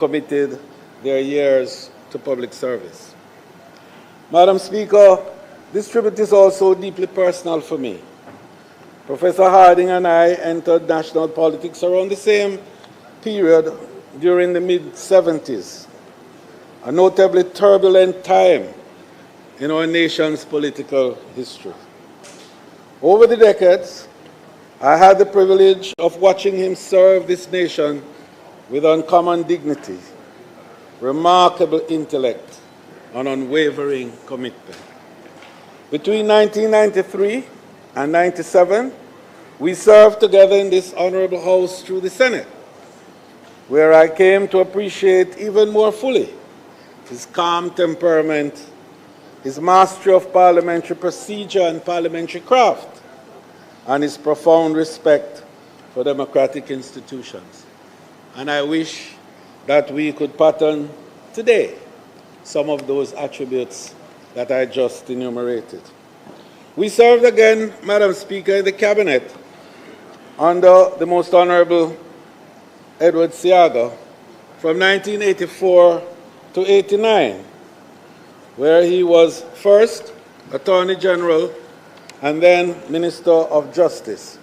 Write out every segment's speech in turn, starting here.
committed their years to public service. Madam Speaker, this tribute is also deeply personal for me. Professor Harding and I entered national politics around the same period during the mid-70s, a notably turbulent time in our nation's political history. Over the decades, I had the privilege of watching him serve this nation with uncommon dignity, remarkable intellect, and unwavering commitment. Between 1993 and 97, we served together in this honorable House through the Senate, where I came to appreciate even more fully his calm temperament, his mastery of parliamentary procedure and parliamentary craft, and his profound respect for democratic institutions. And I wish that we could pattern today some of those attributes that I just enumerated. We served again, Madam Speaker, in the Cabinet under the Most Honorable Edward Seaga from 1984 to 89, where he was first Attorney General and then Minister of Justice,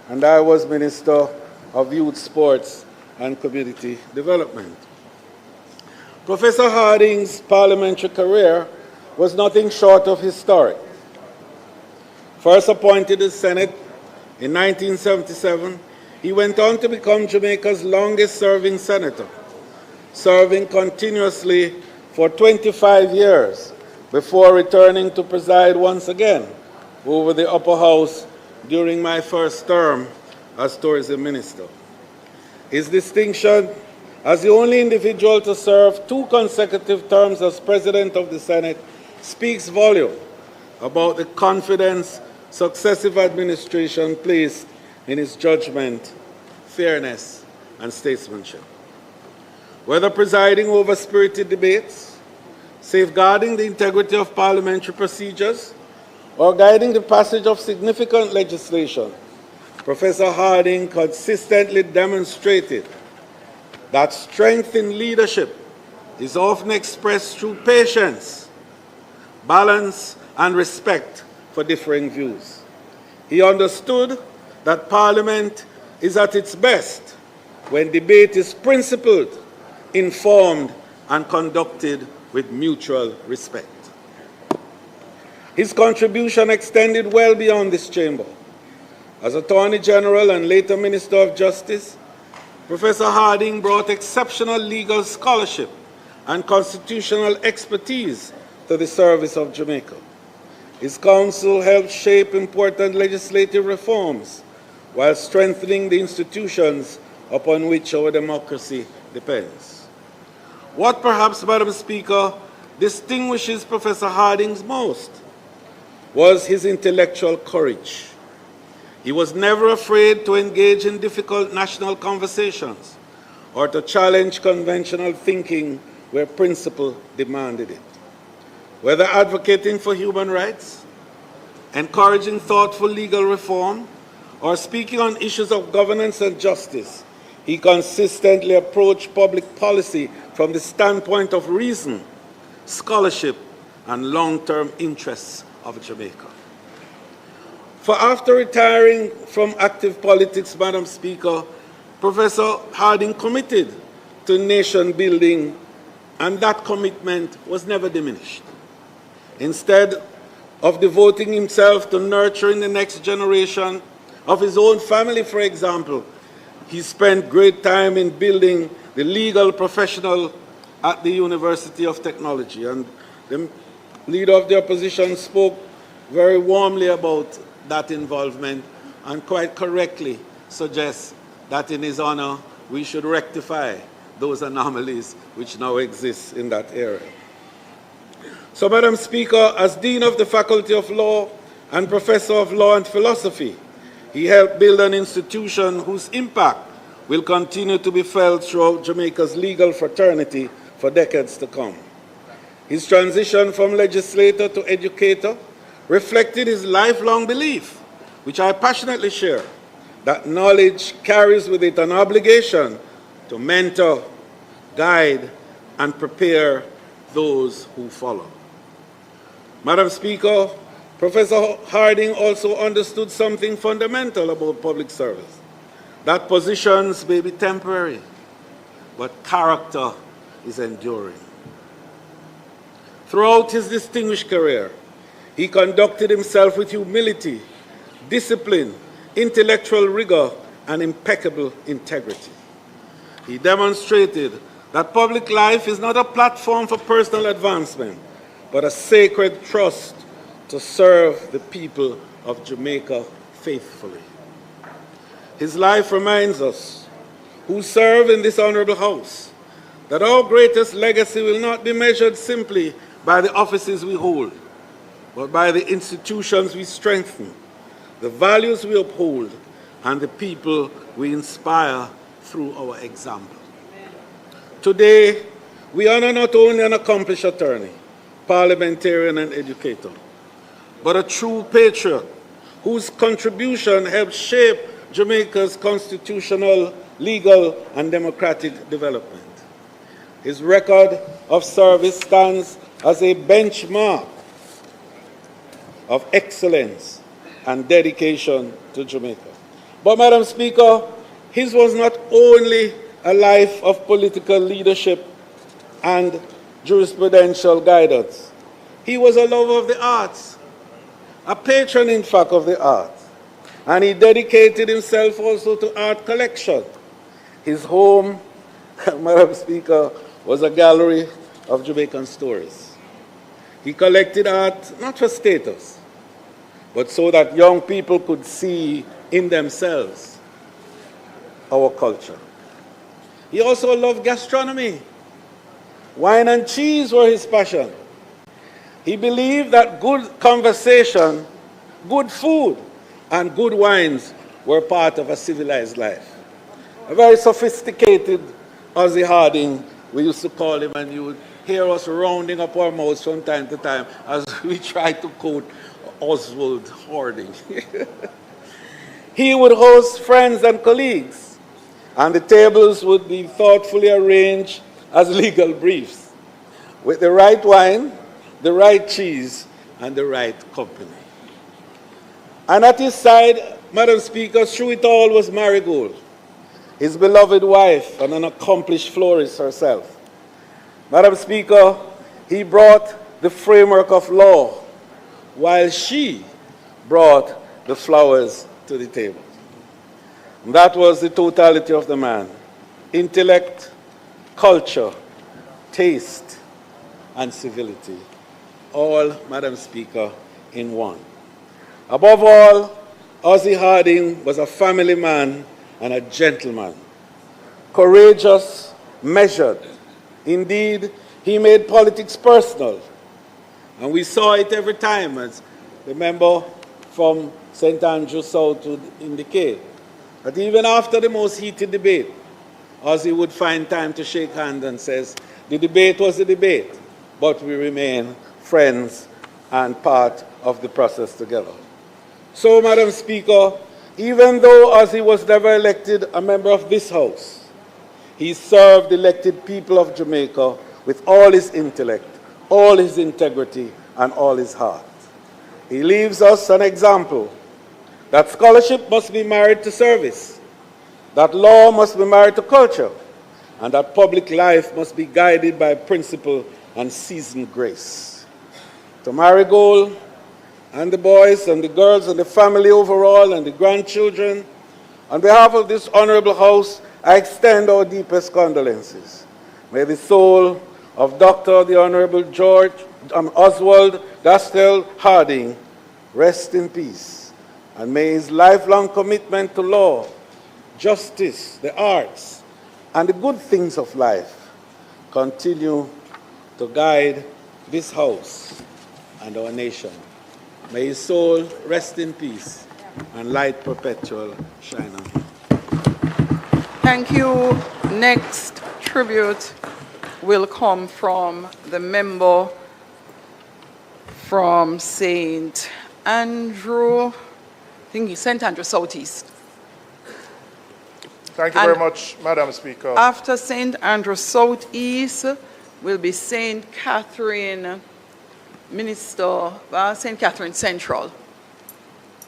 and I was Minister of Youth, Sports and Community Development. Professor Harding's parliamentary career was nothing short of historic. First appointed to the Senate in 1977, he went on to become Jamaica's longest-serving senator, serving continuously for 25 years before returning to preside once again over the upper house during my first term as tourism minister. His distinction as the only individual to serve 2 consecutive terms as President of the Senate speaks volume about the confidence successive administration placed in his judgment, fairness, and statesmanship. Whether presiding over spirited debates, safeguarding the integrity of parliamentary procedures, or guiding the passage of significant legislation, Professor Harding consistently demonstrated that strength in leadership is often expressed through patience, balance, and respect for differing views. He understood that Parliament is at its best when debate is principled, informed, and conducted with mutual respect. His contribution extended well beyond this chamber. As Attorney General and later Minister of Justice, Professor Harding brought exceptional legal scholarship and constitutional expertise to the service of Jamaica. His counsel helped shape important legislative reforms while strengthening the institutions upon which our democracy depends. What perhaps, Madam Speaker, distinguishes Professor Harding most was his intellectual courage. He was never afraid to engage in difficult national conversations or to challenge conventional thinking where principle demanded it. Whether advocating for human rights, encouraging thoughtful legal reform, or speaking on issues of governance and justice, he consistently approached public policy from the standpoint of reason, scholarship, and long-term interests of Jamaica. For after retiring from active politics, Madam Speaker, Professor Harding committed to nation building, and that commitment was never diminished. Instead of devoting himself to nurturing the next generation of his own family, for example, he spent great time in building the legal professional at the University of Technology. And the leader of the opposition spoke very warmly about that involvement and quite correctly suggests that in his honor we should rectify those anomalies which now exist in that area. So, Madam Speaker, as Dean of the Faculty of Law and Professor of Law and Philosophy, he helped build an institution whose impact will continue to be felt throughout Jamaica's legal fraternity for decades to come. His transition from legislator to educator reflected his lifelong belief, which I passionately share, that knowledge carries with it an obligation to mentor, guide, and prepare those who follow. Madam Speaker, Professor Harding also understood something fundamental about public service, that positions may be temporary, but character is enduring. Throughout his distinguished career, he conducted himself with humility, discipline, intellectual rigor, and impeccable integrity. He demonstrated that public life is not a platform for personal advancement, but a sacred trust to serve the people of Jamaica faithfully. His life reminds us, who serve in this honorable House, that our greatest legacy will not be measured simply by the offices we hold, but by the institutions we strengthen, the values we uphold, and the people we inspire through our example. Today, we honor not only an accomplished attorney, parliamentarian, and educator, but a true patriot whose contribution helped shape Jamaica's constitutional, legal, and democratic development. His record of service stands as a benchmark of excellence and dedication to Jamaica. But, Madam Speaker, his was not only a life of political leadership and jurisprudential guidance. He was a lover of the arts, a patron, in fact, of the arts. And he dedicated himself also to art collection. His home, Madam Speaker, was a gallery of Jamaican stories. He collected art not for status, but so that young people could see in themselves our culture. He also loved gastronomy. Wine and cheese were his passion. He believed that good conversation, good food, and good wines were part of a civilized life. A very sophisticated Ozzy Harding, we used to call him, and you would hear us rounding up our mouths from time to time as we try to quote Oswald Harding. He would host friends and colleagues, and the tables would be thoughtfully arranged as legal briefs, with the right wine, the right cheese, and the right company. And at his side, Madam Speaker, through it all was Marigold, his beloved wife and an accomplished florist herself. Madam Speaker, he brought the framework of law, while she brought the flowers to the table. And that was the totality of the man: intellect, culture, taste, and civility. All, Madam Speaker, in one. Above all, Ozzy Harding was a family man and a gentleman. Courageous, measured. Indeed, he made politics personal. And we saw it every time, as the member from St. Andrew South would indicate, that even after the most heated debate, Ozzy would find time to shake hands and says, the debate was the debate, but we remain friends and part of the process together. So, Madam Speaker, even though Ozzy was never elected a member of this House, he served the elected people of Jamaica with all his intellect, all his integrity, and all his heart. He leaves us an example that scholarship must be married to service, that law must be married to culture, and that public life must be guided by principle and seasoned grace. To Marigold and the boys and the girls and the family overall and the grandchildren, on behalf of this honorable House, I extend our deepest condolences. May the soul of Dr. the Honorable Oswald Dastel Harding rest in peace, and may his lifelong commitment to law, justice, the arts, and the good things of life continue to guide this House and our nation. May his soul rest in peace and light perpetual shine on him. Thank you. Next tribute will come from the member from St. Andrew, I think he's St. Andrew Southeast. Thank you very much, Madam Speaker. After St. Andrews Southeast will be St. Catherine St. Catherine Central.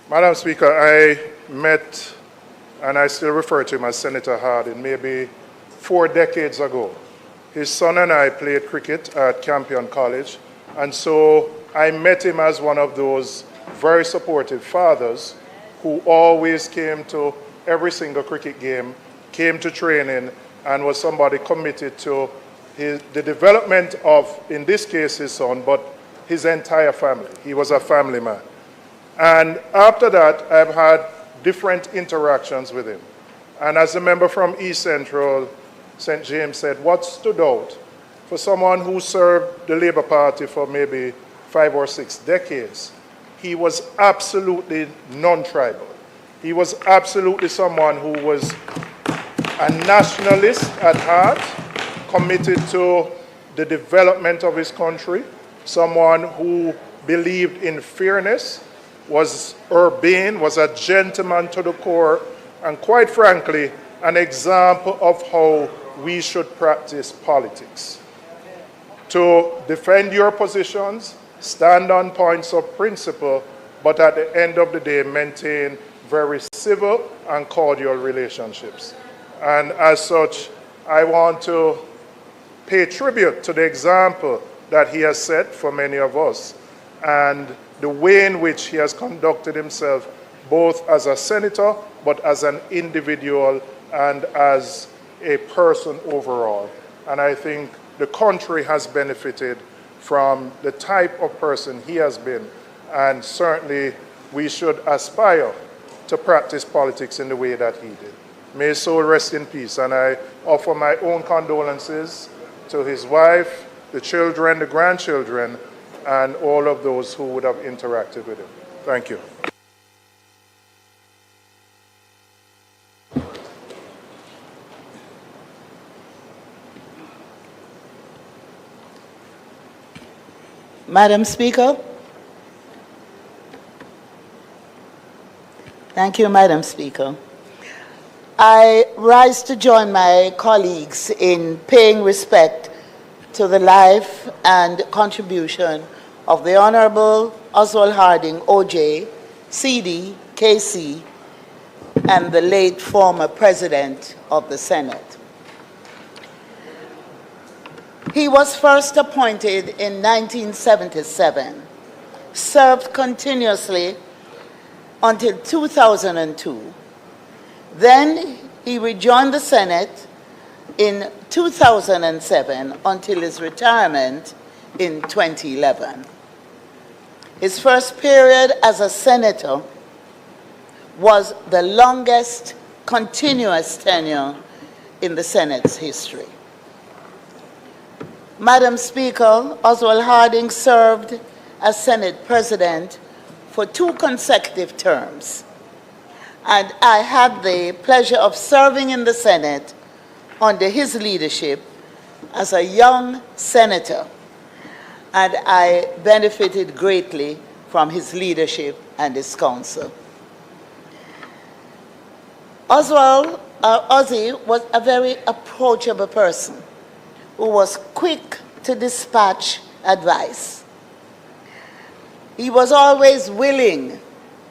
Madam Speaker, I met, and I still refer to him as Senator Harding, maybe 4 decades ago. His son and I played cricket at Campion College, and so I met him as one of those very supportive fathers who always came to every single cricket game, came to training, and was somebody committed to the development of, in this case, his son, but his entire family. He was a family man. And after that, I've had different interactions with him. And as a member from East Central, St. James said, what stood out for someone who served the Labour Party for maybe 5 or 6 decades, he was absolutely non-tribal. He was absolutely someone who was a nationalist at heart, committed to the development of his country, someone who believed in fairness, was urbane, was a gentleman to the core, and quite frankly, an example of how we should practice politics. To defend your positions, stand on points of principle, but at the end of the day, maintain very civil and cordial relationships. And as such, I want to pay tribute to the example that he has set for many of us and the way in which he has conducted himself both as a senator, but as an individual and as a person overall. And I think the country has benefited from the type of person he has been, and certainly we should aspire to practice politics in the way that he did. May his soul rest in peace, and I offer my own condolences to his wife, the children, the grandchildren, and all of those who would have interacted with him. Thank you. Madam Speaker. Thank you, Madam Speaker. I rise to join my colleagues in paying respect to the life and contribution of the Honorable Oswald Harding, OJ, CD, KC, and the late former President of the Senate. He was first appointed in 1977, served continuously until 2002. Then he rejoined the Senate in 2007 until his retirement in 2011. His first period as a senator was the longest continuous tenure in the Senate's history. Madam Speaker, Oswald Harding served as Senate President for 2 consecutive terms, and I had the pleasure of serving in the Senate under his leadership as a young senator, and I benefited greatly from his leadership and his counsel. Ozzy was a very approachable person who was quick to dispatch advice. He was always willing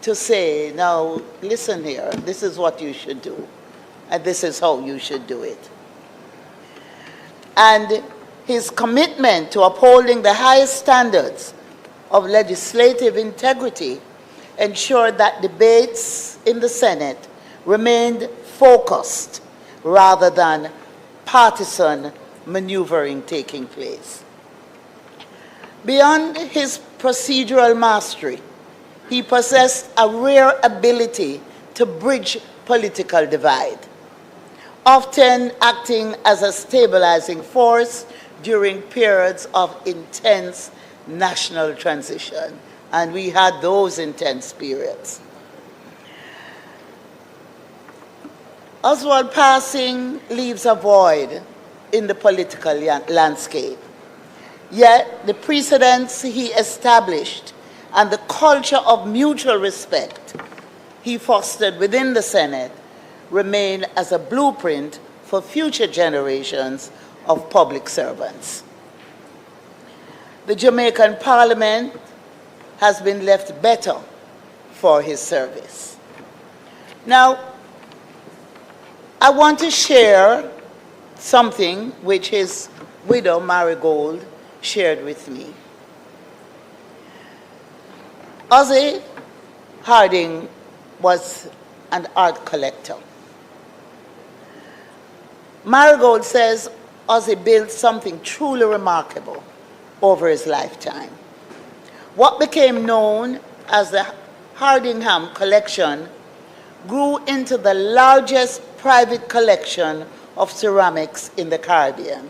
to say, now listen here, this is what you should do, and this is how you should do it. And his commitment to upholding the highest standards of legislative integrity ensured that debates in the Senate remained focused rather than partisan maneuvering taking place. Beyond his procedural mastery, he possessed a rare ability to bridge political divide, often acting as a stabilizing force during periods of intense national transition. And we had those intense periods. Oswald's passing leaves a void in the political landscape. Yet the precedents he established and the culture of mutual respect he fostered within the Senate remain as a blueprint for future generations of public servants. The Jamaican Parliament has been left better for his service. Now, I want to share something which his widow, Marigold, shared with me. Ozzie Harding was an art collector. Marigold says Ozzie built something truly remarkable over his lifetime. What became known as the Hardingham Collection grew into the largest private collection of ceramics in the Caribbean,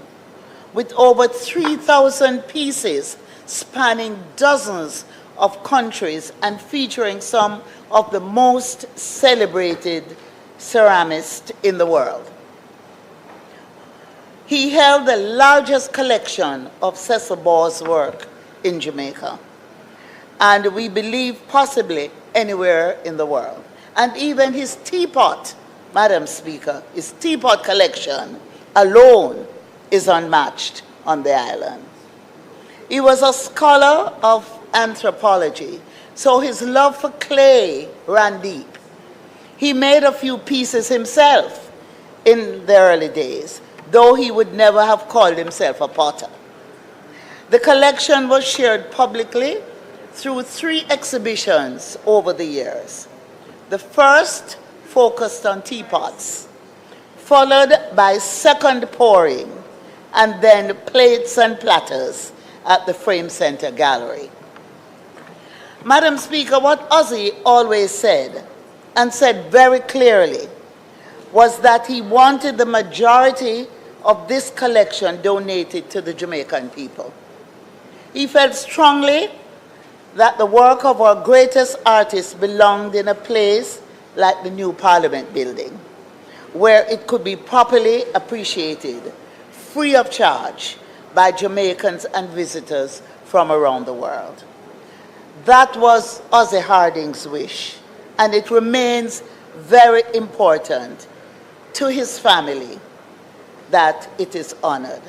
with over 3,000 pieces spanning dozens of countries and featuring some of the most celebrated ceramists in the world. He held the largest collection of Cecil Ball's work in Jamaica, and we believe possibly anywhere in the world. And even his teapot, Madam Speaker, his teapot collection alone is unmatched on the island. He was a scholar of anthropology, so his love for clay ran deep. He made a few pieces himself in the early days, though he would never have called himself a potter. The collection was shared publicly through 3 exhibitions over the years. The first focused on teapots, followed by second pouring, and then plates and platters at the Frame Center Gallery. Madam Speaker, what Ozzie always said, and said very clearly, was that he wanted the majority of this collection donated to the Jamaican people. He felt strongly that the work of our greatest artists belonged in a place like the new Parliament building, where it could be properly appreciated, free of charge, by Jamaicans and visitors from around the world. That was Ozzie Harding's wish, and it remains very important to his family that it is honored.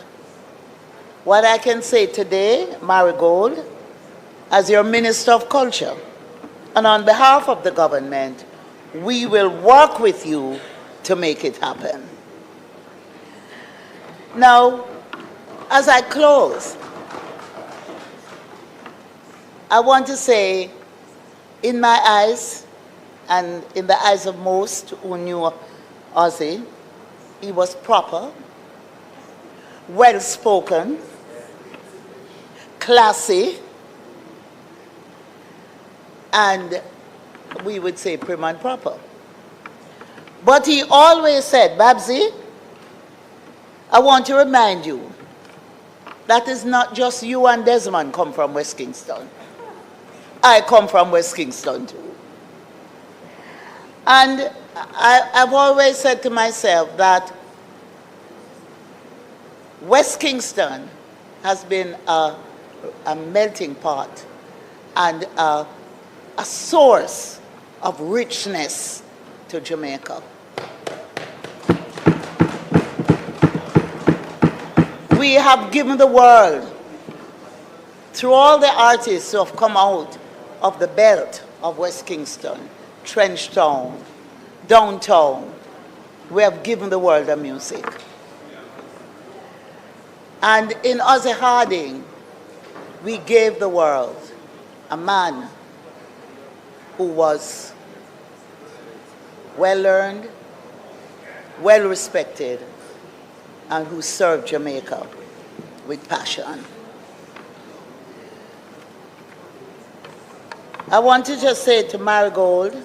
What I can say today, Marigold, as your Minister of Culture, and on behalf of the government, we will work with you to make it happen. Now, as I close, I want to say, in my eyes, and in the eyes of most who knew Ozzie, he was proper, well-spoken, classy, and we would say prim and proper. But he always said, Babsy, I want to remind you that is not just you and Desmond come from West Kingston. I come from West Kingston too. And I've always said to myself that West Kingston has been a melting pot and a source of richness to Jamaica. We have given the world, through all the artists who have come out of the belt of West Kingston, Trenchtown, downtown, we have given the world a music. And in Ozzie Harding, we gave the world a man who was well-learned, well-respected, and who served Jamaica with passion. I want to just say to Marigold,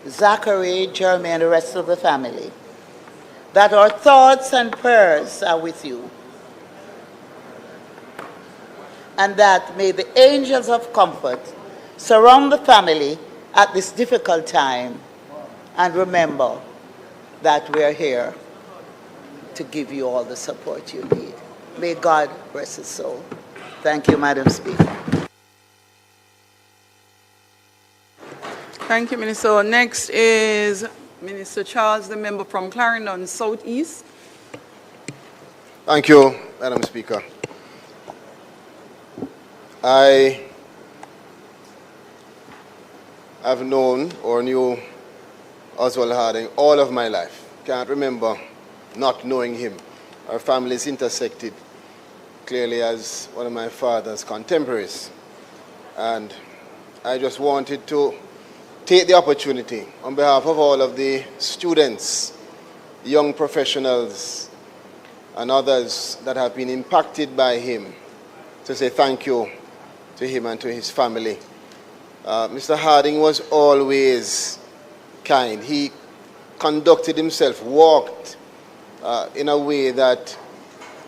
Zachary, Jeremy, and the rest of the family that our thoughts and prayers are with you, and that may the angels of comfort surround the family at this difficult time, and remember that we are here to give you all the support you need. May God rest his soul. Thank you, Madam Speaker. Thank you, Minister. Next is Minister Charles, the member from Clarendon Southeast. Thank you, Madam Speaker. I have known or knew Oswald Harding all of my life. Can't remember not knowing him. Our families intersected clearly as one of my father's contemporaries. And I just wanted to take the opportunity on behalf of all of the students, young professionals, and others that have been impacted by him to say thank you to him and to his family. Mr. Harding was always kind. He conducted himself, walked in a way that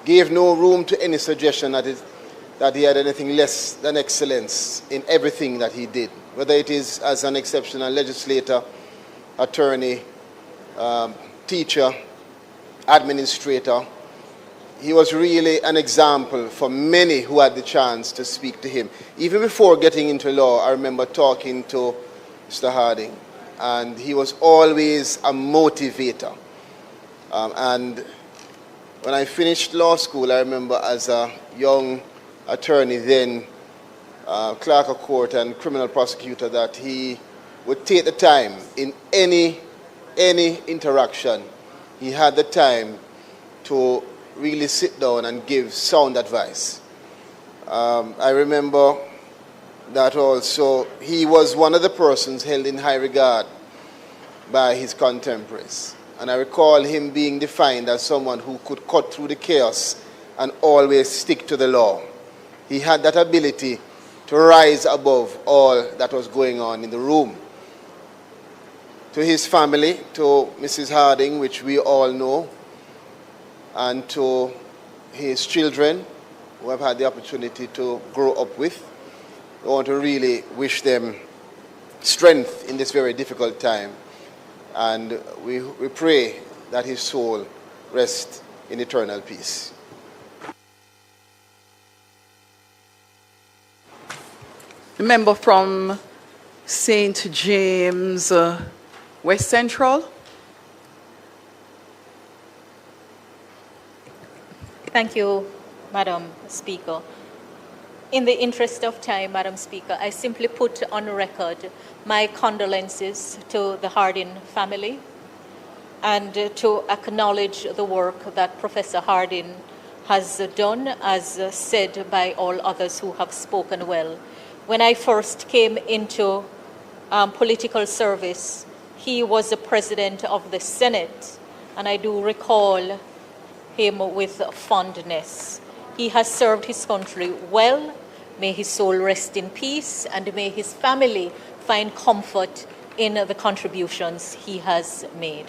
gave no room to any suggestion that he had anything less than excellence in everything that he did, whether it is as an exceptional legislator, attorney, teacher, administrator. He was really an example for many who had the chance to speak to him. Even before getting into law, I remember talking to Mr. Harding, and he was always a motivator. And when I finished law school, I remember as a young attorney then, clerk of court and criminal prosecutor, that he would take the time in any interaction. He had the time to really sit down and give sound advice. I remember that also he was one of the persons held in high regard by his contemporaries. And I recall him being defined as someone who could cut through the chaos and always stick to the law. He had that ability to rise above all that was going on in the room. To his family, to Mrs. Harding, which we all know, and to his children, who I've had the opportunity to grow up with, I want to really wish them strength in this very difficult time. And we pray that his soul rest in eternal peace. The member from St. James, West Central. Thank you, Madam Speaker. In the interest of time, Madam Speaker, I simply put on record my condolences to the Harding family and to acknowledge the work that Professor Harding has done, as said by all others who have spoken well. When I first came into political service, he was the president of the Senate, and I do recall him with fondness. He has served his country well. May his soul rest in peace, and may his family find comfort in the contributions he has made.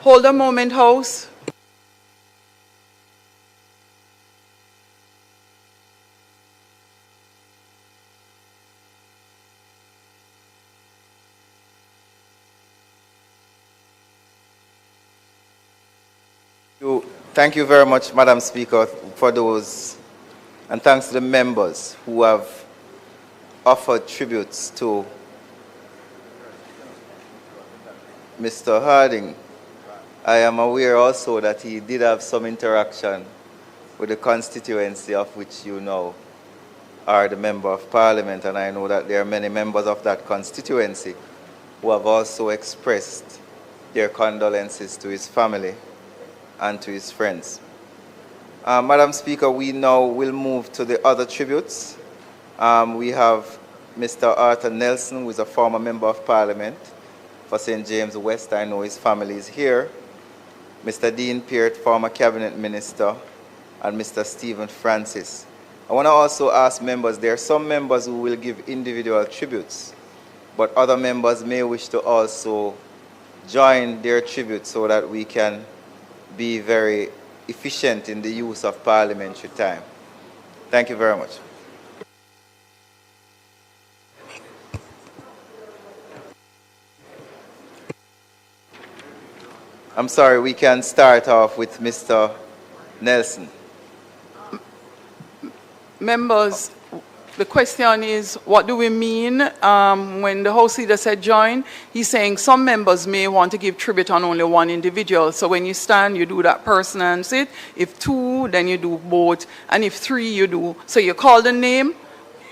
Hold a moment, House. Thank you very much, Madam Speaker, for those, and thanks to the members who have offered tributes to Mr. Harding. I am aware also that he did have some interaction with the constituency of which you now are the Member of Parliament, and I know that there are many members of that constituency who have also expressed their condolences to his family and to his friends. Madam Speaker, we now will move to the other tributes. We have Mr. Arthur Nelson, who is a former Member of Parliament for St. James West. I know his family is here. Mr. Dean Peart, former Cabinet Minister, and Mr. Stephen Francis. I want to also ask members, there are some members who will give individual tributes, but other members may wish to also join their tribute so that we can be very efficient in the use of parliamentary time. Thank you very much. I'm sorry, we can start off with Mr. Nelson. Members, the question is, what do we mean when the House leader said join? He's saying some members may want to give tribute on only one individual. So when you stand, you do that person and sit. If two, then you do both. And if three, you do. So you call the name.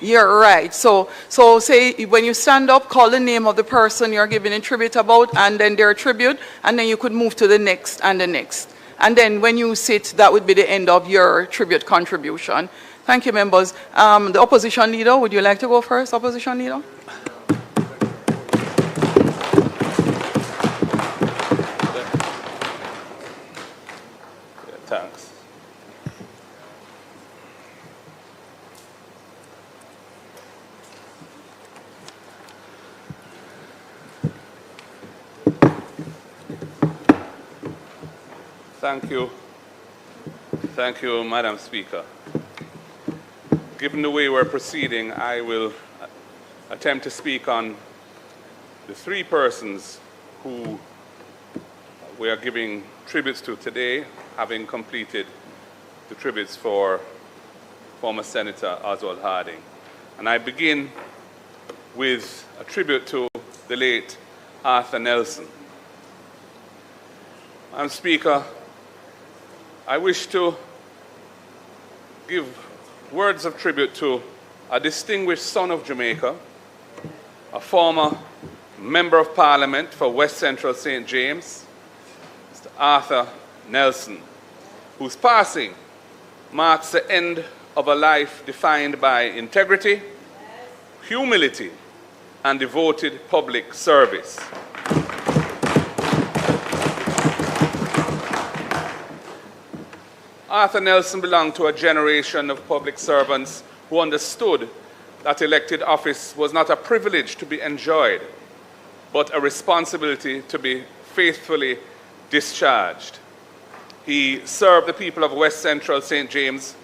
You're right. So say when you stand up, call the name of the person you're giving a tribute about, and then their tribute, and then you could move to the next and the next. And then when you sit, that would be the end of your tribute contribution. Thank you, members. The opposition leader, would you like to go first, opposition leader? Thanks. Thank you. Thank you, Madam Speaker. Given the way we're proceeding, I will attempt to speak on the three persons who we are giving tributes to today, having completed the tributes for former Senator Oswald Harding. And I begin with a tribute to the late Arthur Nelson. Madam Speaker, I wish to give words of tribute to a distinguished son of Jamaica, a former Member of Parliament for West Central St. James, Mr. Arthur Nelson, whose passing marks the end of a life defined by integrity, humility, and devoted public service. Arthur Nelson belonged to a generation of public servants who understood that elected office was not a privilege to be enjoyed, but a responsibility to be faithfully discharged. He served the people of West Central St. James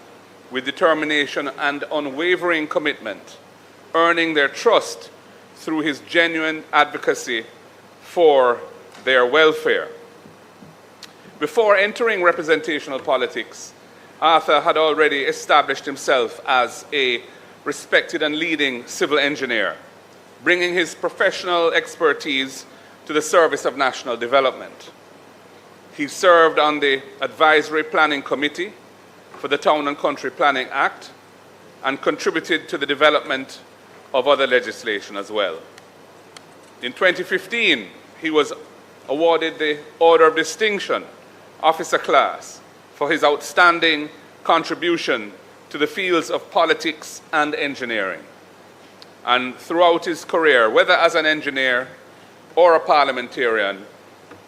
with determination and unwavering commitment, earning their trust through his genuine advocacy for their welfare. Before entering representational politics, Arthur had already established himself as a respected and leading civil engineer, bringing his professional expertise to the service of national development. He served on the Advisory Planning Committee for the Town and Country Planning Act and contributed to the development of other legislation as well. In 2015, he was awarded the Order of Distinction, Officer Class, for his outstanding contribution to the fields of politics and engineering. And throughout his career, whether as an engineer or a parliamentarian,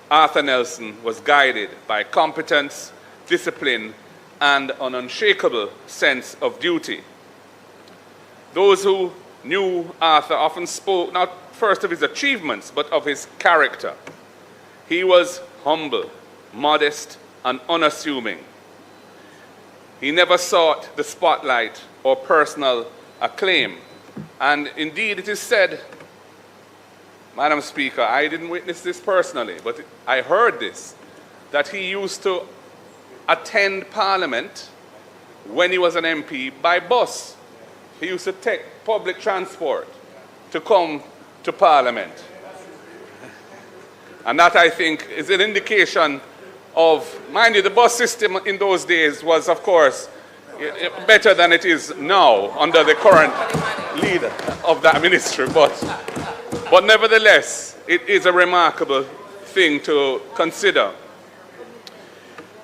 Arthur Nelson was guided by competence, discipline, and an unshakable sense of duty. Those who knew Arthur often spoke not first of his achievements, but of his character. He was humble, modest, and unassuming. He never sought the spotlight or personal acclaim. And indeed, it is said, Madam Speaker, I didn't witness this personally, but I heard this, that he used to attend Parliament when he was an MP by bus. He used to take public transport to come to Parliament. And that, I think, is an indication of, mind you, the bus system in those days was, of course, better than it is now under the current leader of that ministry. But nevertheless, it is a remarkable thing to consider.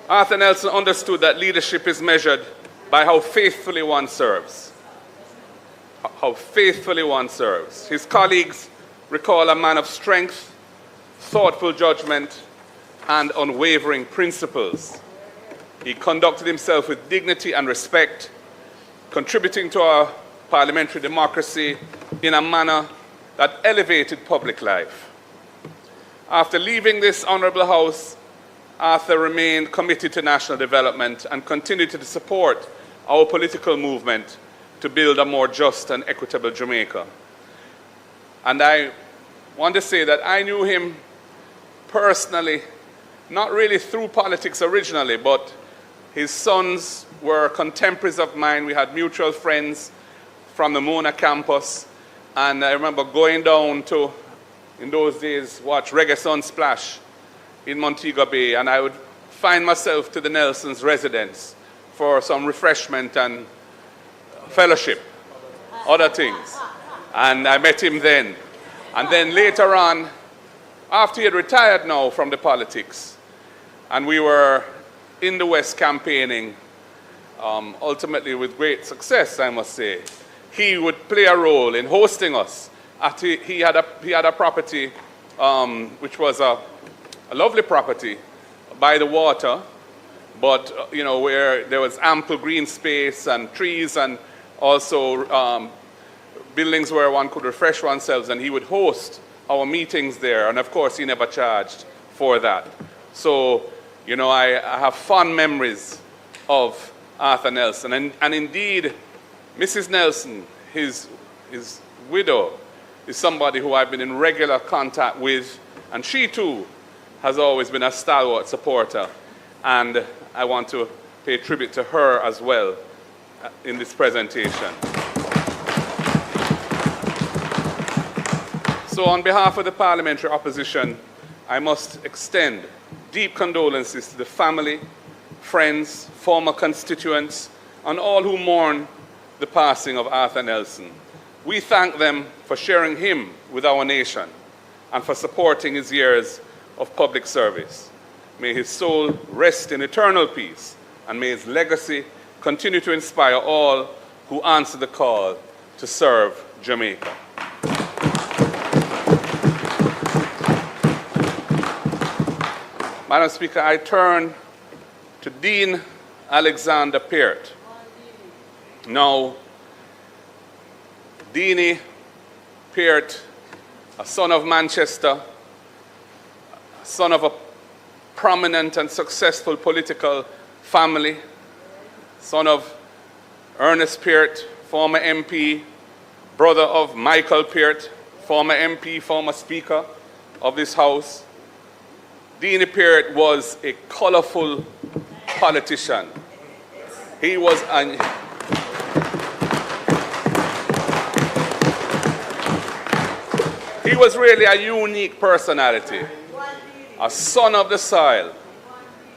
Arthur Nelson understood that leadership is measured by how faithfully one serves. How faithfully one serves. His colleagues recall a man of strength, thoughtful judgment, and unwavering principles. He conducted himself with dignity and respect, contributing to our parliamentary democracy in a manner that elevated public life. After leaving this honorable house, Arthur remained committed to national development and continued to support our political movement to build a more just and equitable Jamaica. And I want to say that I knew him personally not really through politics originally, but his sons were contemporaries of mine. We had mutual friends from the Mona campus. And I remember going down to, in those days, watch Reggae Sunsplash in Montego Bay. And I would find myself to the Nelson's residence for some refreshment and fellowship, other things. And I met him then. And then later on, after he had retired now from the politics, and we were in the West campaigning, ultimately with great success, I must say, he would play a role in hosting us. He had a property, which was a lovely property by the water, but you know, where there was ample green space and trees, and also buildings where one could refresh oneself, and he would host our meetings there. And of course, he never charged for that. So, you know, I have fond memories of Arthur Nelson. And indeed, Mrs. Nelson, his widow, is somebody who I've been in regular contact with, and she too has always been a stalwart supporter. And I want to pay tribute to her as well in this presentation. So on behalf of the parliamentary opposition, I must extend deep condolences to the family, friends, former constituents, and all who mourn the passing of Arthur Nelson. We thank them for sharing him with our nation and for supporting his years of public service. May his soul rest in eternal peace, and may his legacy continue to inspire all who answer the call to serve Jamaica. Madam Speaker, I turn to Dean Alexander Peart. Now, Deanie Peart, a son of Manchester, a son of a prominent and successful political family, son of Ernest Peart, former MP, brother of Michael Peart, former MP, former Speaker of this House. Deanie Peart was a colorful politician. He was really a unique personality, a son of the soil.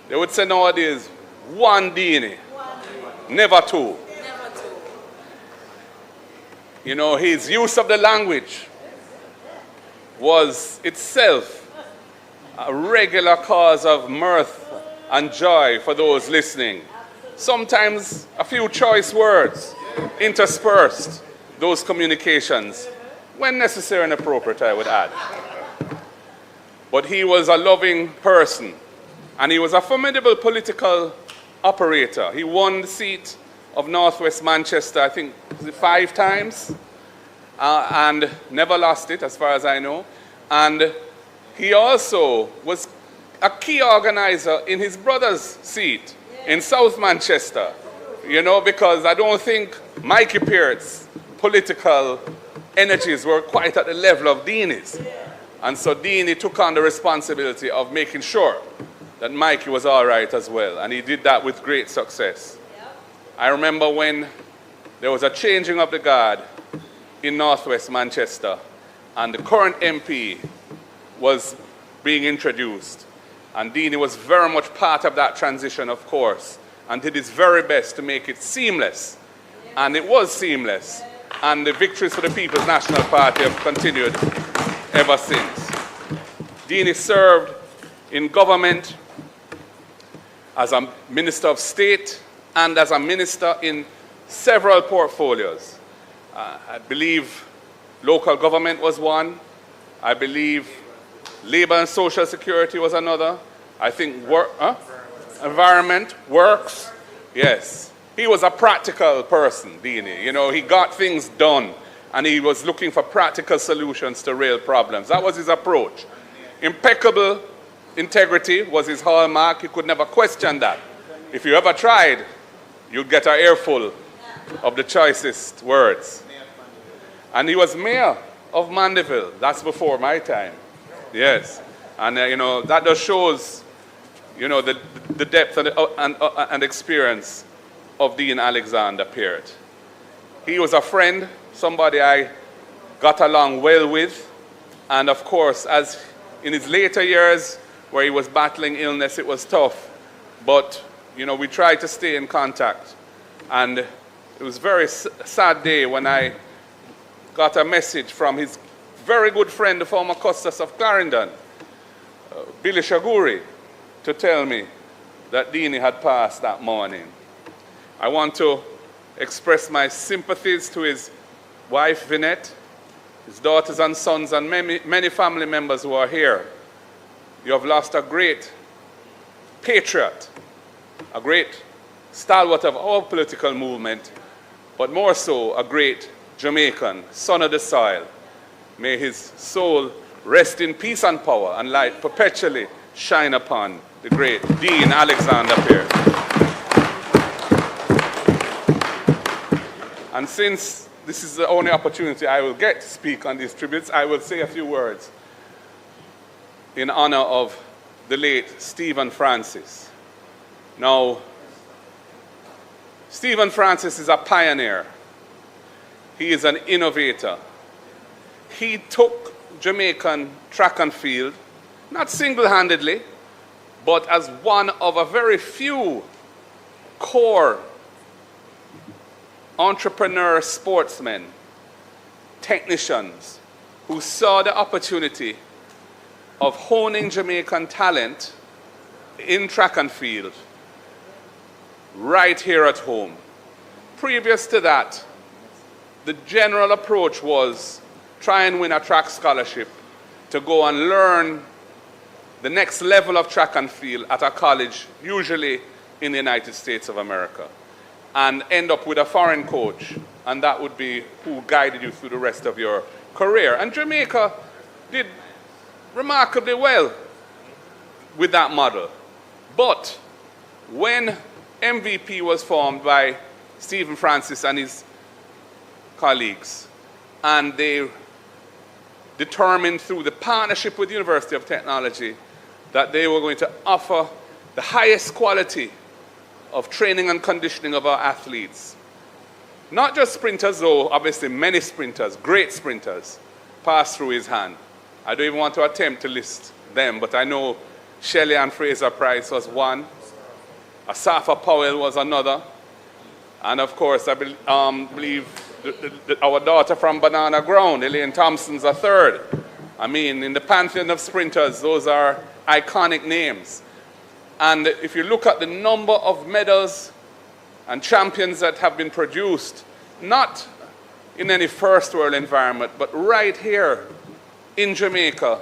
They would say nowadays, one Deanie, never two. You know, his use of the language was itself a regular cause of mirth and joy for those listening. Sometimes a few choice words interspersed those communications, when necessary and appropriate, I would add. But he was a loving person, and he was a formidable political operator. He won the seat of Northwest Manchester, I think, 5 times, and never lost it, as far as I know. And he also was a key organizer in his brother's seat in South Manchester, you know, because I don't think Mikey Peart's political energies were quite at the level of Deanie's. And so Deanie took on the responsibility of making sure that Mikey was all right as well, and he did that with great success. I remember when there was a changing of the guard in Northwest Manchester, and the current MP was being introduced. And Deanie was very much part of that transition, of course, and did his very best to make it seamless. And it was seamless. And the victories for the People's National Party have continued ever since. Deanie served in government as a Minister of State and as a minister in several portfolios. I believe local government was one. I believe Labor and Social Security was another. I think environment, works, yes. He was a practical person, Deanie. You know, he got things done, and he was looking for practical solutions to real problems. That was his approach. Impeccable integrity was his hallmark. You could never question that. If you ever tried, you'd get an earful of the choicest words. And he was mayor of Mandeville. That's before my time. Yes. And, you know, that just shows you know, the depth and experience of Dean Alexander Peart. He was a friend, somebody I got along well with, and of course, as in his later years, where he was battling illness, it was tough. But, you know, we tried to stay in contact. And it was a very sad day when I got a message from his very good friend, the former Custos of Clarendon, Billy Shaguri, to tell me that Deanie had passed that morning. I want to express my sympathies to his wife, Vinette, his daughters and sons, and many family members who are here. You have lost a great patriot, a great stalwart of our political movement, but more so a great Jamaican, son of the soil. May his soul rest in peace and power, and light perpetually shine upon the great Dean Alexander Peart. And since this is the only opportunity I will get to speak on these tributes, I will say a few words in honor of the late Stephen Francis. Now, Stephen Francis is a pioneer. He is an innovator. He took Jamaican track and field, not single-handedly, but as one of a very few core entrepreneur sportsmen, technicians, who saw the opportunity of honing Jamaican talent in track and field right here at home. Previous to that, the general approach was try and win a track scholarship to go and learn the next level of track and field at a college, usually in the United States of America, and end up with a foreign coach, and that would be who guided you through the rest of your career. And Jamaica did remarkably well with that model. But when MVP was formed by Stephen Francis and his colleagues, and they determined through the partnership with the University of Technology that they were going to offer the highest quality of training and conditioning of our athletes. Not just sprinters, though, obviously many sprinters, great sprinters, passed through his hand. I don't even want to attempt to list them, but I know Shelley Ann Fraser-Price was one, Asafa Powell was another, and of course, I believe our daughter from Banana Ground, Elaine Thompson's a third. I mean, in the pantheon of sprinters, those are iconic names. And if you look at the number of medals and champions that have been produced, not in any first world environment, but right here in Jamaica,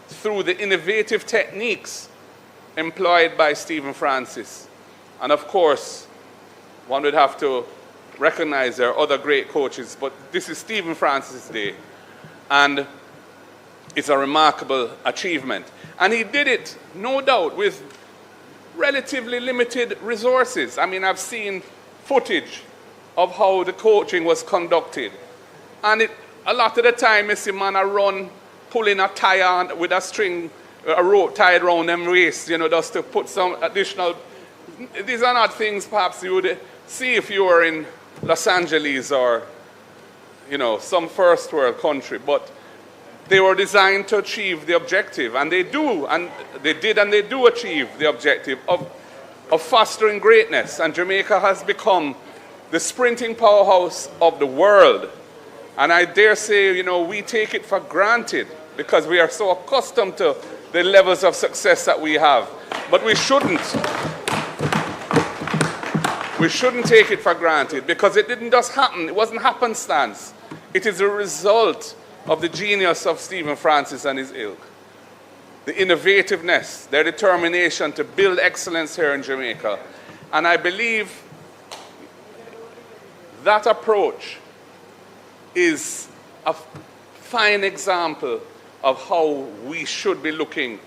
through the innovative techniques employed by Stephen Francis. And of course, one would have to recognize there are other great coaches, but this is Stephen Francis' day. And it's a remarkable achievement. And he did it, no doubt, with relatively limited resources. I mean, I've seen footage of how the coaching was conducted. And a lot of the time, you see man run, pulling a tire with a string, a rope tied around them waist, you know, just to put some additional. These are not things perhaps you would see if you were in Los Angeles or, you know, some first world country, but they were designed to achieve the objective, and they do, and they did, and they do achieve the objective of fostering greatness. And Jamaica has become the sprinting powerhouse of the world. And I dare say, you know, we take it for granted because we are so accustomed to the levels of success that we have. But we shouldn't. We shouldn't take it for granted because it didn't just happen. It wasn't happenstance. It is a result of the genius of Stephen Francis and his ilk. The innovativeness, their determination to build excellence here in Jamaica. And I believe that approach is a fine example of how we should be looking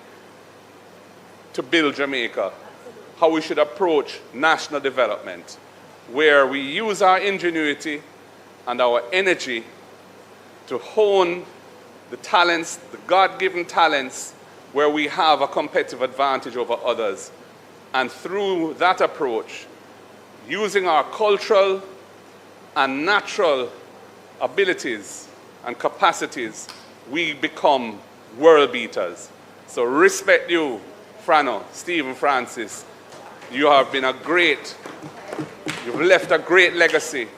to build Jamaica, how we should approach national development, where we use our ingenuity and our energy to hone the talents, the God-given talents, where we have a competitive advantage over others, And through that approach, using our cultural and natural abilities and capacities, we become world beaters. So respect you, Frano, Stephen Francis. You have been you've left a great legacy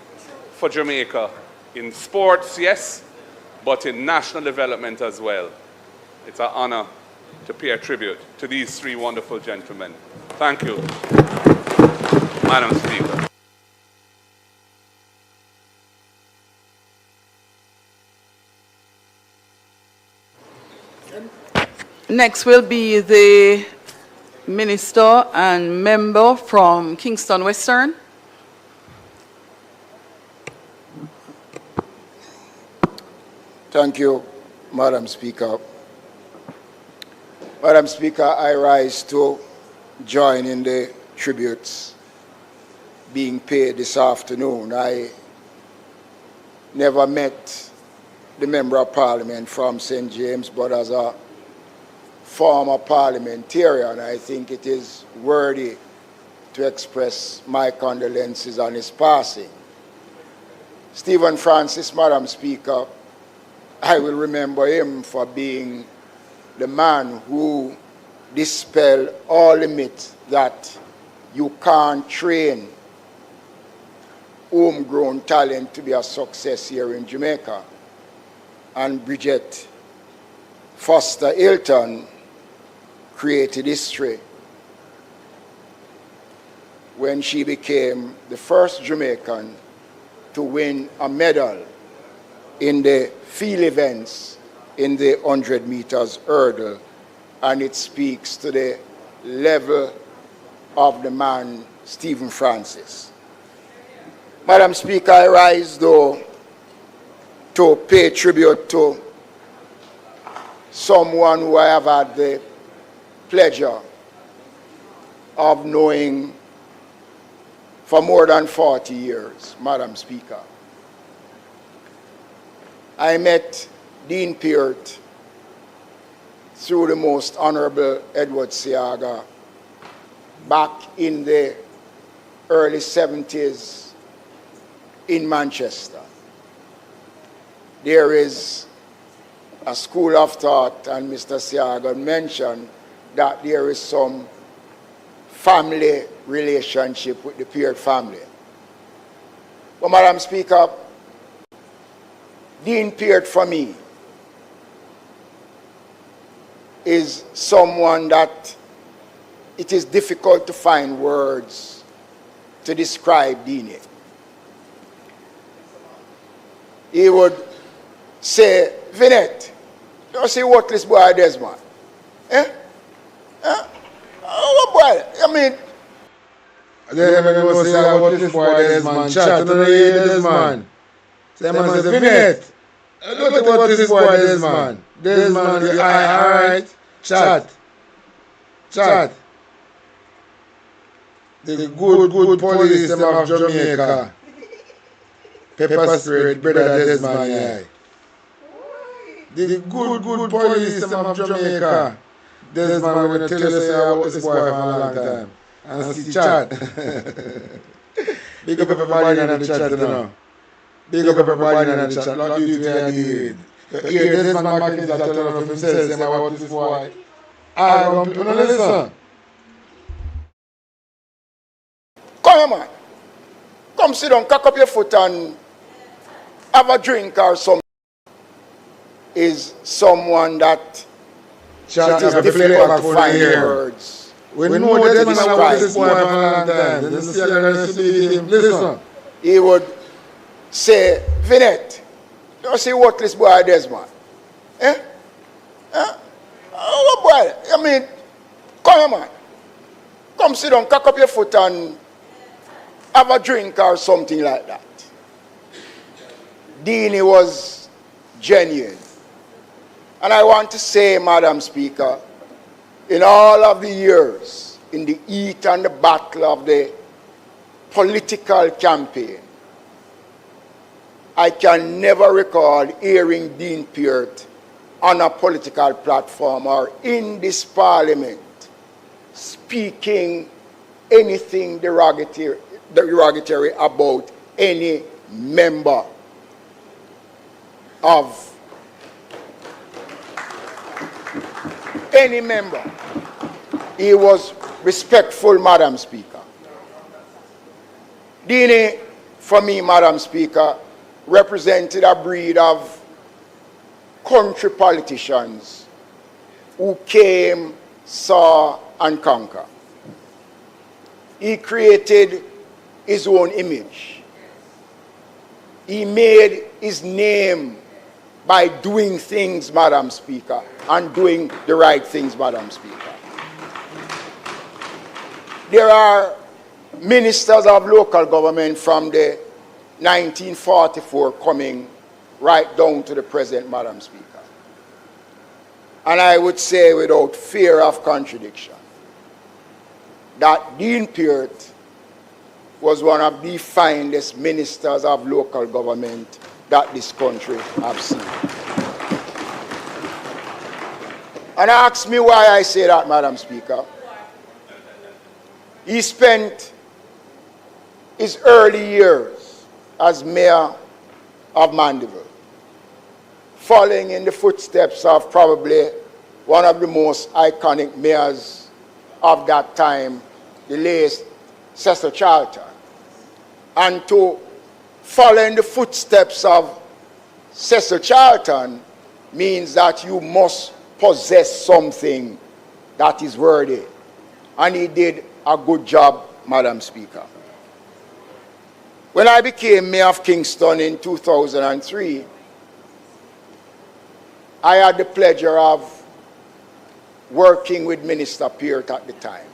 for Jamaica in sports, yes, but in national development as well. It's an honor to pay a tribute to these three wonderful gentlemen. Thank you, Madam Speaker. Next will be the Minister and member from Kingston Western. Thank you, Madam Speaker. Madam Speaker, I rise to join in the tributes being paid this afternoon. I never met the Member of Parliament from St. James, but as a former parliamentarian, I think it is worthy to express my condolences on his passing. Stephen Francis, Madam Speaker, I will remember him for being the man who dispelled all the myths that you can't train homegrown talent to be a success here in Jamaica. And Bridget Foster Hilton created history when she became the first Jamaican to win a medal in the field events in the 100 meters hurdle, and it speaks to the level of the man, Stephen Francis. Madam Speaker, I rise, though, to pay tribute to someone who I have had the pleasure of knowing for more than 40 years, Madam Speaker. I met Dean Peart through the Most Honorable Edward Seaga back in the early 70s in Manchester. There is a school of thought, and Mr. Seaga mentioned that there is some family relationship with the Peart family. But Madam Speaker, Dean Peart for me is someone that it is difficult to find words to describe Dean. He would say, Vinette, you see what this boy does, man? Eh? Oh, boy, I mean, then man say what this boy does, man. Chat, and then hear this, man. Say, man, say, Vinette, don't think what this boy does, man. This man, all right, chat. The good police them of Jamaica. Pepper spray, brother Desmond, yeah. The good police them of Jamaica. Desmond, when you tell us about this boy for a long time. And see chat. Big up everybody in the chat, you know. Big up everybody in the chat. Love you to and you. Here, Desmond McKenzie telling us himself about this boy. I don't listen. Come here, man. Come sit down, cock up your foot and have a drink or something. Is someone that Chat is difficult to find words. We know that man about this boy for a long time. Listen. He would say, Vinette, you see what this boy does, man? Eh? Oh, boy, I mean, come here, man. Come sit down, cock up your foot and have a drink or something like that. Dean was genuine. And I want to say, Madam Speaker, in all of the years, in the heat and the battle of the political campaign, I can never recall hearing Dean Peart on a political platform or in this parliament speaking anything derogatory about any member of any member. He was respectful, Madam Speaker. Dini, for me, Madam Speaker, represented a breed of country politicians who came, saw, and conquered. He created his own image. He made his name by doing things, Madam Speaker, and doing the right things, Madam Speaker. There are ministers of local government from the 1944 coming right down to the present, Madam Speaker. And I would say without fear of contradiction that Dean Peart was one of the finest ministers of local government that this country has seen. And ask me why I say that, Madam Speaker. He spent his early years as mayor of Mandeville, following in the footsteps of probably one of the most iconic mayors of that time, the late Cecil Charlton. And to follow in the footsteps of Cecil Charlton means that you must possess something that is worthy. And he did a good job, Madam Speaker. When I became mayor of Kingston in 2003, I had the pleasure of working with Minister Peart at the time.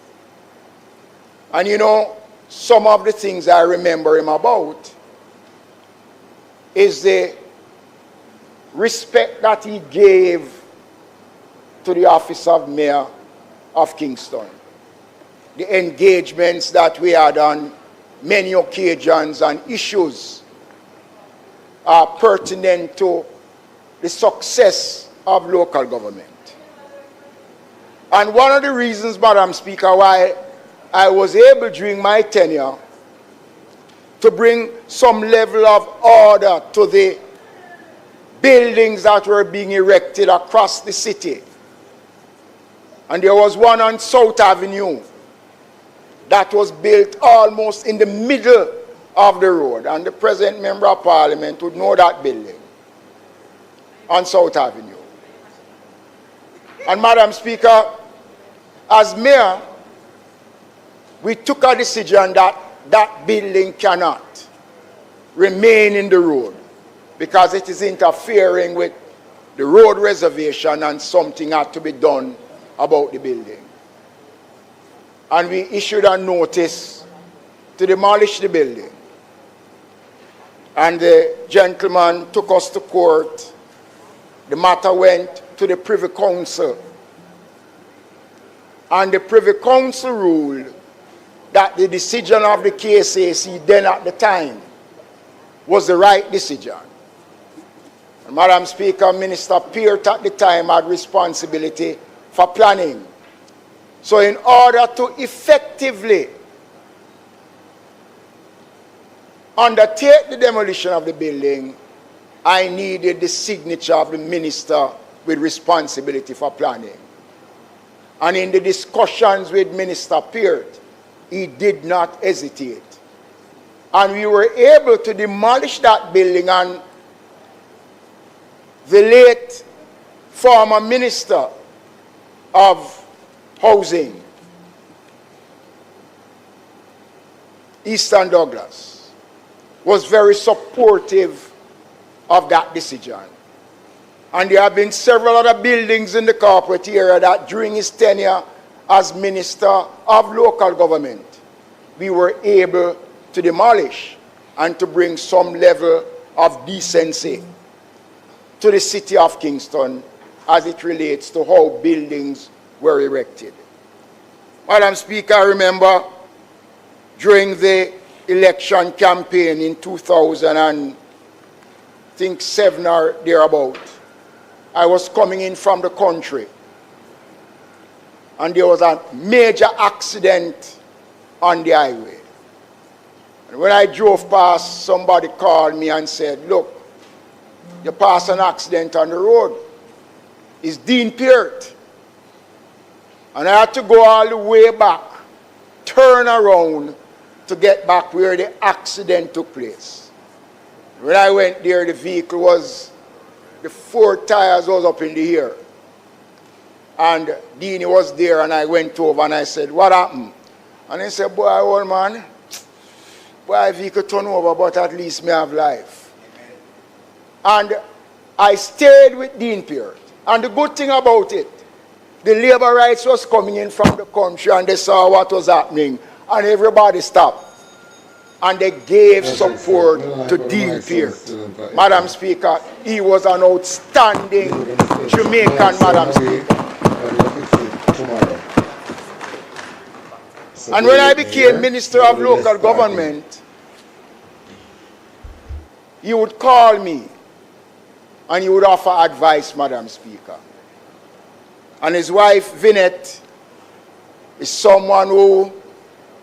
And you know, some of the things I remember him about is the respect that he gave to the office of mayor of Kingston. The engagements that we had on many occasions and issues are pertinent to the success of local government. And one of the reasons, Madam Speaker, why I was able during my tenure to bring some level of order to the buildings that were being erected across the city. And there was one on South Avenue that was built almost in the middle of the road. And the present Member of Parliament would know that building on South Avenue. And Madam Speaker, as mayor, we took a decision that that building cannot remain in the road because it is interfering with the road reservation and something had to be done about the building. And we issued a notice to demolish the building. And the gentleman took us to court. The matter went to the Privy Council. And the Privy Council ruled that the decision of the KSAC then at the time was the right decision. And Madam Speaker, Minister Peart at the time had responsibility for planning. So in order to effectively undertake the demolition of the building, I needed the signature of the minister with responsibility for planning. And in the discussions with Minister Peart, he did not hesitate. And we were able to demolish that building, and the late former Minister of Housing, Eastern Douglas, was very supportive of that decision. And there have been several other buildings in the corporate area that during his tenure as Minister of Local Government, we were able to demolish and to bring some level of decency to the city of Kingston as it relates to how buildings were erected. Madam Speaker, I remember during the election campaign in 2007 or thereabout, I was coming in from the country and there was a major accident on the highway. And when I drove past, somebody called me and said, look, you passed an accident on the road. It's Dean Peart. And I had to go all the way back, turn around to get back where the accident took place. When I went there, the vehicle was, the 4 tires was up in the air. And Dean was there, and I went over and I said, what happened? And he said, boy, old man, boy, vehicle turn over, but at least me have life. And I stayed with Dean Peart. And the good thing about it, the labor rights was coming in from the country and they saw what was happening and everybody stopped. And they gave support to Dean Peart. Madam Speaker, he was an outstanding Jamaican, Madam Speaker. And when I became Minister of Local Government, he would call me and he would offer advice, Madam Speaker. And his wife, Vinette, is someone who,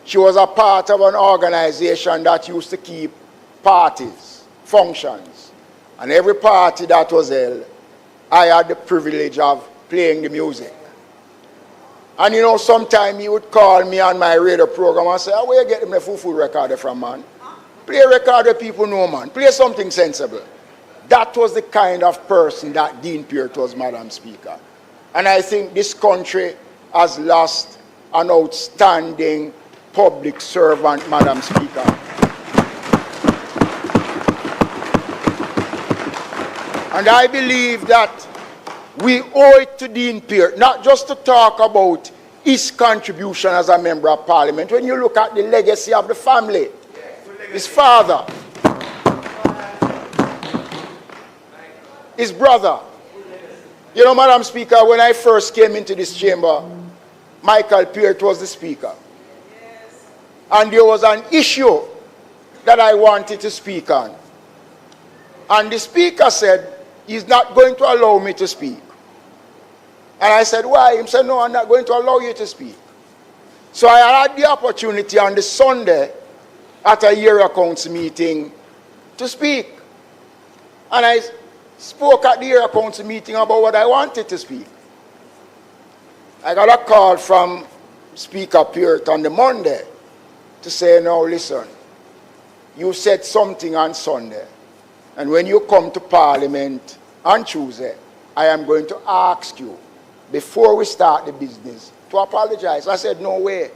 she was a part of an organization that used to keep parties, functions. And every party that was held, I had the privilege of playing the music. And you know, sometimes he would call me on my radio program and say, where you get them the full record from, man? Play a record that people know, man. Play something sensible. That was the kind of person that Dean Peart was, Madam Speaker. And I think this country has lost an outstanding public servant, Madam Speaker. And I believe that we owe it to Dean Peart, not just to talk about his contribution as a member of Parliament. When you look at the legacy of the family, his father, his brother. You know, Madam Speaker, when I first came into this chamber, Michael Peart was the Speaker. And there was an issue that I wanted to speak on. And the Speaker said, he's not going to allow me to speak. And I said, why? He said, no, I'm not going to allow you to speak. So I had the opportunity on the Sunday at a year accounts meeting to speak. And I spoke at the year accounts meeting about what I wanted to speak. I got a call from Speaker Peart on the Monday to say, no, listen, you said something on Sunday, and when you come to Parliament on Tuesday, I am going to ask you, before we start the business, to apologize. I said, no way.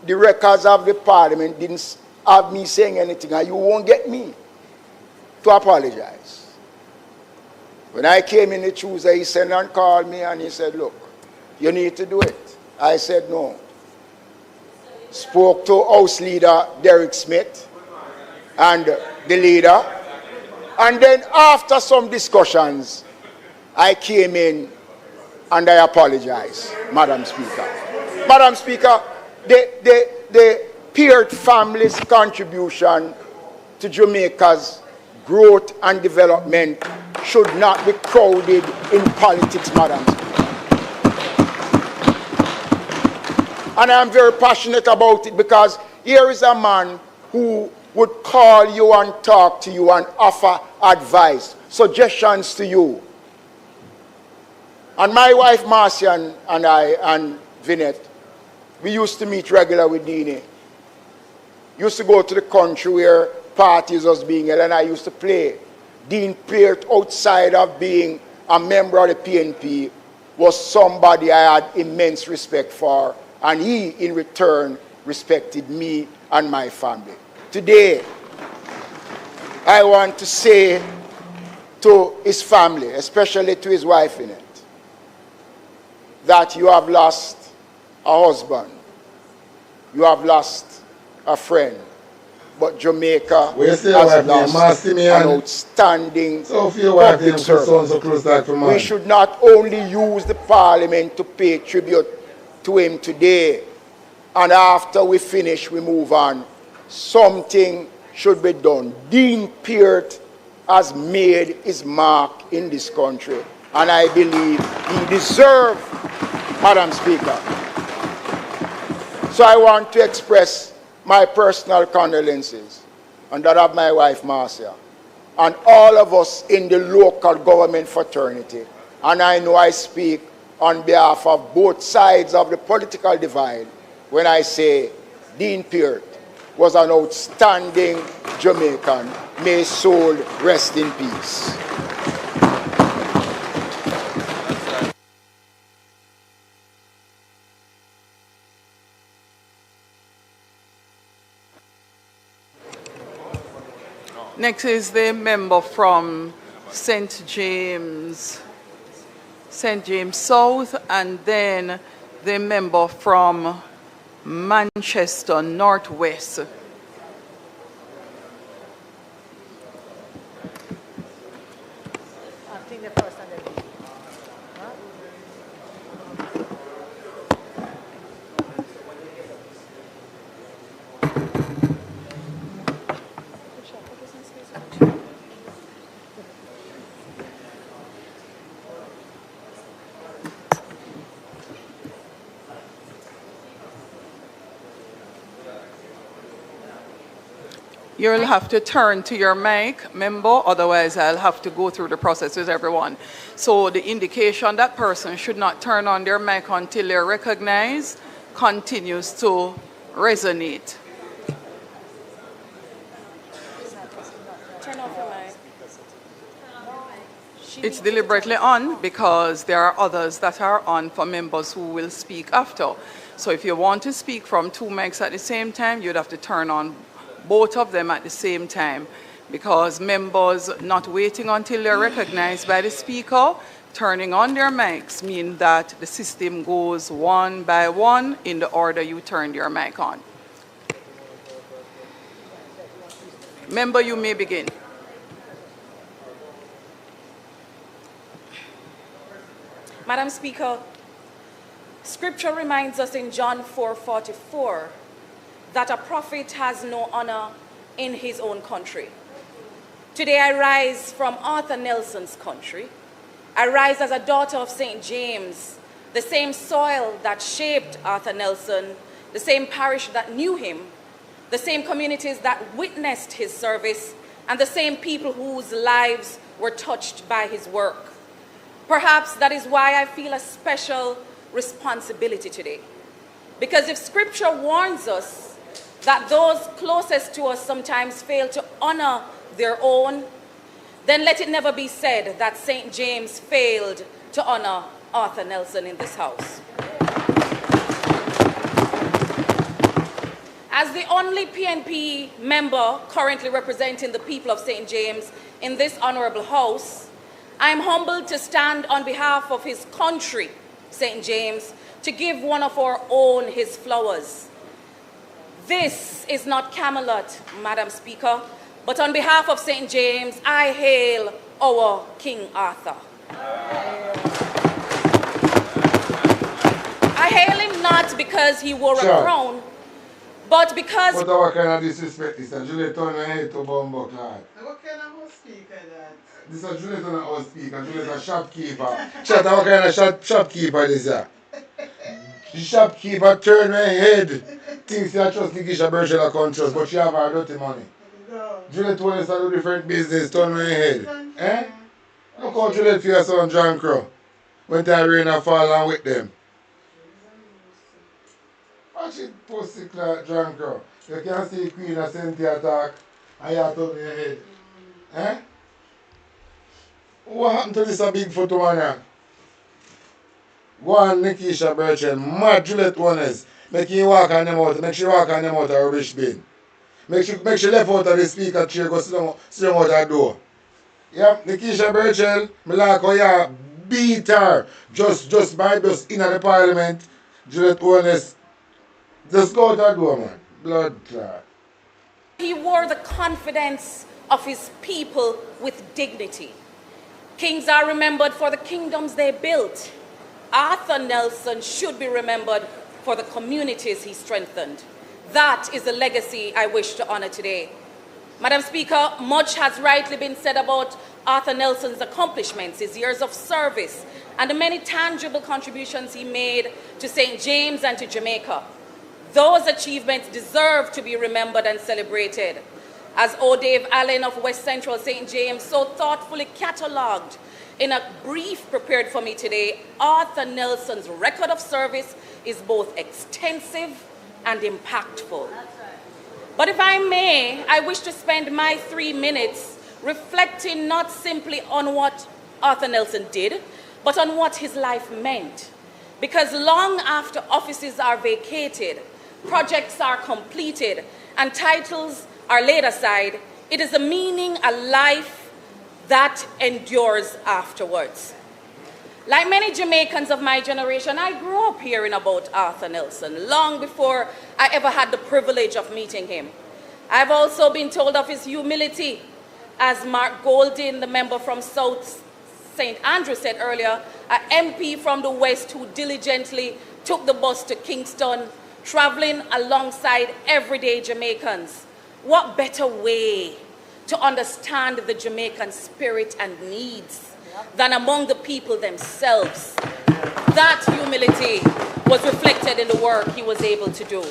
The records of the Parliament didn't have me saying anything, and you won't get me to apologize. When I came in the Tuesday, he sent and called me and he said, look, you need to do it. I said, no. Spoke to House Leader Derek Smith and the leader. And then after some discussions, I came in and I apologized, Madam Speaker. Madam Speaker, the Peart family's contribution to Jamaica's growth and development should not be crowded in politics, Madam Speaker. And I'm very passionate about it because here is a man who would call you and talk to you and offer advice, suggestions to you. And my wife Marcia and I and Vinette, we used to meet regularly with Deanie. Used to go to the country where parties was being held and I used to play. Dean Peart, outside of being a member of the PNP, was somebody I had immense respect for, and he, in return, respected me and my family. Today, I want to say to his family, especially to his wife in it, that you have lost a husband, you have lost a friend, but Jamaica has lost an outstanding public servant. We should not only use the Parliament to pay tribute to him today, and after we finish, we move on. Something should be done. Dean Peart has made his mark in this country, and I believe he deserves, Madam Speaker, So I want to express my personal condolences on that of my wife, Marcia, and all of us in the local government fraternity. And I know I speak on behalf of both sides of the political divide when I say Dean Peart was an outstanding Jamaican. May his soul rest in peace. Next is the member from St. James South, and then the member from Manchester Northwest. You'll have to turn to your mic, member, otherwise I'll have to go through the process with everyone. So the indication that person should not turn on their mic until they're recognized continues to resonate. Turn off your mic. It's deliberately on because there are others that are on for members who will speak after. So if you want to speak from two mics at the same time, you'd have to turn on both of them at the same time, because members not waiting until they're recognized by the speaker, turning on their mics, mean that the system goes one by one in the order you turned your mic on. Member, you may begin. Madam Speaker, Scripture reminds us in John 4:44 that a prophet has no honor in his own country. Today I rise from Arthur Nelson's country. I rise as a daughter of St. James, the same soil that shaped Arthur Nelson, the same parish that knew him, the same communities that witnessed his service, and the same people whose lives were touched by his work. Perhaps that is why I feel a special responsibility today. Because if Scripture warns us that those closest to us sometimes fail to honor their own, then let it never be said that St. James failed to honor Arthur Nelson in this house. As the only PNP member currently representing the people of St. James in this honorable house, I am humbled to stand on behalf of his country, St. James, to give one of our own his flowers. This is not Camelot, Madam Speaker, but on behalf of St. James, I hail our King Arthur. I hail him not because he wore a crown, but because... But what kind of disrespect is that? Juliet turn her head to Bumbo Clark. What kind of house speaker that? This is Juliet on a house speaker, Juliet a shopkeeper. Shut what kind of shopkeeper this is? The shopkeeper turn her head. Thinks she trust Nikisha Burchell can't trust, but she have her dirty money. No. Juliet wants to do different business, turn her head. Eh? Look how Juliet feels on John Crow. When time rain and fall and with them. Watch it pussy like John Crow. You can see Queen of Cynthia attack and you have to turn your head. Eh? What happened to this a big foot one here? Go on Nikisha Burchell, mad Juliet Warners. Make you walk on them out, make she walk on them out of a rubbish bin. Make she left out of the speaker chair, go sit down out the door. Yeah, Nikisha Burchell, me like how you beat her just by just in the parliament. Juliet Warners, just go out the door, man. Blood clot. he wore the confidence of his people with dignity. Kings are remembered for the kingdoms they built. Arthur Nelson should be remembered for the communities he strengthened. That is the legacy I wish to honor today. Madam Speaker, much has rightly been said about Arthur Nelson's accomplishments, his years of service, and the many tangible contributions he made to St. James and to Jamaica. Those achievements deserve to be remembered and celebrated. As O. Dave Allen of West Central St. James so thoughtfully catalogued in a brief prepared for me today, Arthur Nelson's record of service is both extensive and impactful. But if I may, I wish to spend my 3 minutes reflecting not simply on what Arthur Nelson did, but on what his life meant. Because long after offices are vacated, projects are completed, and titles are laid aside, it is a meaning, a life that endures afterwards. Like many Jamaicans of my generation, I grew up hearing about Arthur Nelson long before I ever had the privilege of meeting him. I've also been told of his humility. As Mark Goldin, the member from South St. Andrew said earlier, an MP from the West who diligently took the bus to Kingston, traveling alongside everyday Jamaicans. What better way to understand the Jamaican spirit and needs than among the people themselves? That humility was reflected in the work he was able to do.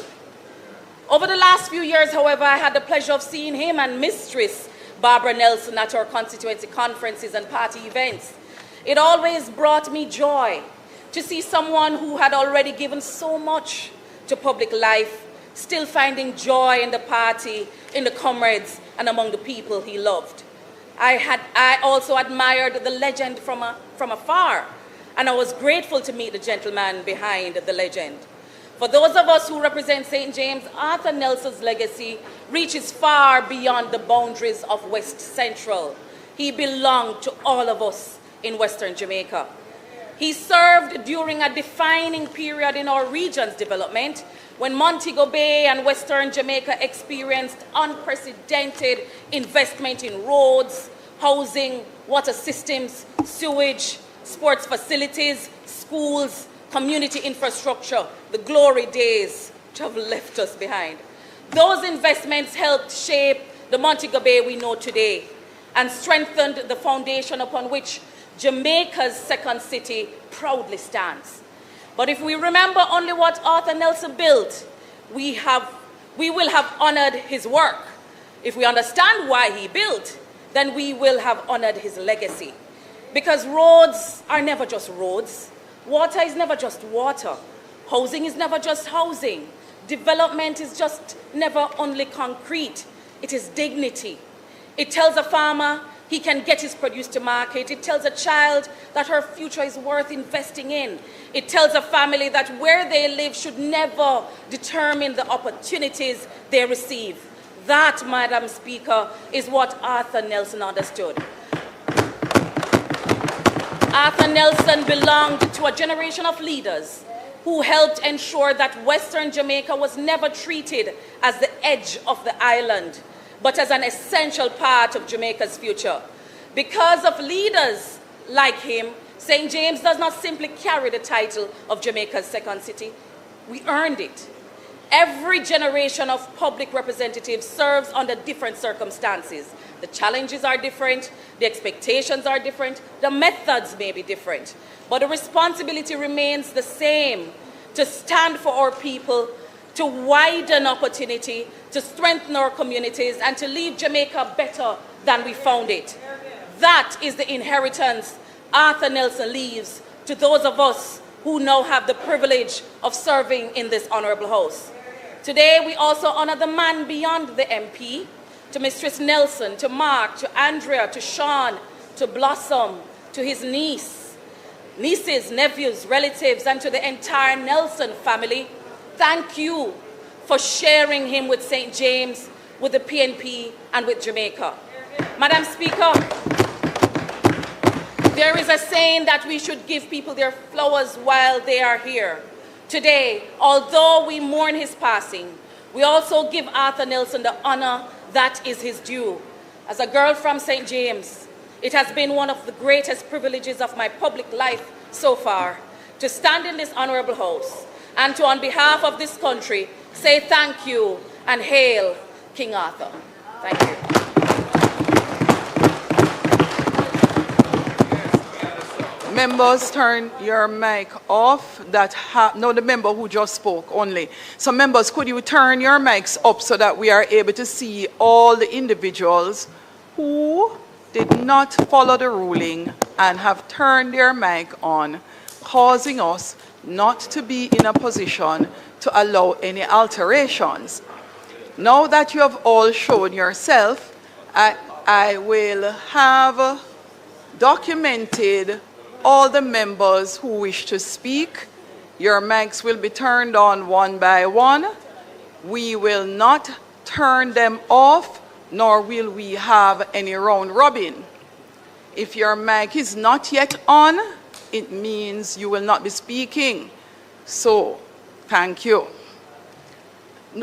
Over the last few years, however, I had the pleasure of seeing him and Mistress Barbara Nelson at our constituency conferences and party events. It always brought me joy to see someone who had already given so much to public life still finding joy in the party, in the comrades, and among the people he loved. I also admired the legend from afar, and I was grateful to meet the gentleman behind the legend. For those of us who represent St. James, Arthur Nelson's legacy reaches far beyond the boundaries of West Central. He belonged to all of us in Western Jamaica. He served during a defining period in our region's development when Montego Bay and Western Jamaica experienced unprecedented investment in roads, housing, water systems, sewage, sports facilities, schools, community infrastructure, the glory days which have left us behind. Those investments helped shape the Montego Bay we know today and strengthened the foundation upon which Jamaica's second city proudly stands. But if we remember only what Arthur Nelson built, we will have honored his work. If we understand why he built, then we will have honored his legacy. Because roads are never just roads. Water is never just water. Housing is never just housing. Development is just never only concrete. It is dignity. It tells a farmer he can get his produce to market. It tells a child that her future is worth investing in. It tells a family that where they live should never determine the opportunities they receive. That, Madam Speaker, is what Arthur Nelson understood. Arthur Nelson belonged to a generation of leaders who helped ensure that Western Jamaica was never treated as the edge of the island, but as an essential part of Jamaica's future. Because of leaders like him, St. James does not simply carry the title of Jamaica's second city. We earned it. Every generation of public representatives serves under different circumstances. The challenges are different, the expectations are different, the methods may be different, but the responsibility remains the same: to stand for our people, to widen opportunity, to strengthen our communities, and to leave Jamaica better than we found it. That is the inheritance Arthur Nelson leaves to those of us who now have the privilege of serving in this honorable house. Today, we also honor the man beyond the MP, to Mistress Nelson, to Mark, to Andrea, to Sean, to Blossom, to his nieces, nephews, relatives, and to the entire Nelson family. Thank you for sharing him with St. James, with the PNP, and with Jamaica. Madam Speaker, there is a saying that we should give people their flowers while they are here. Today, although we mourn his passing, we also give Arthur Nelson the honor that is his due. As a girl from St. James, it has been one of the greatest privileges of my public life so far to stand in this honorable house and to, on behalf of this country, say thank you and hail King Arthur. Thank you. Members, turn your mic off. No, the member who just spoke only. So members, could you turn your mics up so that we are able to see all the individuals who did not follow the ruling and have turned their mic on, causing us not to be in a position to allow any alterations. Now that you have all shown yourself, I will have documented all the members who wish to speak. Your mics will be turned on one by one. We will not turn them off, nor will we have any round robin. If your mic is not yet on, it means you will not be speaking. So, thank you.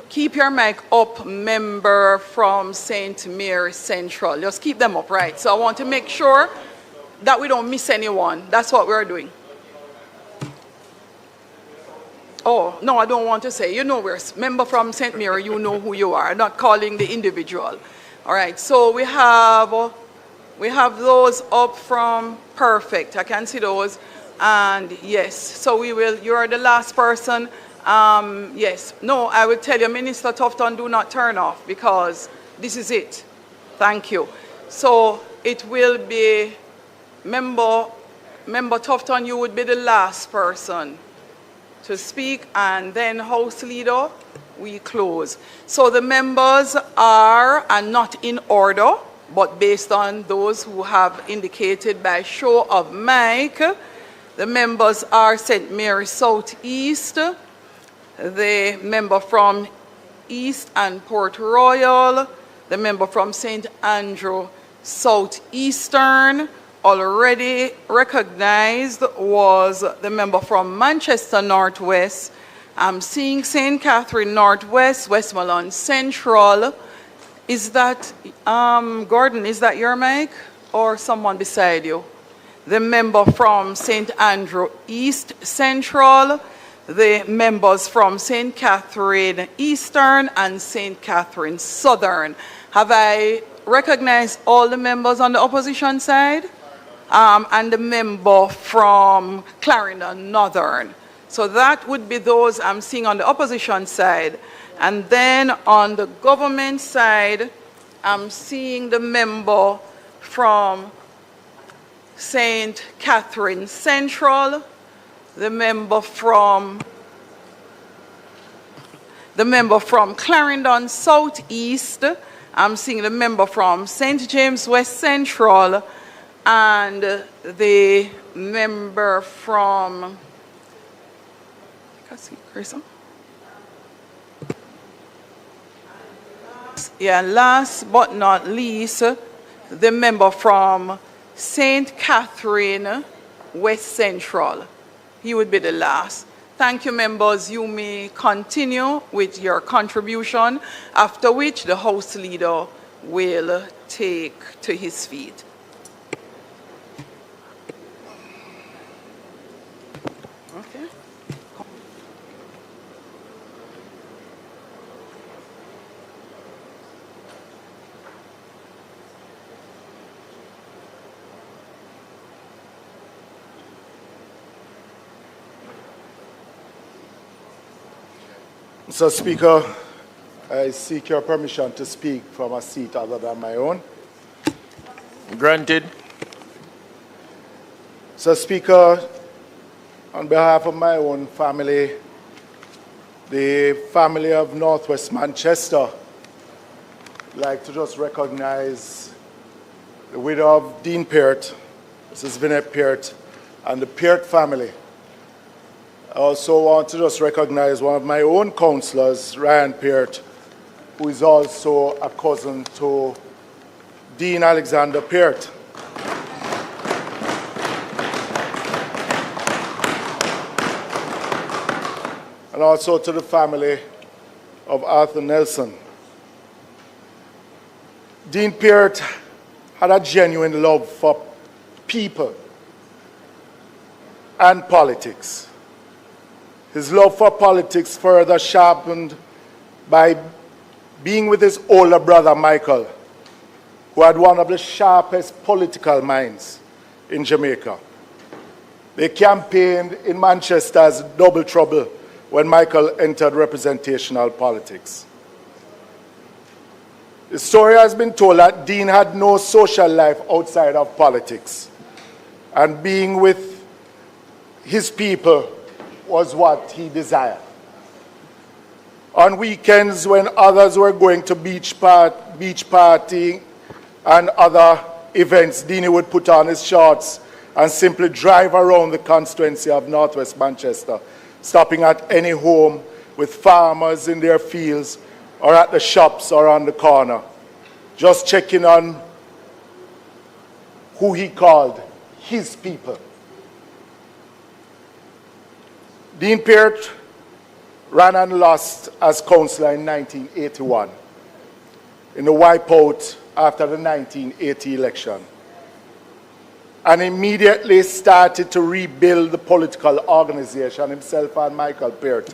Keep your mic up, member from St. Mary Central. Just keep them up, right? So I want to make sure that we don't miss anyone. That's what we're doing. Oh, no, I don't want to say. You know, we're member from St. Mary, you know who you are, not calling the individual. All right, so we have those up from perfect. I can see those. And yes, so we will, you're the last person. Yes, no, I will tell you, Minister Tufton, do not turn off because this is it. Thank you. So it will be Member Tufton, you would be the last person to speak, and then House Leader, we close. So the members are not in order, but based on those who have indicated by show of mic. The members are St. Mary Southeast, the member from East and Port Royal, the member from St. Andrew Southeastern. Already recognized was the member from Manchester Northwest. I'm seeing St. Catherine Northwest, Westmoreland Central. Is that, Gordon, is that your mic or someone beside you? The member from St. Andrew East Central, the members from St. Catherine Eastern and St. Catherine Southern. Have I recognized all the members on the opposition side? And the member from Clarendon Northern. So that would be those I'm seeing on the opposition side. And then on the government side, I'm seeing the member from St. Catherine Central, the member from Clarendon Southeast. I'm seeing the member from St. James West Central, and the member from, last but not least, the member from St. Catherine West Central. He would be the last. Thank you, members. You may continue with your contribution, after which the House Leader will take to his feet. Mr. Speaker, I seek your permission to speak from a seat other than my own. Granted. Mr. Speaker, on behalf of my own family, the family of Northwest Manchester, I'd like to just recognize the widow of Dean Peart, Mrs. Vinette Peart, and the Peart family. I also want to just recognize one of my own councillors, Ryan Peart, who is also a cousin to Dean Alexander Peart. And also to the family of Arthur Nelson. Dean Peart had a genuine love for people and politics. His love for politics further sharpened by being with his older brother, Michael, who had one of the sharpest political minds in Jamaica. They campaigned in Manchester as double trouble when Michael entered representational politics. The story has been told that Dean had no social life outside of politics, and being with his people was what he desired. On weekends, when others were going to beach party and other events, Deanie would put on his shorts and simply drive around the constituency of Northwest Manchester, stopping at any home with farmers in their fields or at the shops or on the corner, just checking on who he called his people. Dean Peart ran and lost as councillor in 1981 in the wipeout after the 1980 election, and immediately started to rebuild the political organization, himself and Michael Peart,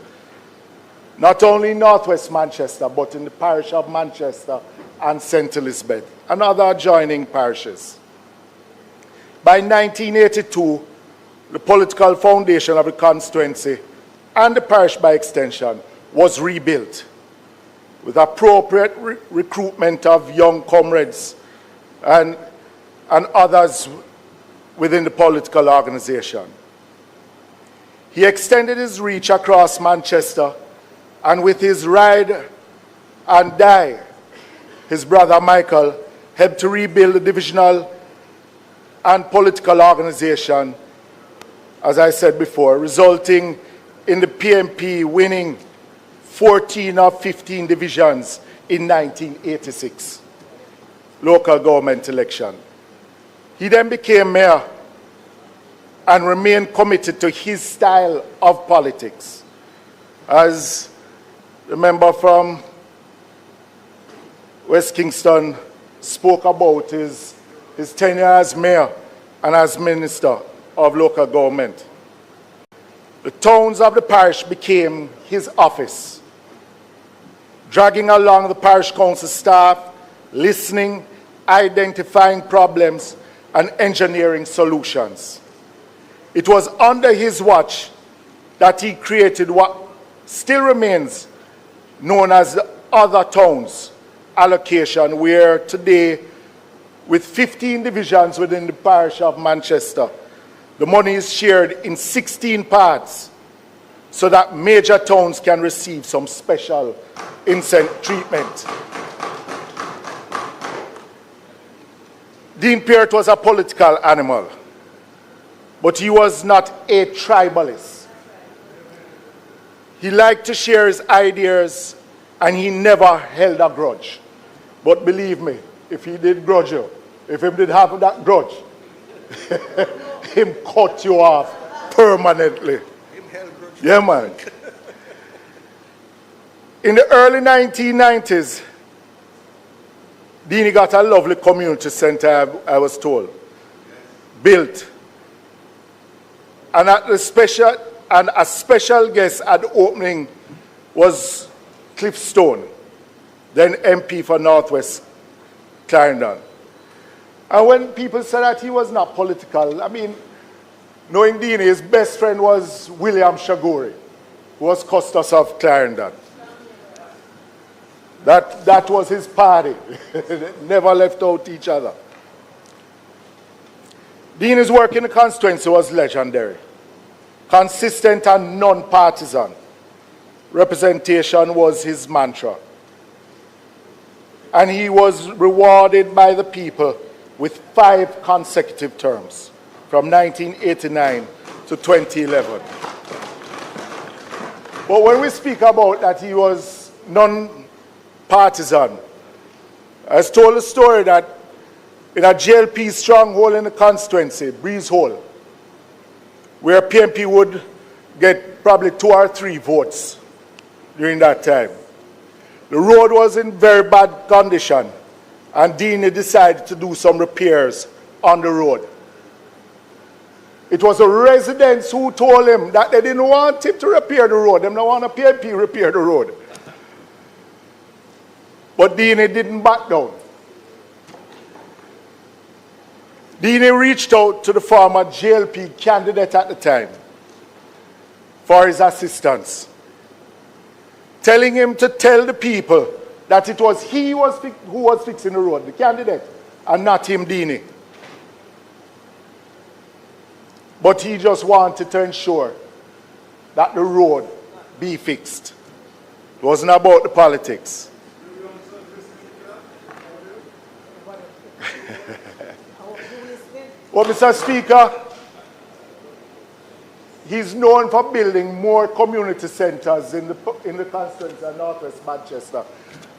not only in Northwest Manchester, but in the parish of Manchester and St. Elizabeth, and other adjoining parishes. By 1982, the political foundation of the constituency and the parish by extension was rebuilt with appropriate recruitment of young comrades and others within the political organization. He extended his reach across Manchester, and with his ride and die, his brother Michael helped to rebuild the divisional and political organization, as I said before, resulting in the PMP winning 14 of 15 divisions in 1986 local government election. He then became mayor and remained committed to his style of politics. As the member from West Kingston spoke about his tenure as mayor and as minister of local government. The towns of the parish became his office, dragging along the parish council staff, listening, identifying problems, and engineering solutions. It was under his watch that he created what still remains known as the Other Towns allocation, where today, with 15 divisions within the parish of Manchester, the money is shared in 16 parts so that major towns can receive some special incentive treatment. Dean Peart was a political animal, but he was not a tribalist. He liked to share his ideas, and he never held a grudge. But believe me, if he did grudge you, if he did have that grudge, him cut you off permanently. Yeah, man. In the early 1990s, Deanie got a lovely community center, I was told, built. And a special guest at the opening was Cliff Stone, then MP for Northwest Clarendon. And when people said that he was not political, I mean, knowing Deanie, his best friend was William Shaguri, who was Custos of Clarendon. That was his party. Never left out each other. Deanie's work in the constituency was legendary. Consistent and non-partisan. Representation was his mantra. And he was rewarded by the people with 5 consecutive terms, from 1989 to 2011. But when we speak about that he was non-partisan, I was told a story that in a JLP stronghold in the constituency, Breeze Hole, where PMP would get probably 2 or 3 votes during that time. The road was in very bad condition, and Deanie decided to do some repairs on the road. It was the residents who told him that they didn't want him to repair the road. They don't want a PMP repair the road. But Deanie didn't back down. Dini reached out to the former JLP candidate at the time for his assistance, telling him to tell the people that it was he who was fixing the road, the candidate, and not him, Dini. But he just wanted to ensure that the road be fixed. It wasn't about the politics. Well, Mr. Speaker, he's known for building more community centers in the constituency of Northwest Manchester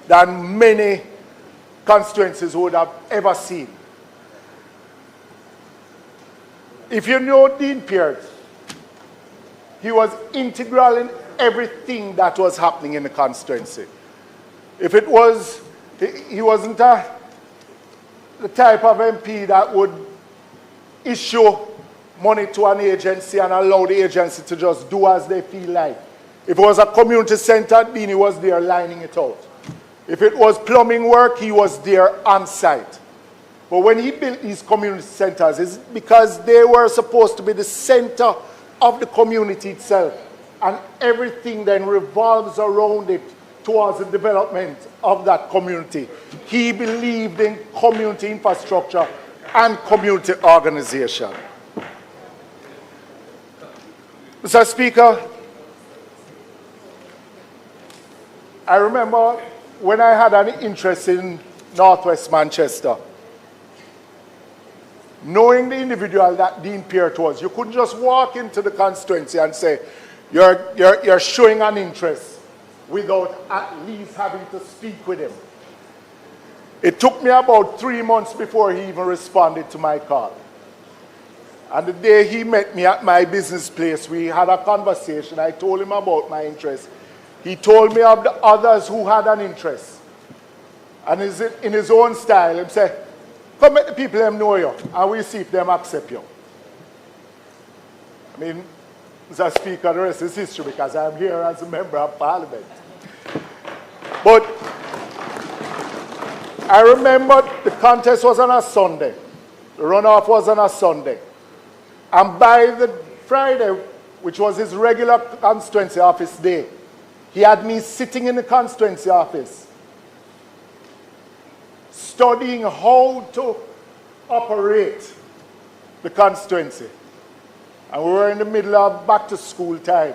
than many constituencies would have ever seen. If you know Dean Peart, he was integral in everything that was happening in the constituency. If it was, he wasn't the type of MP that would issue money to an agency and allow the agency to just do as they feel like. If it was a community center, Dean was there lining it out. If it was plumbing work, he was there on site. But when he built these community centers, it's because they were supposed to be the center of the community itself. And everything then revolves around it towards the development of that community. He believed in community infrastructure and community organization. Mr. Speaker, I remember when I had an interest in Northwest Manchester, knowing the individual that Dean Peart was, you couldn't just walk into the constituency and say, you're showing an interest without at least having to speak with him. It took me about 3 months before he even responded to my call. And the day he met me at my business place, we had a conversation. I told him about my interest. He told me of the others who had an interest. And in his own style, he said, come let the people them know you, and we'll see if them accept you. I mean, Mr. Speaker, the rest is history because I'm here as a member of Parliament. But I remember the contest was on a Sunday. The runoff was on a Sunday. And by the Friday, which was his regular constituency office day, he had me sitting in the constituency office, studying how to operate the constituency. And we were in the middle of back to school time.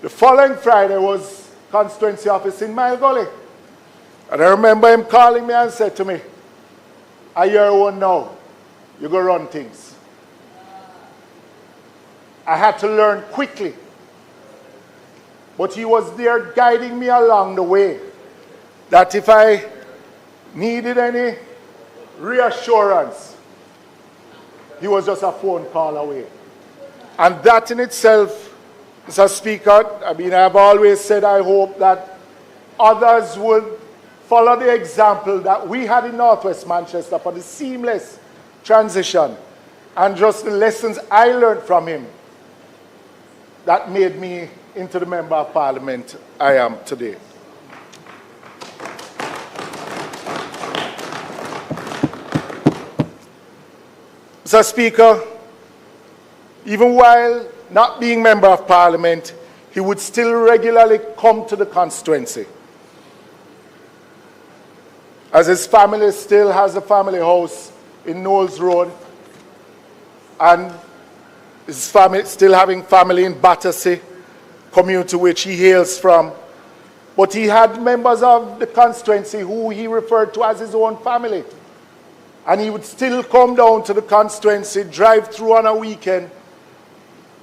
The following Friday was constituency office in Mile Gully. And I remember him calling me and said to me, "Are you your own now? You go run things." I had to learn quickly. But he was there guiding me along the way. That if I needed any reassurance, he was just a phone call away. And that in itself, Mr. Speaker, I mean, I've always said I hope that others would follow the example that we had in Northwest Manchester for the seamless transition and just the lessons I learned from him that made me into the Member of Parliament I am today. Mr. Speaker, even while not being Member of Parliament, he would still regularly come to the constituency. As his family still has a family house in Knowles Road, and his family still having family in Battersea, community which he hails from. But he had members of the constituency who he referred to as his own family. And he would still come down to the constituency, drive through on a weekend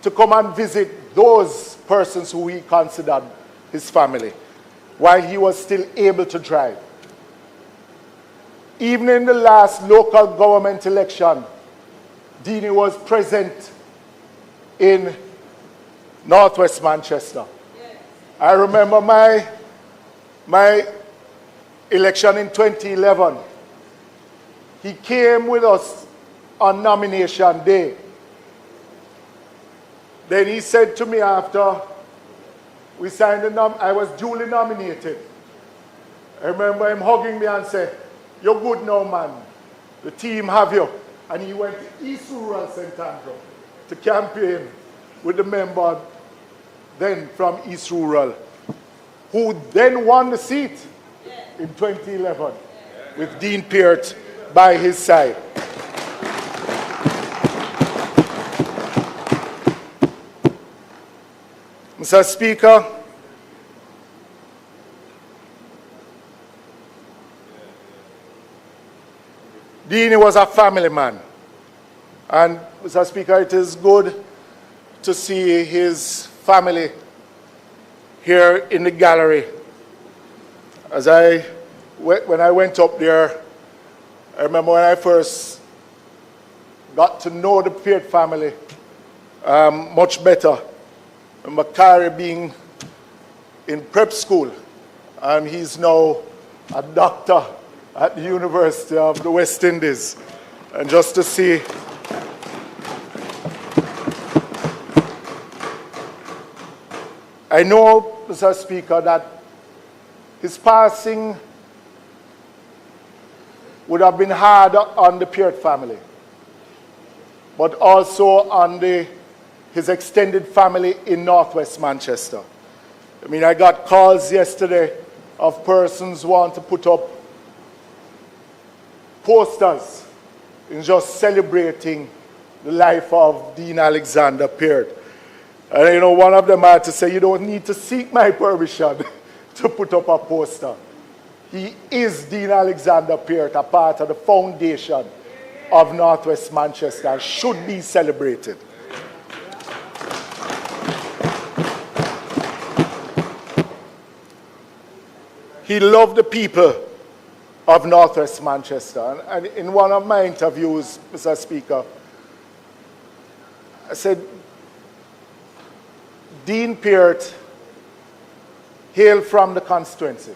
to come and visit those persons who he considered his family, while he was still able to drive. Even in the last local government election, Dini was present in Northwest Manchester. Yes. I remember my election in 2011. He came with us on nomination day. Then he said to me after we signed I was duly nominated. I remember him hugging me and said, "You're good now, man. the team have you. And he went to East Rural St. Andrew to campaign with the member then from East Rural, who then won the seat in 2011 with Dean Peart by his side. Mr. Speaker, Dean was a family man. And, Mr. Speaker, it is good to see his family here in the gallery. When I went up there, I remember when I first got to know the Peart family much better. I remember Kari being in prep school, and he's now a doctor at the University of the West Indies. And just to see I know, Mr. Speaker, that his passing would have been hard on the Peart family, but also on his extended family in Northwest Manchester. I mean, I got calls yesterday of persons who want to put up posters in just celebrating the life of Dean Alexander Peart. And you know, one of them had to say, you don't need to seek my permission to put up a poster. He is Dean Alexander Peart, a part of the foundation of Northwest Manchester, and should be celebrated. He loved the people of Northwest Manchester. And in one of my interviews, Mr. Speaker, I said, Dean Peart hailed from the constituency.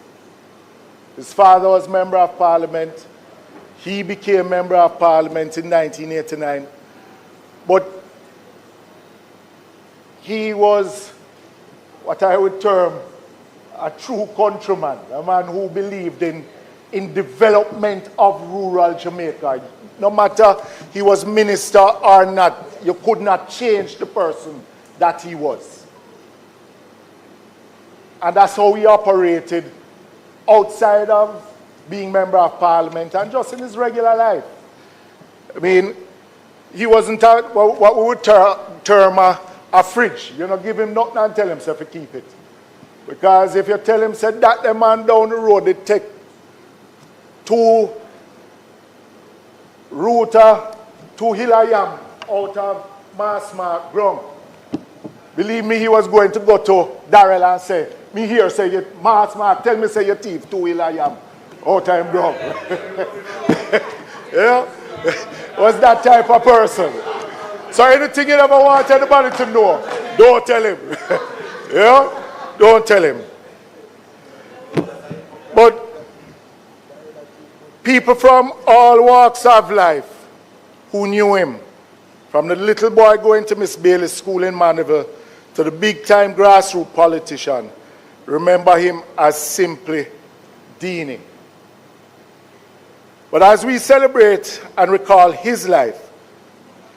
His father was Member of Parliament. He became Member of Parliament in 1989. But he was what I would term a true countryman, a man who believed in development of rural Jamaica. No matter he was minister or not, you could not change the person that he was. And that's how he operated outside of being Member of Parliament and just in his regular life. I mean, he wasn't what we would term a fridge. You know, give him nothing and tell himself to keep it. Because if you tell him, say, that the man down the road, they take 2 rooter, 2 hill of yam out of Massmark ground. Believe me, he was going to go to Darrell and say, me here say, Massmark, tell me say you thief 2 hill of yam out of him ground. Yeah? Was that type of person. So anything you ever want anybody to know, don't tell him. Yeah? Don't tell him. But people from all walks of life who knew him, from the little boy going to Miss Bailey's school in Mandeville to the big-time grassroots politician, remember him as simply Deanie. But as we celebrate and recall his life,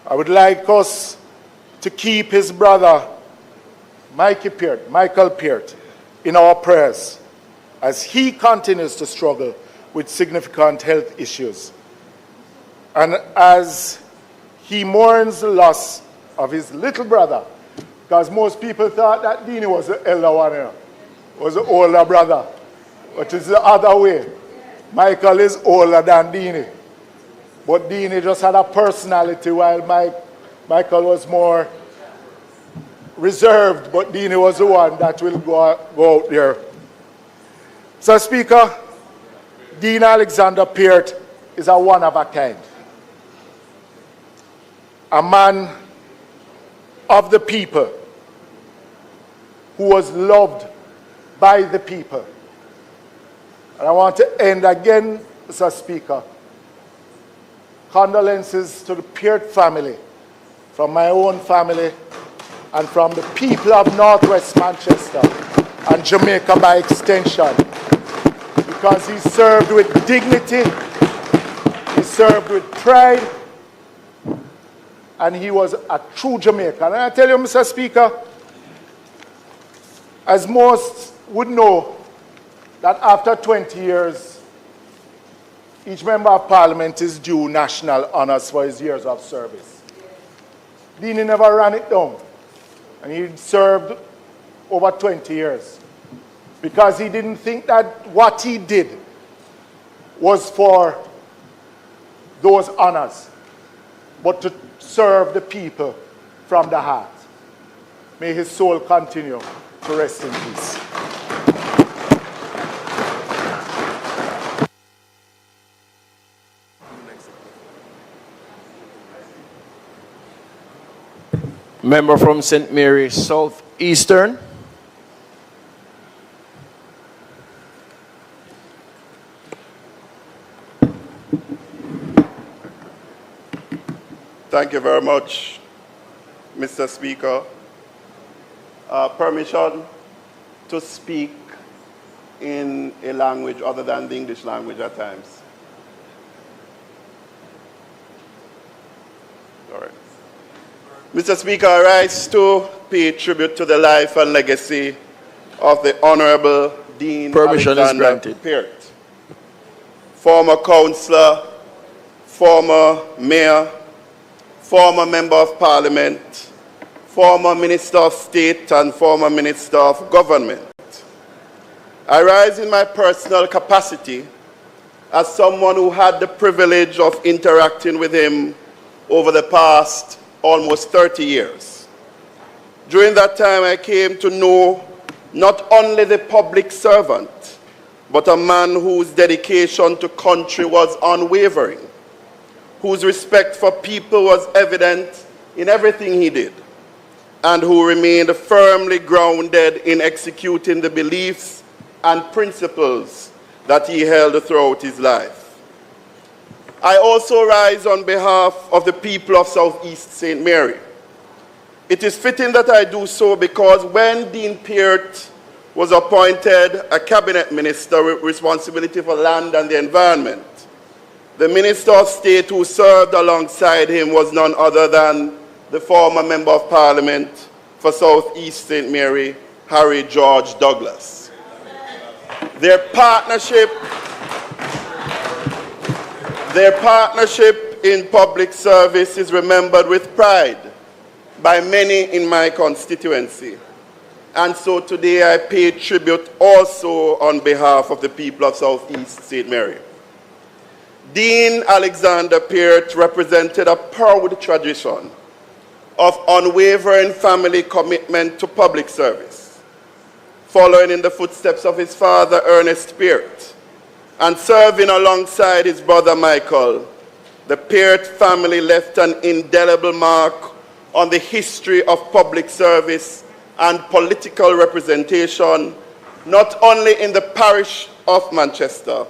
I would like us to keep his brother, Michael Peart, in our prayers as he continues to struggle with significant health issues. And as he mourns the loss of his little brother, because most people thought that Deanie was the elder one, you know, was the older brother. But it's the other way. Michael is older than Deanie. But Deanie just had a personality while Michael was more reserved, but Deanie was the one that will go out there. So, Speaker, Dean Alexander Peart is a one of a kind. A man of the people who was loved by the people. And I want to end again, Mr. Speaker, condolences to the Peart family, from my own family, and from the people of Northwest Manchester and Jamaica by extension, because he served with dignity, he He served with pride, and he was a true Jamaican. And I tell you, Mr. Speaker, as most would know, that after 20 years, each member of Parliament is due national honors for his years of service. Dean never ran it down, and he served over 20 years because he didn't think that what he did was for those honors, but to serve the people from the heart. May his soul continue to rest in peace. Member from St. Mary Southeastern. Thank you very much, Mr. Speaker. Permission to speak in a language other than the English language at times. All right. Mr. Speaker, I rise to pay tribute to the life and legacy of the Honorable Dean Permission is granted. Peart, former councillor, former mayor, former member of Parliament, former Minister of State, and former Minister of Government. I rise in my personal capacity as someone who had the privilege of interacting with him over the past almost 30 years. During that time, I came to know not only the public servant, but a man whose dedication to country was unwavering, whose respect for people was evident in everything he did, and who remained firmly grounded in executing the beliefs and principles that he held throughout his life. I also rise on behalf of the people of Southeast St. Mary. It is fitting that I do so because when Dean Peart was appointed a cabinet minister with responsibility for land and the environment, the Minister of State who served alongside him was none other than the former Member of Parliament for Southeast St. Mary, Harry George Douglas. Their partnership in public service is remembered with pride by many in my constituency. And so today I pay tribute also on behalf of the people of Southeast St. Mary. Dean Alexander Peart represented a proud tradition of unwavering family commitment to public service, following in the footsteps of his father, Ernest Peart, and serving alongside his brother Michael. The Peart family left an indelible mark on the history of public service and political representation, not only in the parish of Manchester,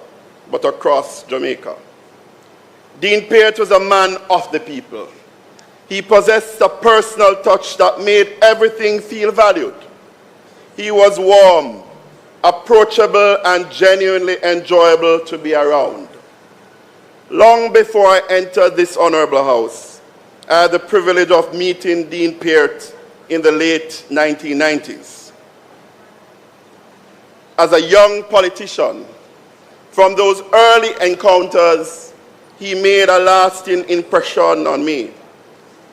but across Jamaica. Dean Peart was a man of the people. He possessed a personal touch that made everything feel valued. He was warm, approachable, and genuinely enjoyable to be around. Long before I entered this honorable house, I had the privilege of meeting Dean Peart in the late 1990s. As a young politician, from those early encounters, he made a lasting impression on me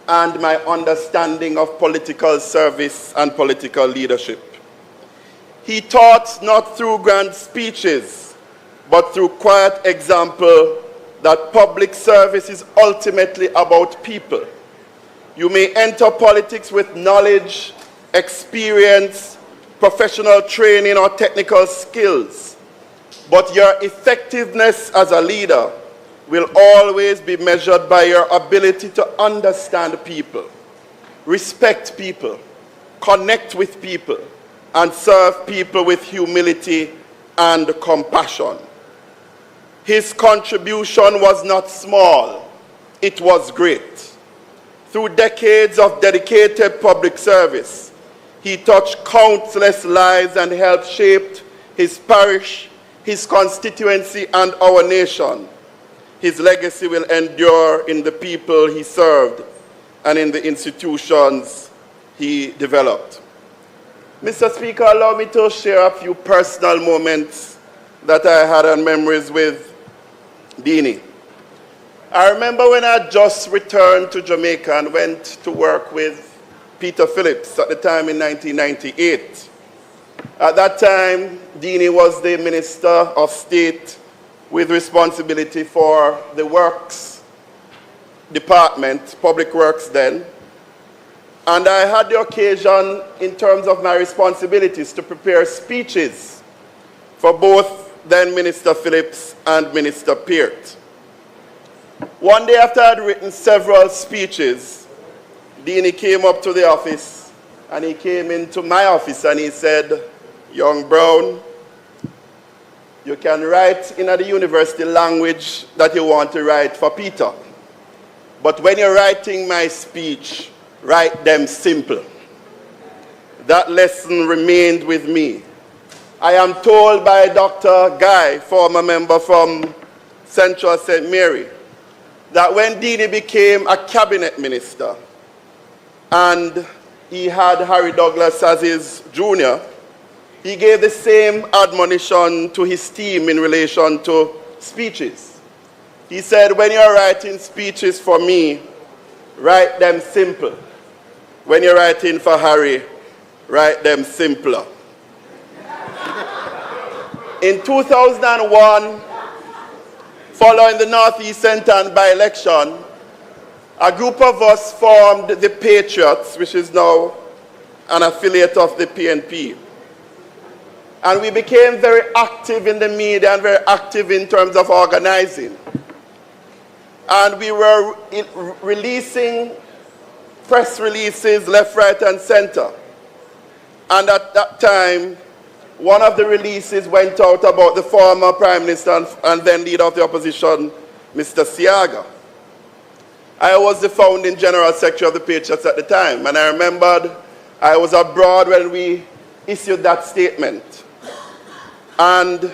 and my understanding of political service and political leadership. He taught not through grand speeches, but through quiet example that public service is ultimately about people. You may enter politics with knowledge, experience, professional training, or technical skills, but your effectiveness as a leader will always be measured by your ability to understand people, respect people, connect with people, and serve people with humility and compassion. His contribution was not small, it was great. Through decades of dedicated public service, he touched countless lives and helped shape his parish, his constituency, and our nation. his legacy will endure in the people he served and in the institutions he developed. Mr. Speaker, allow me to share a few personal moments that I had and memories with Dini. I remember when I just returned to Jamaica and went to work with Peter Phillips at the time in 1998. At that time, Dini was the Minister of State with responsibility for the Works Department, Public Works then. And I had the occasion, in terms of my responsibilities, to prepare speeches for both then Minister Phillips and Minister Peart. One day after I had written several speeches, Dini came up to the office, and he came into my office and he said, "Young Brown, you can write in the university language that you want to write for Peter. But when you're writing my speech, write them simple." That lesson remained with me. I am told by Dr. Guy, former member from Central St. Mary, that when Dini became a cabinet minister and he had Harry Douglas as his junior, he gave the same admonition to his team in relation to speeches. He said, "When you're writing speeches for me, write them simple. When you're writing for Harry, write them simpler." In 2001, following the Northeast Centre by-election, a group of us formed the Patriots, which is now an affiliate of the PNP. And we became very active in the media and very active in terms of organizing. And we were releasing press releases left, right, and center. And at that time, one of the releases went out about the former Prime Minister and then Leader of the Opposition, Mr. Siaga. I was the founding General Secretary of the Patriots at the time, and I remembered I was abroad when we issued that statement. And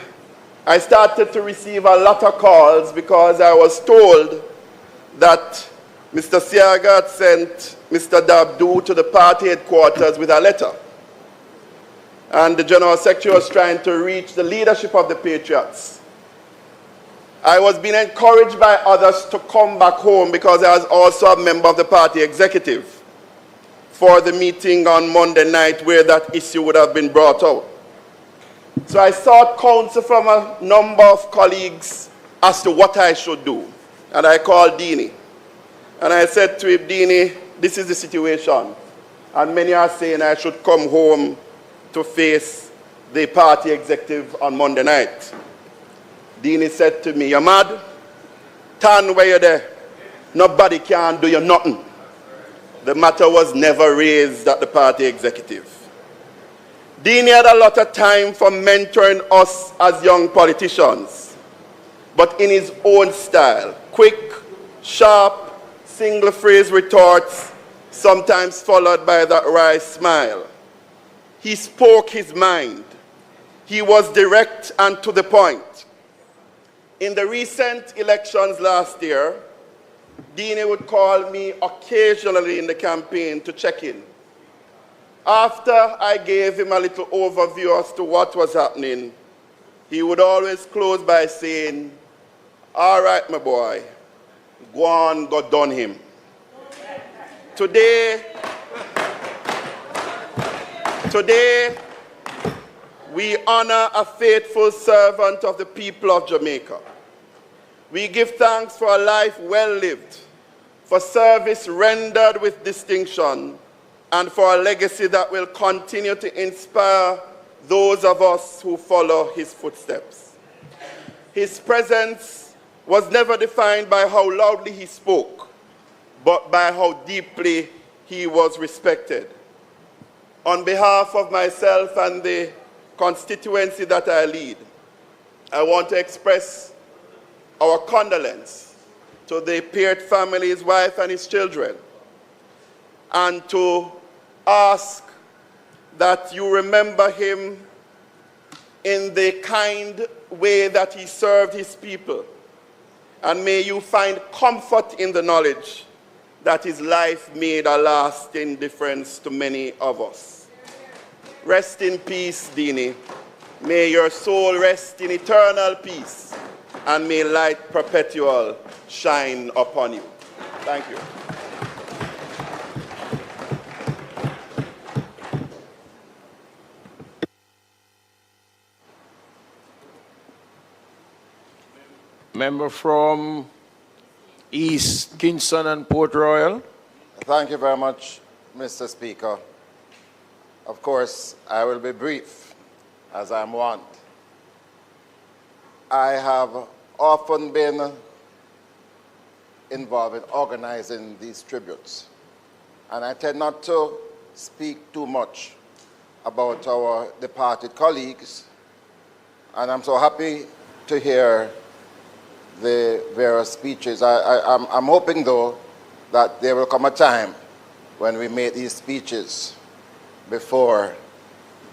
I started to receive a lot of calls because I was told that Mr. Siaga had sent Mr. Dabdoo to the party headquarters with a letter. And the General Secretary was trying to reach the leadership of the Patriots. I was being encouraged by others to come back home because I was also a member of the party executive for the meeting on Monday night where that issue would have been brought out. So I sought counsel from a number of colleagues as to what I should do. And I called Dini. And I said to him, "Dini, this is the situation. And many are saying I should come home to face the party executive on Monday night." Dini said to me, "You're mad? Stand where you're there. Nobody can do you nothing." The matter was never raised at the party executive. Dini had a lot of time for mentoring us as young politicians, but in his own style, quick, sharp, single phrase retorts, sometimes followed by that wry smile. He spoke his mind. He was direct and to the point. In the recent elections last year, Dini would call me occasionally in the campaign to check in. After I gave him a little overview as to what was happening, he would always close by saying, "All right, my boy, go on, go done him." Today, we honor a faithful servant of the people of Jamaica. We give thanks for a life well lived, for service rendered with distinction, and for a legacy that will continue to inspire those of us who follow his footsteps. His presence was never defined by how loudly he spoke, but by how deeply he was respected. On behalf of myself and the constituency that I lead, I want to express our condolence to the Peart family, his wife and his children, and to ask that you remember him in the kind way that he served his people, and may you find comfort in the knowledge that his life made a lasting difference to many of us. Rest in peace, Dini. May your soul rest in eternal peace, and may light perpetual shine upon you. Thank you. Member from East Kingston and Port Royal. Thank you very much, Mr. Speaker. Of course, I will be brief, as I'm wont. I have often been involved in organizing these tributes, and I tend not to speak too much about our departed colleagues, and I'm so happy to hear the various speeches. I'm hoping, though, that there will come a time when we make these speeches before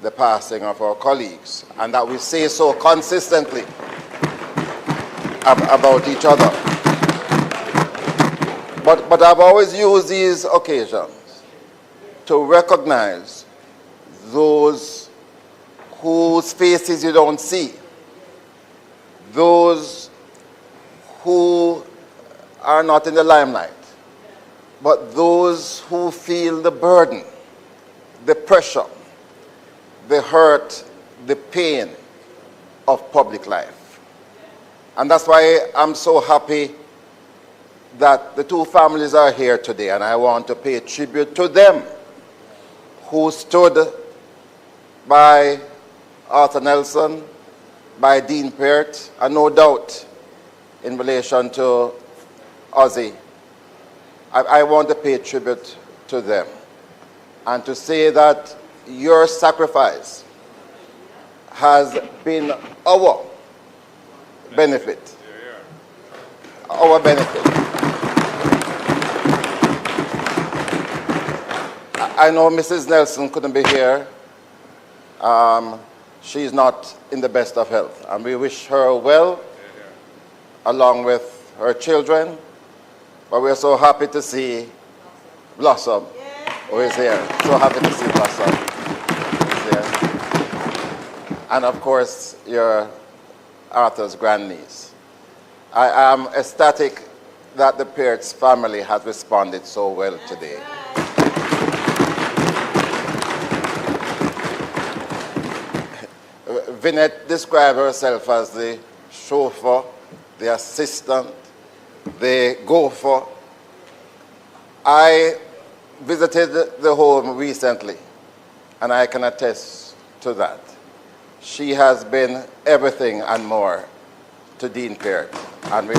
the passing of our colleagues, and that we say so consistently about each other. But I've always used these occasions to recognize those whose faces you don't see, those who are not in the limelight, but those who feel the burden, the pressure, the hurt, the pain of public life. And that's why I'm so happy that the two families are here today, and I want to pay tribute to them who stood by Arthur Nelson, by Dean Peart, and no doubt in relation to Ozzy. I want to pay tribute to them and to say that your sacrifice has been our benefit. Our benefit. I know Mrs. Nelson couldn't be here. She's not in the best of health, and we wish her well, along with her children. But we're so happy to see Blossom, who is here. So happy to see Blossom, who is here. And of course, your Arthur's grandniece. I am ecstatic that the Peart's family has responded so well today. Vinette described herself as the chauffeur, the assistant, the gopher. I visited the home recently, and I can attest to that. She has been everything and more to Dean Peart, and we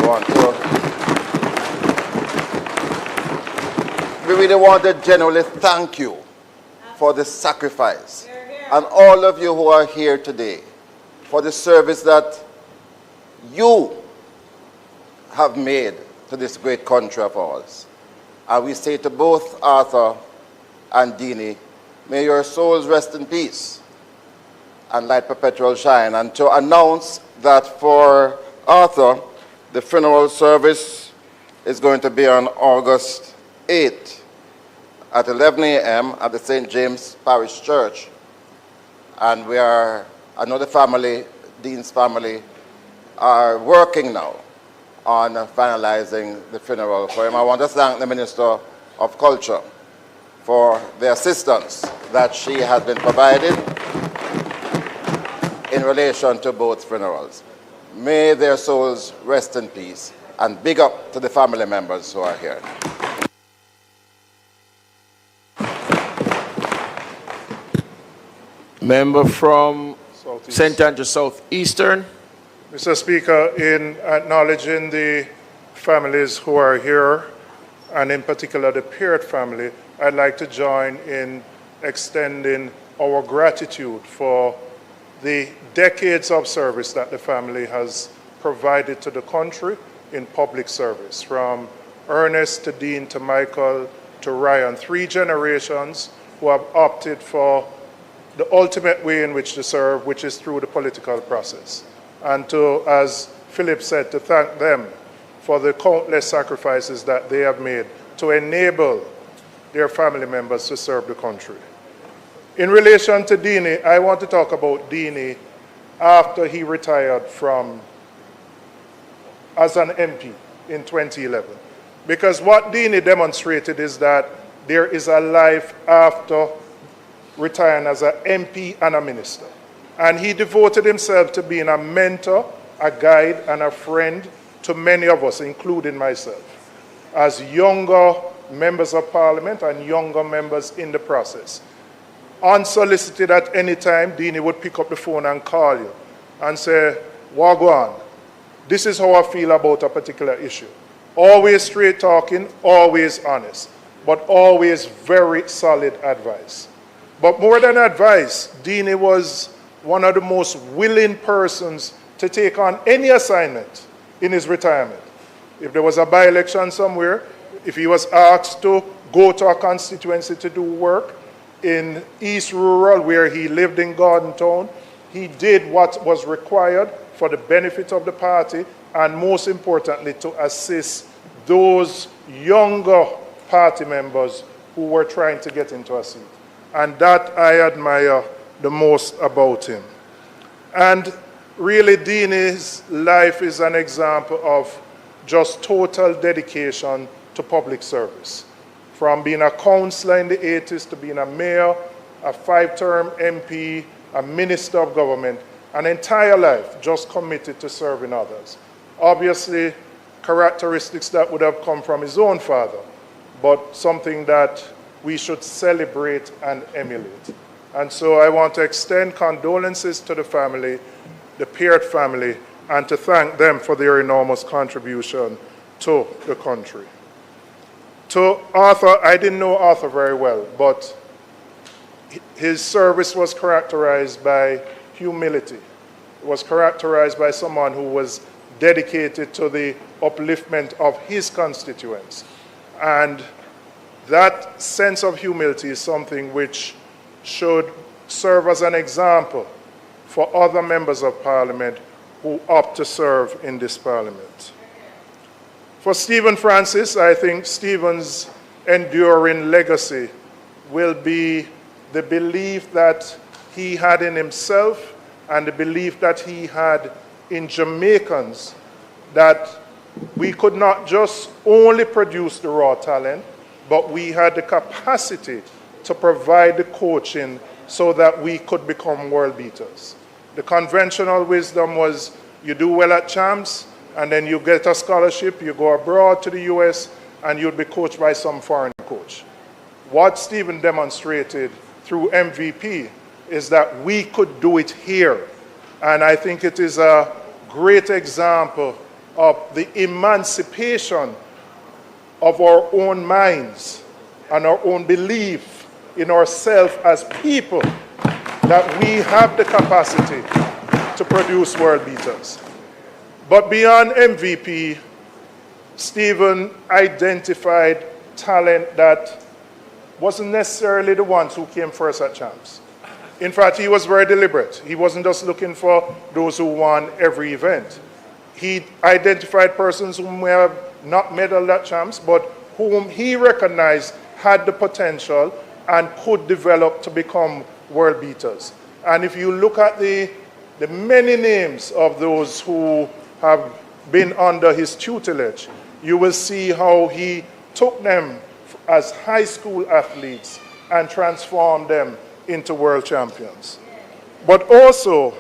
really want to genuinely thank you for the sacrifice, and all of you who are here today, for the service that you have made to this great country of ours. And we say to both Arthur and Deanie, may your souls rest in peace and light perpetual shine. And to announce that for Arthur, the funeral service is going to be on August 8th at 11 a.m. at the St. James Parish Church. And I know the family, Dean's family, are working now on finalizing the funeral for him. I want to thank the Minister of Culture for the assistance that she has been provided in relation to both funerals. May their souls rest in peace, and big up to the family members who are here. Member from St. Andrew South Eastern. Mr. Speaker, in acknowledging the families who are here, and in particular the Peart family, I'd like to join in extending our gratitude for the decades of service that the family has provided to the country in public service, from Ernest to Dean to Michael to Ryan, 3 generations who have opted for the ultimate way in which to serve, which is through the political process. And to, as Philip said, to thank them for the countless sacrifices that they have made to enable their family members to serve the country. In relation to Dini, I want to talk about Dini after he retired as an MP in 2011. Because what Dini demonstrated is that there is a life after retiring as an MP and a minister. And he devoted himself to being a mentor, a guide, and a friend to many of us, including myself, as younger members of Parliament and younger members in the process. Unsolicited at any time, Dini would pick up the phone and call you and say, "Wagwan, this is how I feel about a particular issue." Always straight talking, always honest, but always very solid advice. But more than advice, Dini was one of the most willing persons to take on any assignment in his retirement. If there was a by-election somewhere, if he was asked to go to a constituency to do work in East Rural, where he lived in Gardentown, he did what was required for the benefit of the party, and most importantly, to assist those younger party members who were trying to get into a seat. And that I admire the most about him. And really, Dini's life is an example of just total dedication to public service. From being a councillor in the 80s to being a mayor, a 5-term MP, a minister of government, an entire life just committed to serving others. Obviously, characteristics that would have come from his own father, but something that we should celebrate and emulate. And so I want to extend condolences to the family, the Peart family, and to thank them for their enormous contribution to the country. To Arthur, I didn't know Arthur very well, but his service was characterized by humility. It was characterized by someone who was dedicated to the upliftment of his constituents. And that sense of humility is something which should serve as an example for other members of Parliament who opt to serve in this Parliament. For Stephen Francis, I think Stephen's enduring legacy will be the belief that he had in himself and the belief that he had in Jamaicans, that we could not just only produce the raw talent, but we had the capacity to provide the coaching so that we could become world beaters. The conventional wisdom was you do well at champs, and then you get a scholarship, you go abroad to the US, and you'd be coached by some foreign coach. What Stephen demonstrated through MVP is that we could do it here. And I think it is a great example of the emancipation of our own minds and our own belief in ourselves as people, that we have the capacity to produce world beaters. But beyond MVP, Stephen identified talent that wasn't necessarily the ones who came first at champs. In fact, he was very deliberate. He wasn't just looking for those who won every event. He identified persons who may have not medaled at champs, but whom he recognized had the potential and could develop to become world beaters. And if you look at the many names of those who have been under his tutelage, you will see how he took them as high school athletes and transformed them into world champions. But also,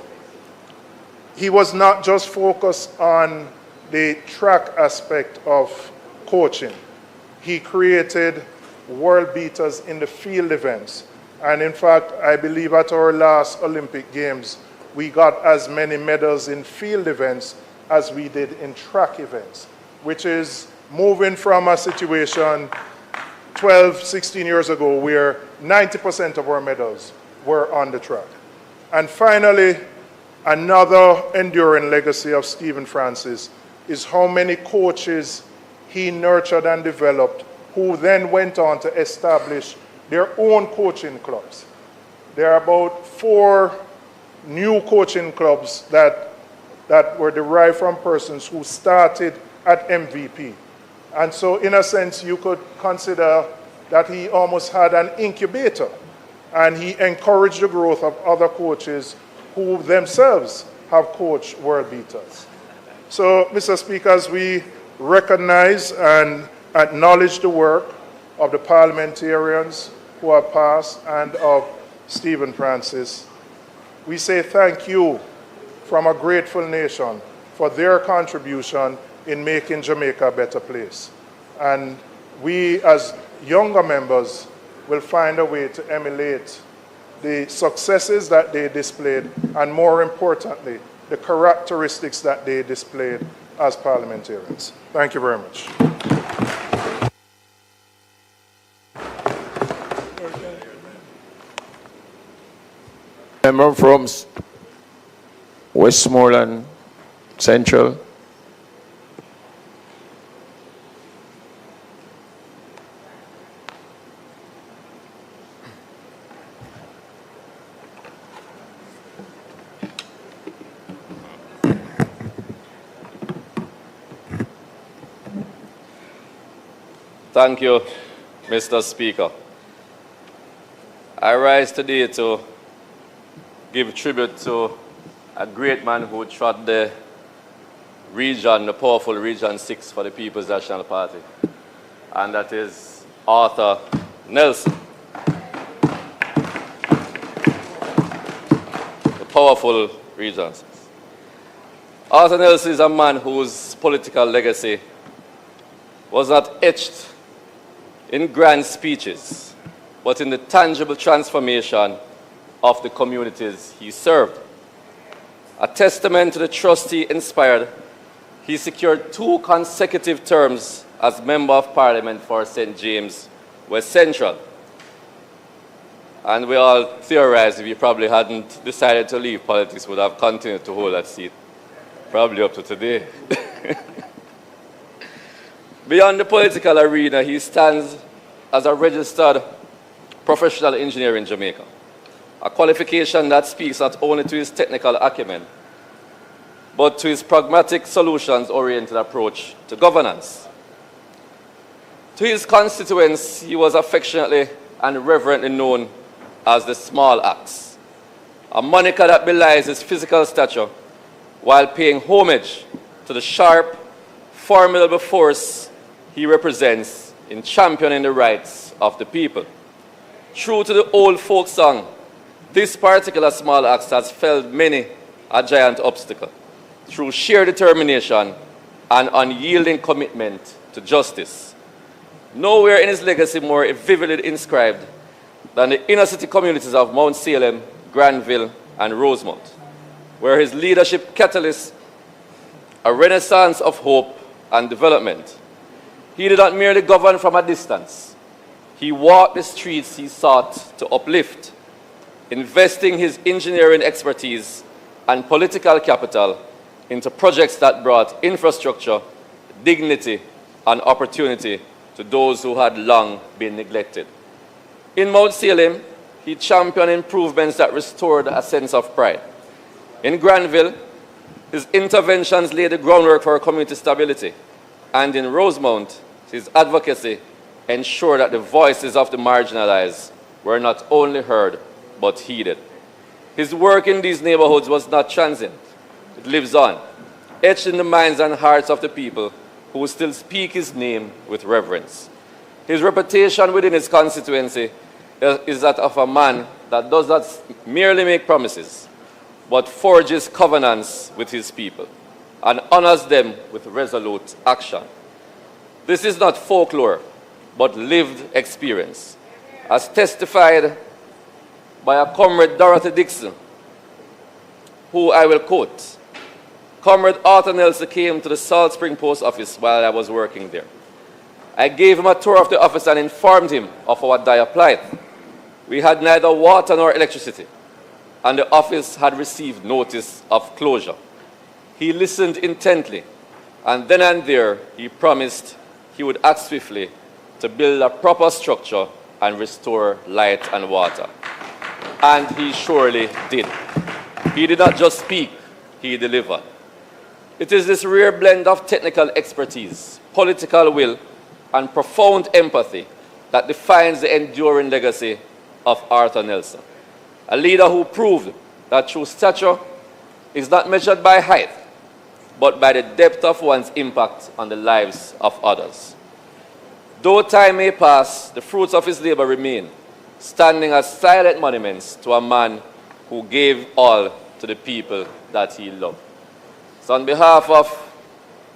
he was not just focused on the track aspect of coaching. He created world beaters in the field events. And in fact, I believe at our last Olympic Games, we got as many medals in field events as we did in track events, which is moving from a situation 12, 16 years ago where 90% of our medals were on the track. And finally, another enduring legacy of Stephen Francis is how many coaches he nurtured and developed who then went on to establish their own coaching clubs. There are about 4 new coaching clubs that were derived from persons who started at MVP. And so, in a sense, you could consider that he almost had an incubator, and he encouraged the growth of other coaches who themselves have coached world beaters. So, Mr. Speaker, as we recognize and acknowledge the work of the parliamentarians who have passed and of Stephen Francis, we say thank you from a grateful nation for their contribution in making Jamaica a better place. And we, as younger members, will find a way to emulate the successes that they displayed, and more importantly, the characteristics that they displayed as parliamentarians. Thank you very much. Member from Westmoreland Central. Thank you, Mr. Speaker. I rise today to give tribute to a great man who trod the region, the powerful Region 6 for the People's National Party, and that is Arthur Nelson. The powerful Region 6. Arthur Nelson is a man whose political legacy was not etched in grand speeches, but in the tangible transformation of the communities he served. A testament to the trust he inspired, he secured 2 consecutive terms as Member of Parliament for St. James West Central. And we all theorize if he probably hadn't decided to leave politics, would have continued to hold that seat, probably up to today. Beyond the political arena, he stands as a registered professional engineer in Jamaica, a qualification that speaks not only to his technical acumen, but to his pragmatic, solutions-oriented approach to governance. To his constituents, he was affectionately and reverently known as the Small Axe, a moniker that belies his physical stature while paying homage to the sharp, formidable force he represents in championing the rights of the people. True to the old folk song, this particular Small Axe has felled many a giant obstacle through sheer determination and unyielding commitment to justice. Nowhere in his legacy more vividly inscribed than the inner city communities of Mount Salem, Granville, and Rosemount, where his leadership catalyzed a renaissance of hope and development. He did not merely govern from a distance. He walked the streets he sought to uplift, investing his engineering expertise and political capital into projects that brought infrastructure, dignity, and opportunity to those who had long been neglected. In Mount Salem, he championed improvements that restored a sense of pride. In Granville, his interventions laid the groundwork for community stability. And in Rosemount, his advocacy ensured that the voices of the marginalized were not only heard, but heeded. His work in these neighborhoods was not transient. It lives on, etched in the minds and hearts of the people who still speak his name with reverence. His reputation within his constituency is that of a man that does not merely make promises, but forges covenants with his people and honors them with resolute action. This is not folklore, but lived experience, as testified by a comrade Dorothy Dixon, who I will quote. Comrade Arthur Nelson came to the Salt Spring Post Office while I was working there. I gave him a tour of the office and informed him of our dire plight. We had neither water nor electricity, and the office had received notice of closure. He listened intently, and then and there he promised he would act swiftly to build a proper structure and restore light and water. And he surely did. He did not just speak, he delivered. It is this rare blend of technical expertise, political will, and profound empathy that defines the enduring legacy of Arthur Nelson, a leader who proved that true stature is not measured by height, but by the depth of one's impact on the lives of others. Though time may pass, the fruits of his labor remain, standing as silent monuments to a man who gave all to the people that he loved. So on behalf of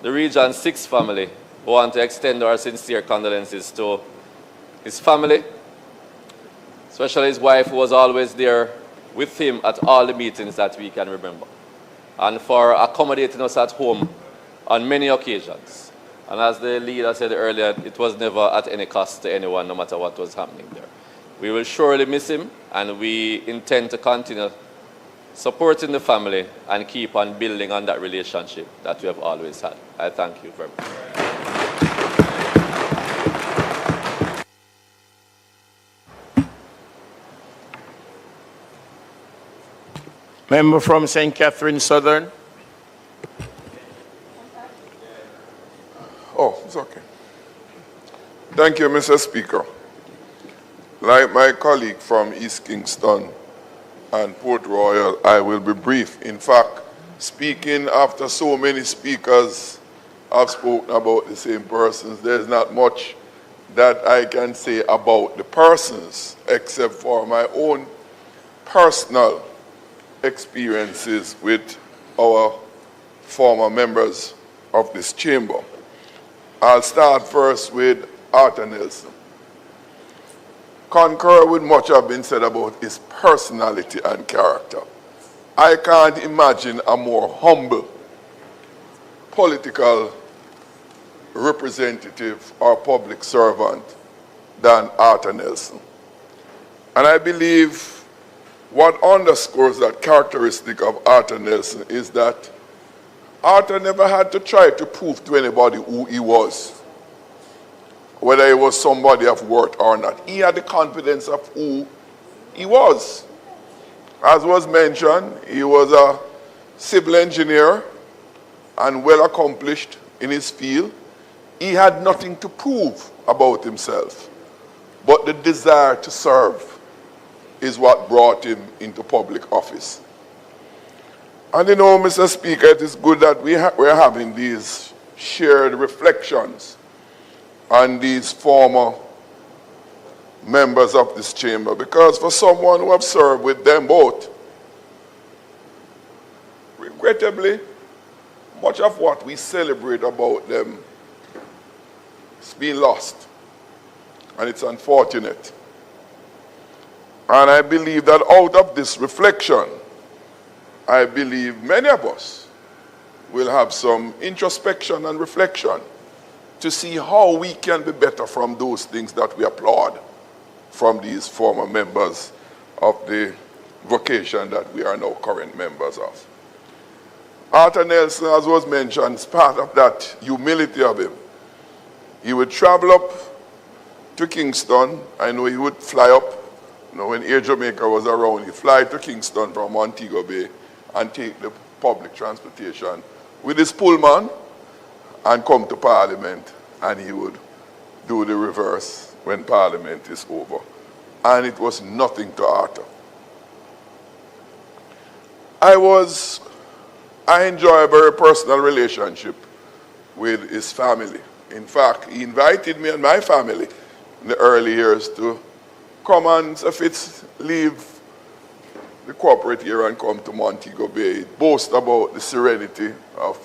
the Region 6 family, we want to extend our sincere condolences to his family, especially his wife, who was always there with him at all the meetings that we can remember, and for accommodating us at home on many occasions. And as the leader said earlier, it was never at any cost to anyone, no matter what was happening there. We will surely miss him, and we intend to continue supporting the family and keep on building on that relationship that we have always had. I thank you very much. Member from St. Catherine Southern. Oh, it's okay. Thank you, Mr. Speaker. Like my colleague from East Kingston and Port Royal, I will be brief. In fact, speaking after so many speakers have spoken about the same persons, there's not much that I can say about the persons, except for my own personal experiences with our former members of this chamber. I'll start first with Arthur Nelson. Concur with much have been said about his personality and character. I can't imagine a more humble political representative or public servant than Arthur Nelson. And I believe what underscores that characteristic of Arthur Nelson is that Arthur never had to try to prove to anybody who he was, whether he was somebody of worth or not. He had the confidence of who he was. As was mentioned, he was a civil engineer and well accomplished in his field. He had nothing to prove about himself, but the desire to serve is what brought him into public office. And you know, Mr. Speaker, it is good that we're having these shared reflections on these former members of this chamber, because for someone who have served with them both, regrettably, much of what we celebrate about them has been lost, and it's unfortunate. And I believe that out of this reflection, I believe many of us will have some introspection and reflection to see how we can be better from those things that we applaud from these former members of the vocation that we are now current members of. Arthur Nelson, as was mentioned, is part of that humility of him. He would travel up to Kingston. I know he would fly up. You know, when Air Jamaica was around, he'd fly to Kingston from Montego Bay and take the public transportation with his Pullman and come to Parliament, and he would do the reverse when Parliament is over. And it was nothing to Arthur. I enjoy a very personal relationship with his family. In fact, he invited me and my family in the early years to come and, if it's leave the corporate area and come to Montego Bay, boast about the serenity of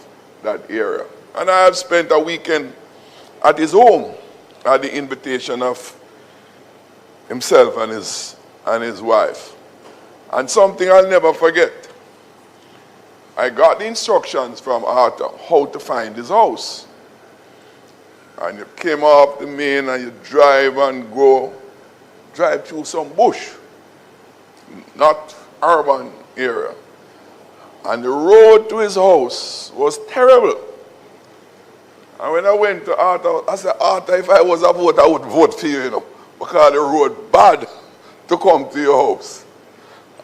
that area. And I have spent a weekend at his home at the invitation of himself and his wife. And something I'll never forget. I got the instructions from Arthur how to find his house. And you came up the main and you drive through some bush, not urban area. And the road to his house was terrible. And when I went to Arthur, I said, Arthur, if I was a voter, I would vote for you, because the road bad to come to your house.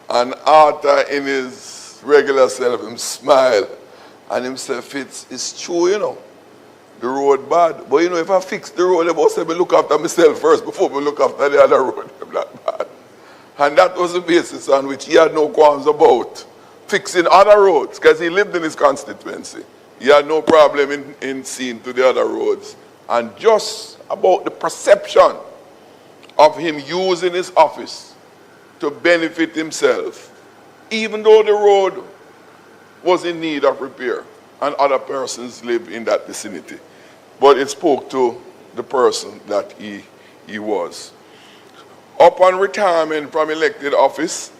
And Arthur, in his regular self, him smiled And him say, Fitz, it's true, you know. The road bad. But you know, if I fix the road, I must say, me look after myself first before me look after the other road. Them that bad. And that was the basis on which he had no qualms about fixing other roads, because he lived in his constituency. He had no problem in seeing to the other roads. And just about the perception of him using his office to benefit himself, even though the road was in need of repair and other persons lived in that vicinity. But it spoke to the person that he was. Upon retirement from elected office,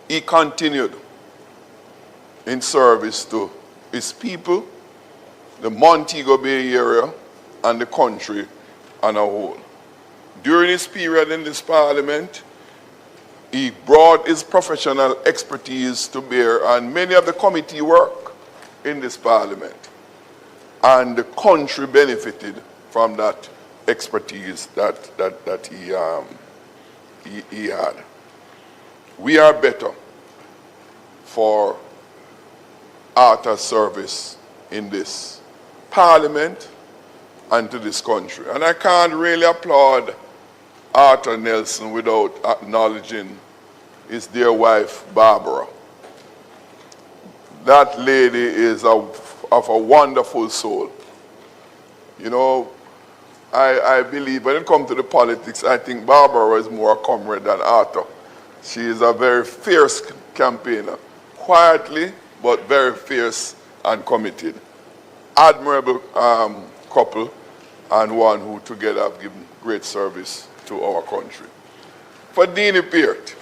he continued in service to his people, the Montego Bay area, and the country on a whole. During his period in this parliament, he brought his professional expertise to bear on many of the committee work in this parliament. And the country benefited from that expertise that he had. We are better for Arthur's service in this parliament and to this country. And I can't really applaud Arthur Nelson without acknowledging his dear wife, Barbara. That lady is of a wonderful soul. You know, I believe when it comes to the politics, I think Barbara is more a comrade than Arthur. She is a very fierce campaigner, quietly, but very fierce and committed. Admirable couple, and one who together have given great service to our country. For Deanie Peart,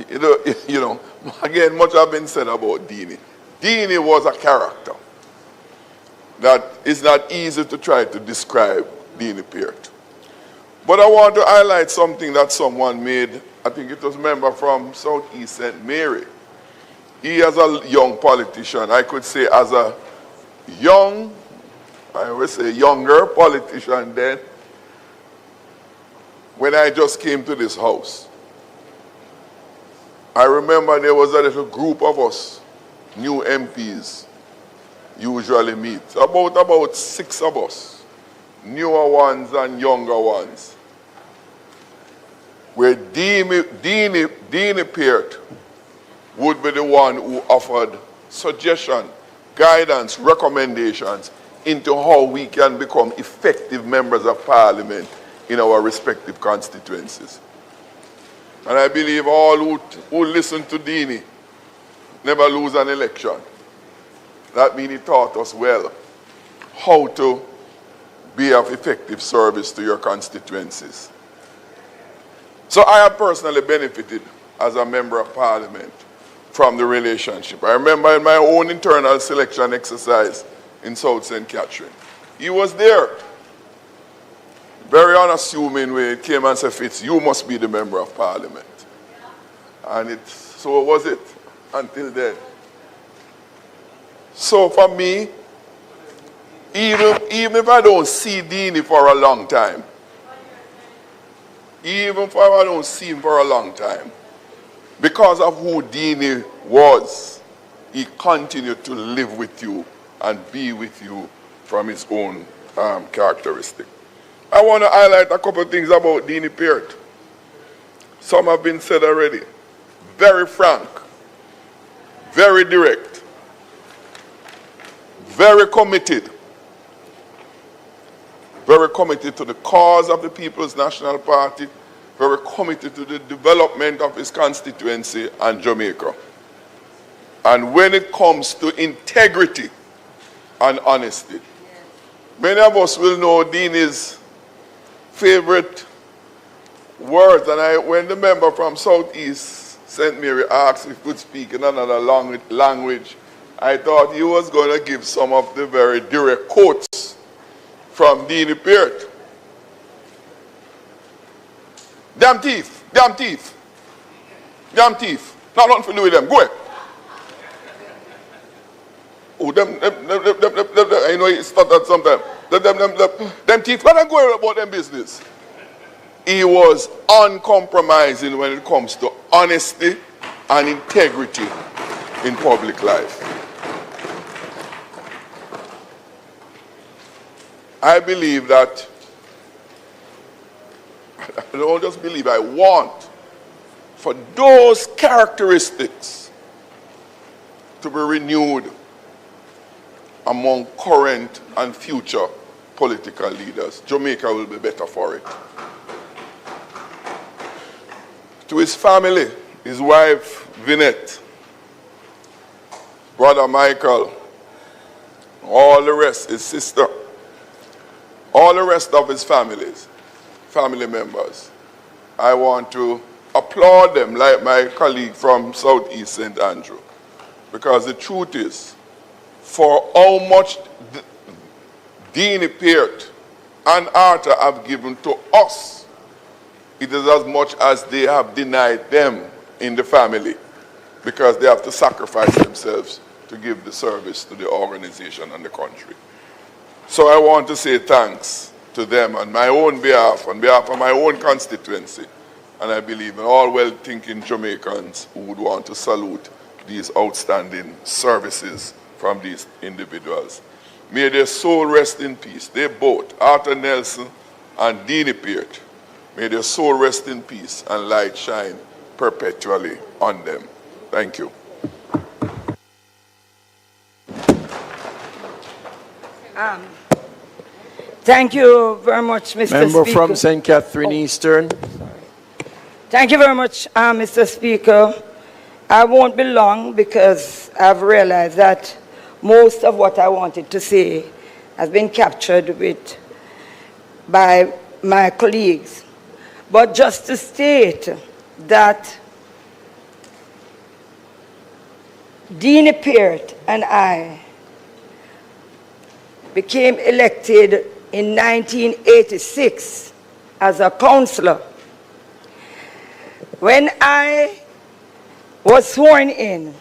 you know, again, much has been said about Deanie. Deanie was a character that is not easy to try to describe Deanie Peart. But I want to highlight something that someone made, I think it was a member from Southeast St. Mary. He, as a young politician, I could say as a young, I would say younger politician then, when I just came to this house, I remember there was a little group of us, new MPs, usually meet. About 6 of us, newer ones and younger ones, where Deanie Peart would be the one who offered suggestion, guidance, recommendations into how we can become effective members of parliament in our respective constituencies. And I believe all who listen to Deanie never lose an election. That means he taught us well how to be of effective service to your constituencies. So I have personally benefited as a member of parliament from the relationship. I remember in my own internal selection exercise in South St. Catherine, he was there. Very unassuming when he came and said, Fitz, you must be the member of parliament. And so was it until then. So for me, even if I don't see Deanie for a long time, even if I don't see him for a long time, because of who Deanie was, he continued to live with you and be with you from his own characteristic. I want to highlight a couple of things about Deanie Peart. Some have been said already. Very frank, very direct, very committed to the cause of the People's National Party, very committed to the development of his constituency and Jamaica. And when it comes to integrity and honesty, many of us will know Deanie's favorite words, and when the member from Southeast St. Mary asked if he could speak in another language, I thought he was going to give some of the very direct quotes from Deanie Peart. Damn thief, damn thief, damn thief. Not nothing to do with them. Go ahead. Oh, I know he stuttered sometimes. Them thief, let them go about them business. He was uncompromising when it comes to honesty and integrity in public life. I believe that, I don't just believe, I want for those characteristics to be renewed among current and future political leaders. Jamaica will be better for it. To his family, his wife, Vinette, brother Michael, all the rest, his sister, all the rest of his family members, I want to applaud them like my colleague from Southeast St. Andrew. Because the truth is, for how much Deanie Peart and Arthur have given to us, it is as much as they have denied them in the family, because they have to sacrifice themselves to give the service to the organization and the country. So I want to say thanks to them on my own behalf, on behalf of my own constituency, and I believe in all well-thinking Jamaicans who would want to salute these outstanding services from these individuals. May their soul rest in peace. They both, Arthur Nelson and Deanie Peart, may their soul rest in peace and light shine perpetually on them. Thank you. Thank you very much, Mr. Member Speaker. from St. Catherine Eastern. Thank you very much, Mr. Speaker. I won't be long because I've realized that most of what I wanted to say has been captured by my colleagues. But just to state that Deanie Peart and I became elected in 1986 as a councillor. When I was sworn in,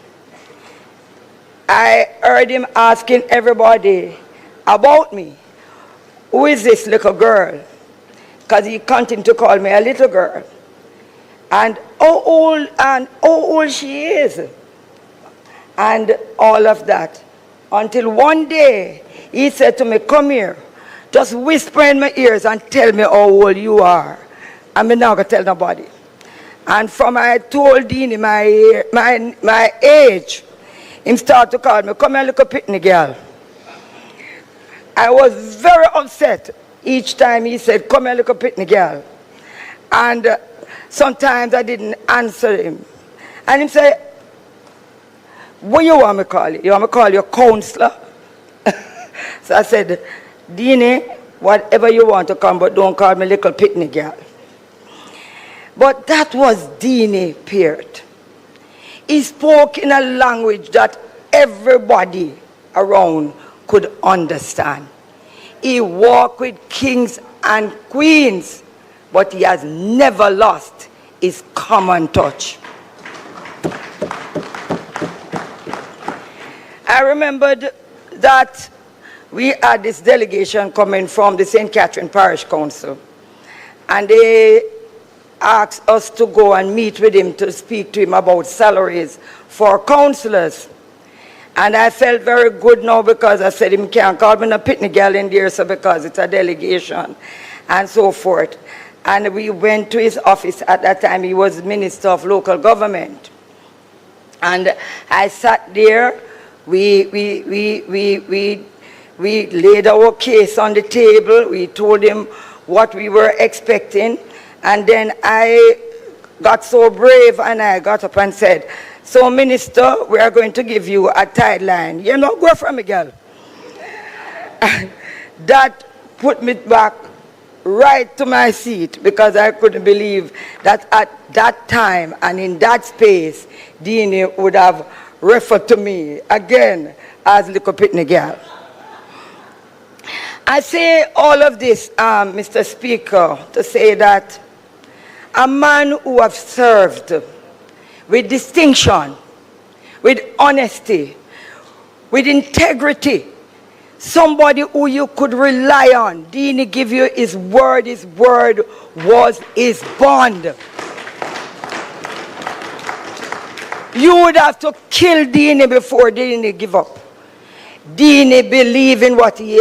I heard him asking everybody about me. Who is this little girl? Because he continued to call me a little girl. And how old she is. And all of that. Until one day, he said to me, come here. Just whisper in my ears and tell me how old you are. I'm not going to tell nobody. And from I told Deanie my age, he started to call me, come here, little pitney girl. I was very upset each time he said, come here, little pitney girl. And sometimes I didn't answer him. And he said, what you want me to call you? You want me to call you counselor? So I said, Deanie, whatever you want to come, but don't call me little pitney girl. But that was Deanie Peart. He spoke in a language that everybody around could understand. He walked with kings and queens, but he has never lost his common touch. I remembered that we had this delegation coming from the St. Catherine Parish Council, and they asked us to go and meet with him to speak to him about salaries for councillors. And I felt very good now because I said him can't call me a pitney girl in there, so because it's a delegation and so forth. And we went to his office. At that time he was Minister of Local Government. And I sat there, we laid our case on the table, we told him what we were expecting, and then I got so brave and I got up and said, so Minister, we are going to give you a guideline. You know, go from me, girl. That put me back right to my seat because I couldn't believe that at that time and in that space, Deanie would have referred to me again as little pitney girl. I say all of this, Mr. Speaker, to say that a man who has served with distinction, with honesty, with integrity, somebody who you could rely on. Deanie give you his word was his bond. You would have to kill Dini before Dini give up. Dini believed in what he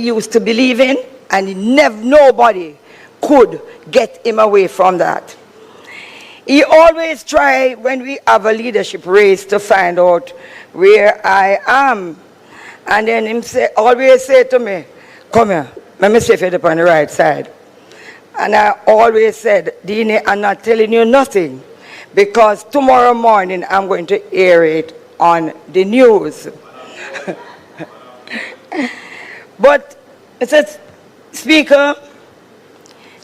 used to believe in, and nobody could get him away from that. He always try, when we have a leadership race, to find out where I am. And then him always say to me, come here, let me see if you're on the right side. And I always said, Dini, I'm not telling you nothing, because tomorrow morning I'm going to air it on the news. But it says, Speaker,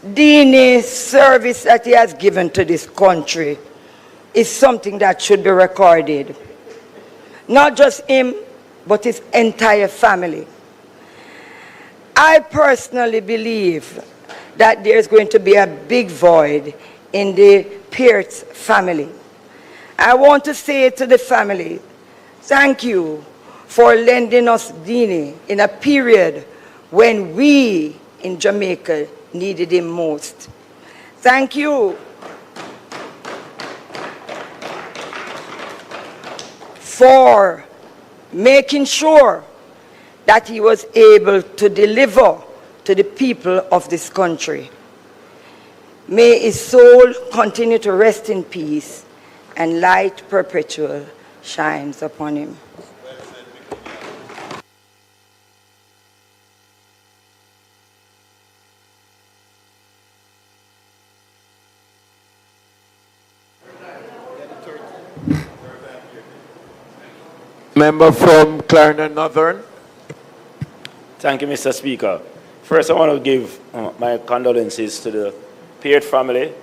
Dini's service that he has given to this country is something that should be recorded. Not just him, but his entire family. I personally believe that there's going to be a big void in the Pierce family. I want to say to the family, thank you for lending us Dini in a period when we in Jamaica needed him most. Thank you for making sure that he was able to deliver to the people of this country. May his soul continue to rest in peace, and light perpetual shines upon him. Member from Clarendon Northern. Thank you, Mr. Speaker. First, I want to give my condolences to the Peart family.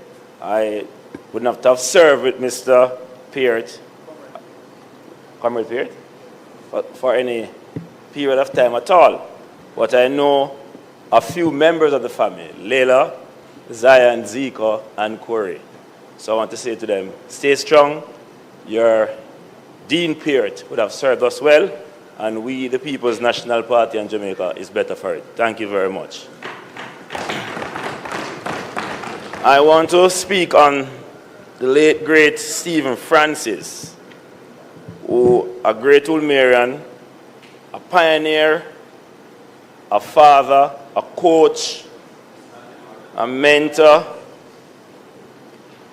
I wouldn't have to have served with Mr. Peart, Comrade Peart, for any period of time at all. But I know a few members of the family, Leila, Zion, Zika, and Corey. So I want to say to them, stay strong. Your Dean Peart would have served us well, and we, the People's National Party in Jamaica, is better for it. Thank you very much. I want to speak on the late, great Stephen Francis, who a great Ulmerian, a pioneer, a father, a coach, a mentor,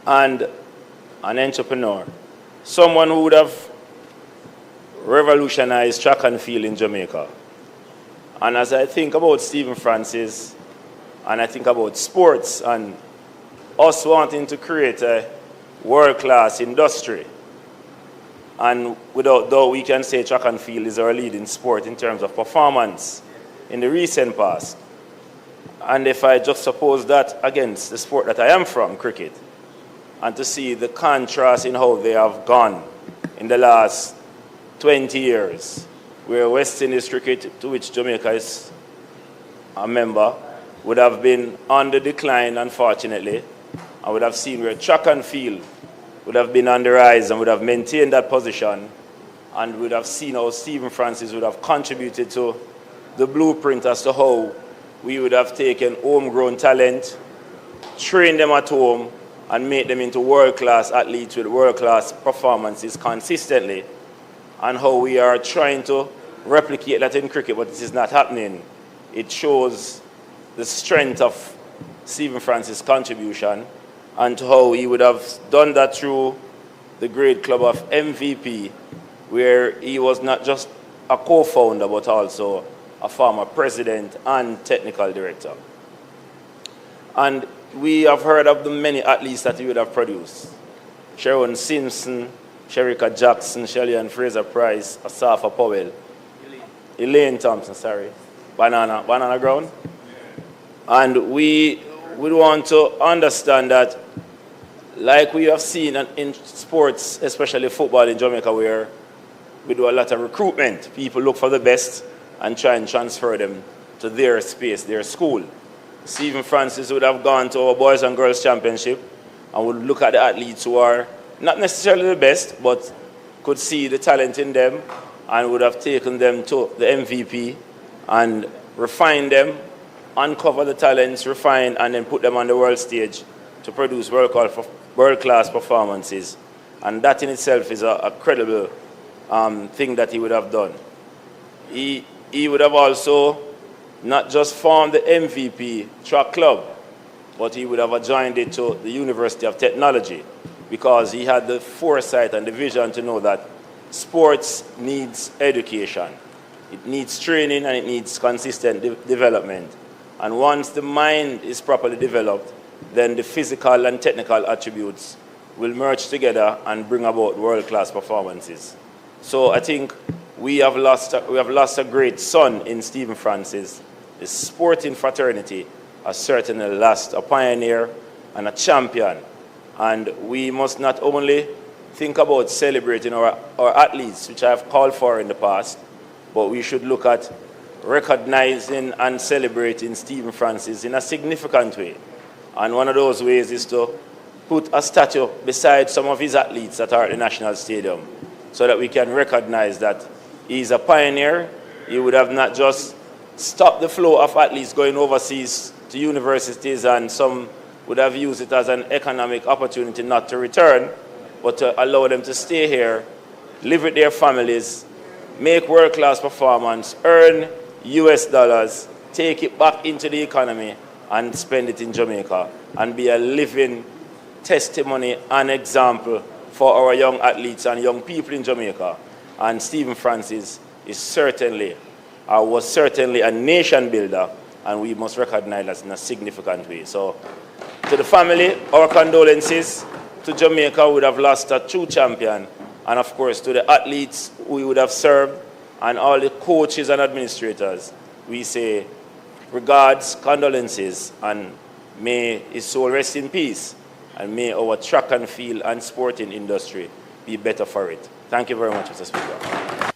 and an entrepreneur. Someone who would have revolutionized track and field in Jamaica. And as I think about Stephen Francis, and I think about sports and us wanting to create a world-class industry, and without doubt we can say track and field is our leading sport in terms of performance in the recent past. And if I just suppose that against the sport that I am from, cricket, and to see the contrast in how they have gone in the last 20 years, where West Indies cricket, to which Jamaica is a member, would have been on the decline, unfortunately. I would have seen where track and field would have been on the rise and would have maintained that position, and would have seen how Stephen Francis would have contributed to the blueprint as to how we would have taken homegrown talent, trained them at home, and made them into world-class athletes with world-class performances consistently, and how we are trying to replicate that in cricket, but this is not happening. It shows the strength of Stephen Francis' contribution, and how he would have done that through the great club of MVP, where he was not just a co-founder, but also a former president and technical director. And we have heard of the many athletes that he would have produced. Sharon Simpson, Sherika Jackson, Shelley Fraser Price, Asafa Powell, Elaine Thompson, sorry, Banana Ground. And we would want to understand that, like we have seen in sports, especially football in Jamaica, where we do a lot of recruitment. People look for the best and try and transfer them to their space, their school. Stephen Francis would have gone to our Boys and Girls Championship and would look at the athletes who are not necessarily the best, but could see the talent in them, and would have taken them to the MVP and refined them, uncover the talents, refine, and then put them on the world stage to produce world-class performances. And that in itself is a credible thing that he would have done. He would have also not just formed the MVP track club, but he would have joined it to the University of Technology, because he had the foresight and the vision to know that sports needs education. It needs training and it needs consistent development. And once the mind is properly developed, then the physical and technical attributes will merge together and bring about world-class performances. So I think we have lost a great son in Stephen Francis. The sporting fraternity has certainly lost a pioneer and a champion. And we must not only think about celebrating our athletes, which I have called for in the past, but we should look at recognizing and celebrating Stephen Francis in a significant way. And one of those ways is to put a statue beside some of his athletes that are at the National Stadium, so that we can recognize that he's a pioneer. He would have not just stopped the flow of athletes going overseas to universities, and some would have used it as an economic opportunity not to return, but to allow them to stay here, live with their families, make world-class performance, earn US dollars, take it back into the economy and spend it in Jamaica, and be a living testimony and example for our young athletes and young people in Jamaica. And Stephen Francis is certainly, was certainly a nation builder, and we must recognize that in a significant way. So to the family, our condolences. To Jamaica, we would have lost a true champion. And of course, to the athletes we would have served, and all the coaches and administrators, we say regards, condolences, and may his soul rest in peace, and may our track and field and sporting industry be better for it. Thank you very much, Mr. Speaker.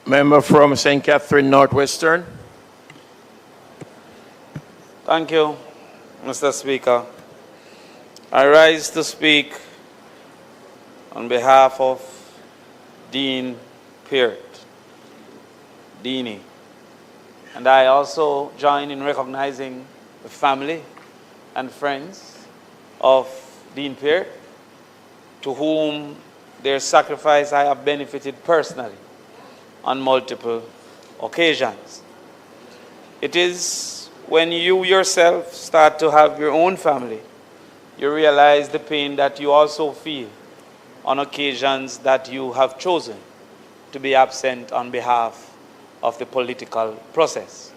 Member from St. Catherine Northwestern. Thank you, Mr. Speaker. I rise to speak on behalf of Dean Peart, Deanie, and I also join in recognizing the family and friends of Dean Peart, to whom their sacrifice I have benefited personally on multiple occasions. It is when you yourself start to have your own family, you realize the pain that you also feel on occasions that you have chosen to be absent on behalf of the political process.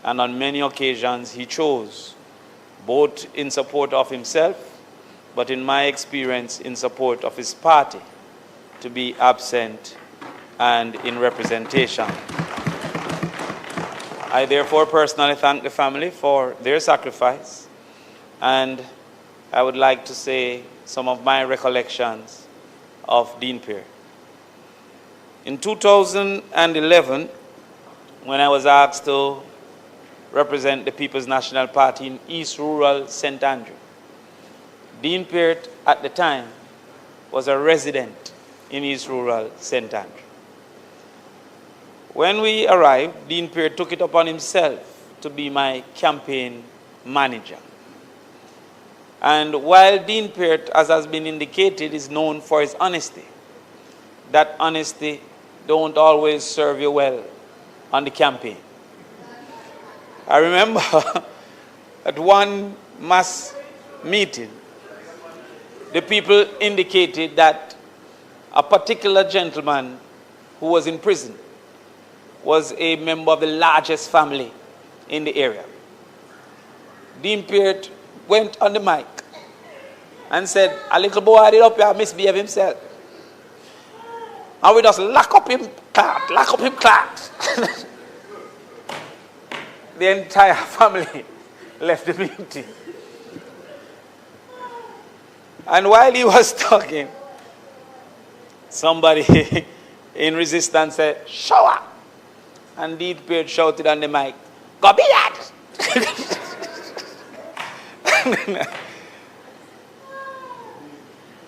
And on many occasions he chose, both in support of himself, but in my experience in support of his party, to be absent and in representation. I therefore personally thank the family for their sacrifice, and I would like to say some of my recollections of Dean Peart. In 2011, when I was asked to represent the People's National Party in East Rural St. Andrew, Dean Peart at the time was a resident in East Rural St. Andrew. When we arrived, Dean Peart took it upon himself to be my campaign manager. And while Dean Peart, as has been indicated, is known for his honesty, that honesty don't always serve you well on the campaign. I remember at one mass meeting, the people indicated that a particular gentleman who was in prison was a member of the largest family in the area. Dean Peart went on the mic and said, a little boy did up here misbehave himself. And we just lock up him class. The entire family left the meeting. And while he was talking, somebody in resistance said, show up. And Dean Peart shouted on the mic, go be that!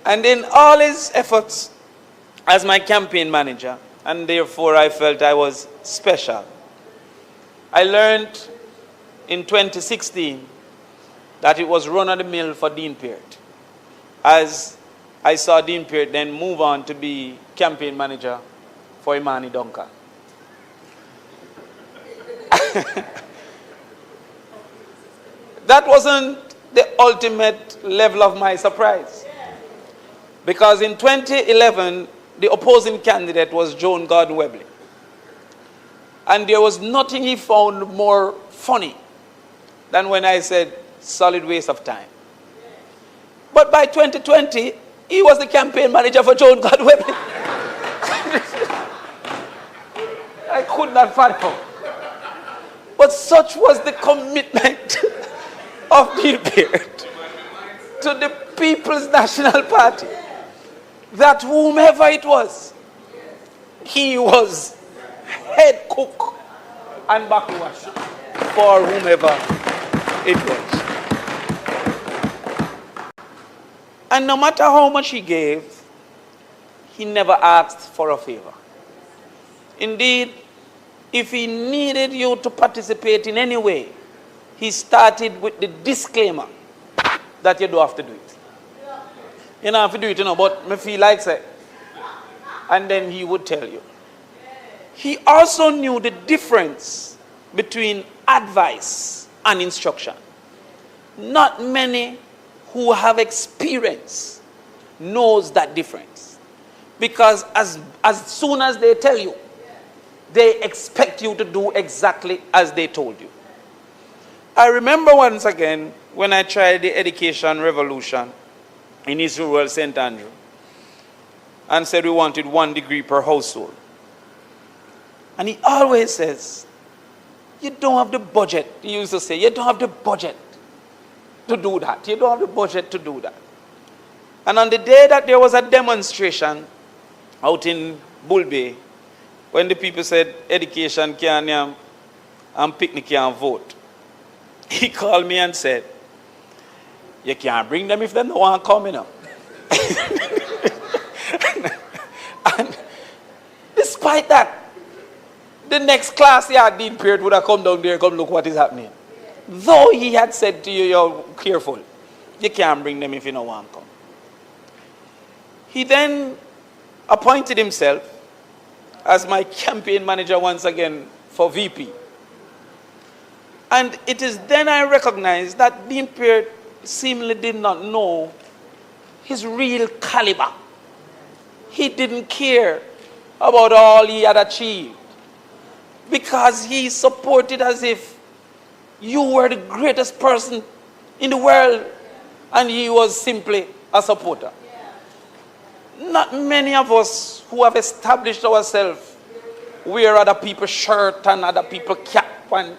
And in all his efforts as my campaign manager, and therefore I felt I was special, I learned in 2016 that it was run of the mill for Dean Peart. As I saw Dean Peart then move on to be campaign manager for Imani Duncan. That wasn't the ultimate level of my surprise. Because in 2011, the opposing candidate was Joan Gordon Webley. And there was nothing he found more funny than when I said, solid waste of time. But by 2020, he was the campaign manager for Joan Gordon Webley. I could not fathom. But such was the commitment of Dean Peart to the People's National Party that whomever it was, he was head cook and back wash for whomever it was. And no matter how much he gave, he never asked for a favor. Indeed, if he needed you to participate in any way, he started with the disclaimer that you don't have to do it. You don't have to do it, but me feel like say. And then he would tell you. He also knew the difference between advice and instruction. Not many who have experience knows that difference. Because as soon as they tell you, they expect you to do exactly as they told you. I remember once again when I tried the education revolution in East Rural St. Andrew and said we wanted 1 degree per household. And he always says, you don't have the budget. He used to say, you don't have the budget to do that. You don't have the budget to do that. And on the day that there was a demonstration out in Bull Bay, when the people said education can't and picnic can't vote, he called me and said, you can't bring them if they don't want to come, And despite that, the next class, Dean Peart would have come down there and come look what is happening. Though he had said to you, you're careful. You can't bring them if you don't want to come. He then appointed himself as my campaign manager once again for VP. And it is then I recognized that Dean Peart seemingly did not know his real caliber. He didn't care about all he had achieved because he supported as if you were the greatest person in the world and he was simply a supporter. Not many of us who have established ourselves wear other people's shirt and other people's cap, and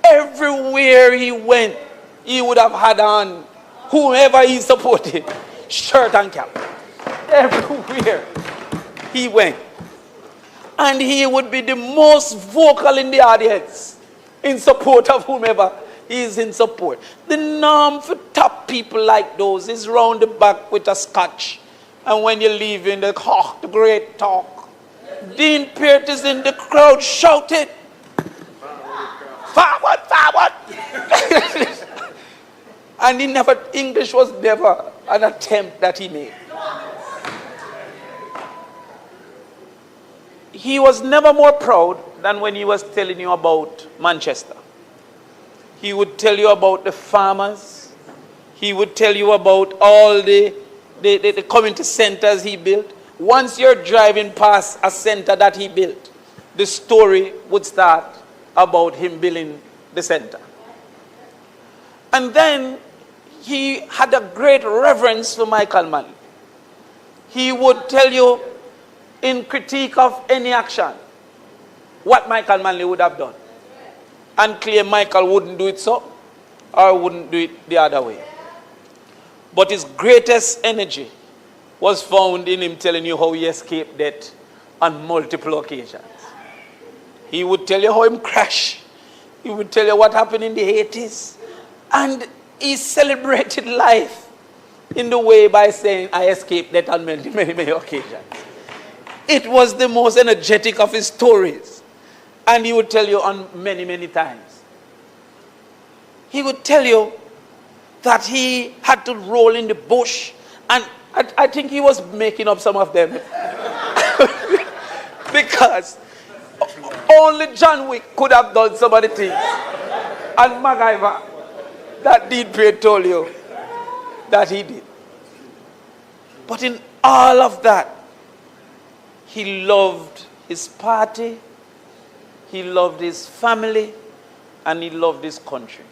everywhere he went, he would have had on whoever he supported, shirt and cap. Everywhere he went. And he would be the most vocal in the audience in support of whomever he is in support. The norm for top people like those is round the back with a scotch. And when you leave in the great talk, Dean Peart is in the crowd shouting, forward, forward. And English was never an attempt that he made. He was never more proud than when he was telling you about Manchester. He would tell you about the farmers. He would tell you about all the community centers he built. Once you're driving past a center that he built, the story would start about him building the center. And then he had a great reverence for Michael Manley. He would tell you in critique of any action what Michael Manley would have done and claim Michael wouldn't do it so or wouldn't do it the other way. But his greatest energy was found in him telling you how he escaped death on multiple occasions. He would tell you how he crashed. He would tell you what happened in the 80s. And he celebrated life in the way by saying, I escaped death on many, many, many occasions. It was the most energetic of his stories. And he would tell you on many, many times. He would tell you that he had to roll in the bush. And I think he was making up some of them. Because only John Wick could have done some of the things. And MacGyver, that Dean Peart told you that he did. But in all of that, he loved his party, he loved his family, and he loved his country.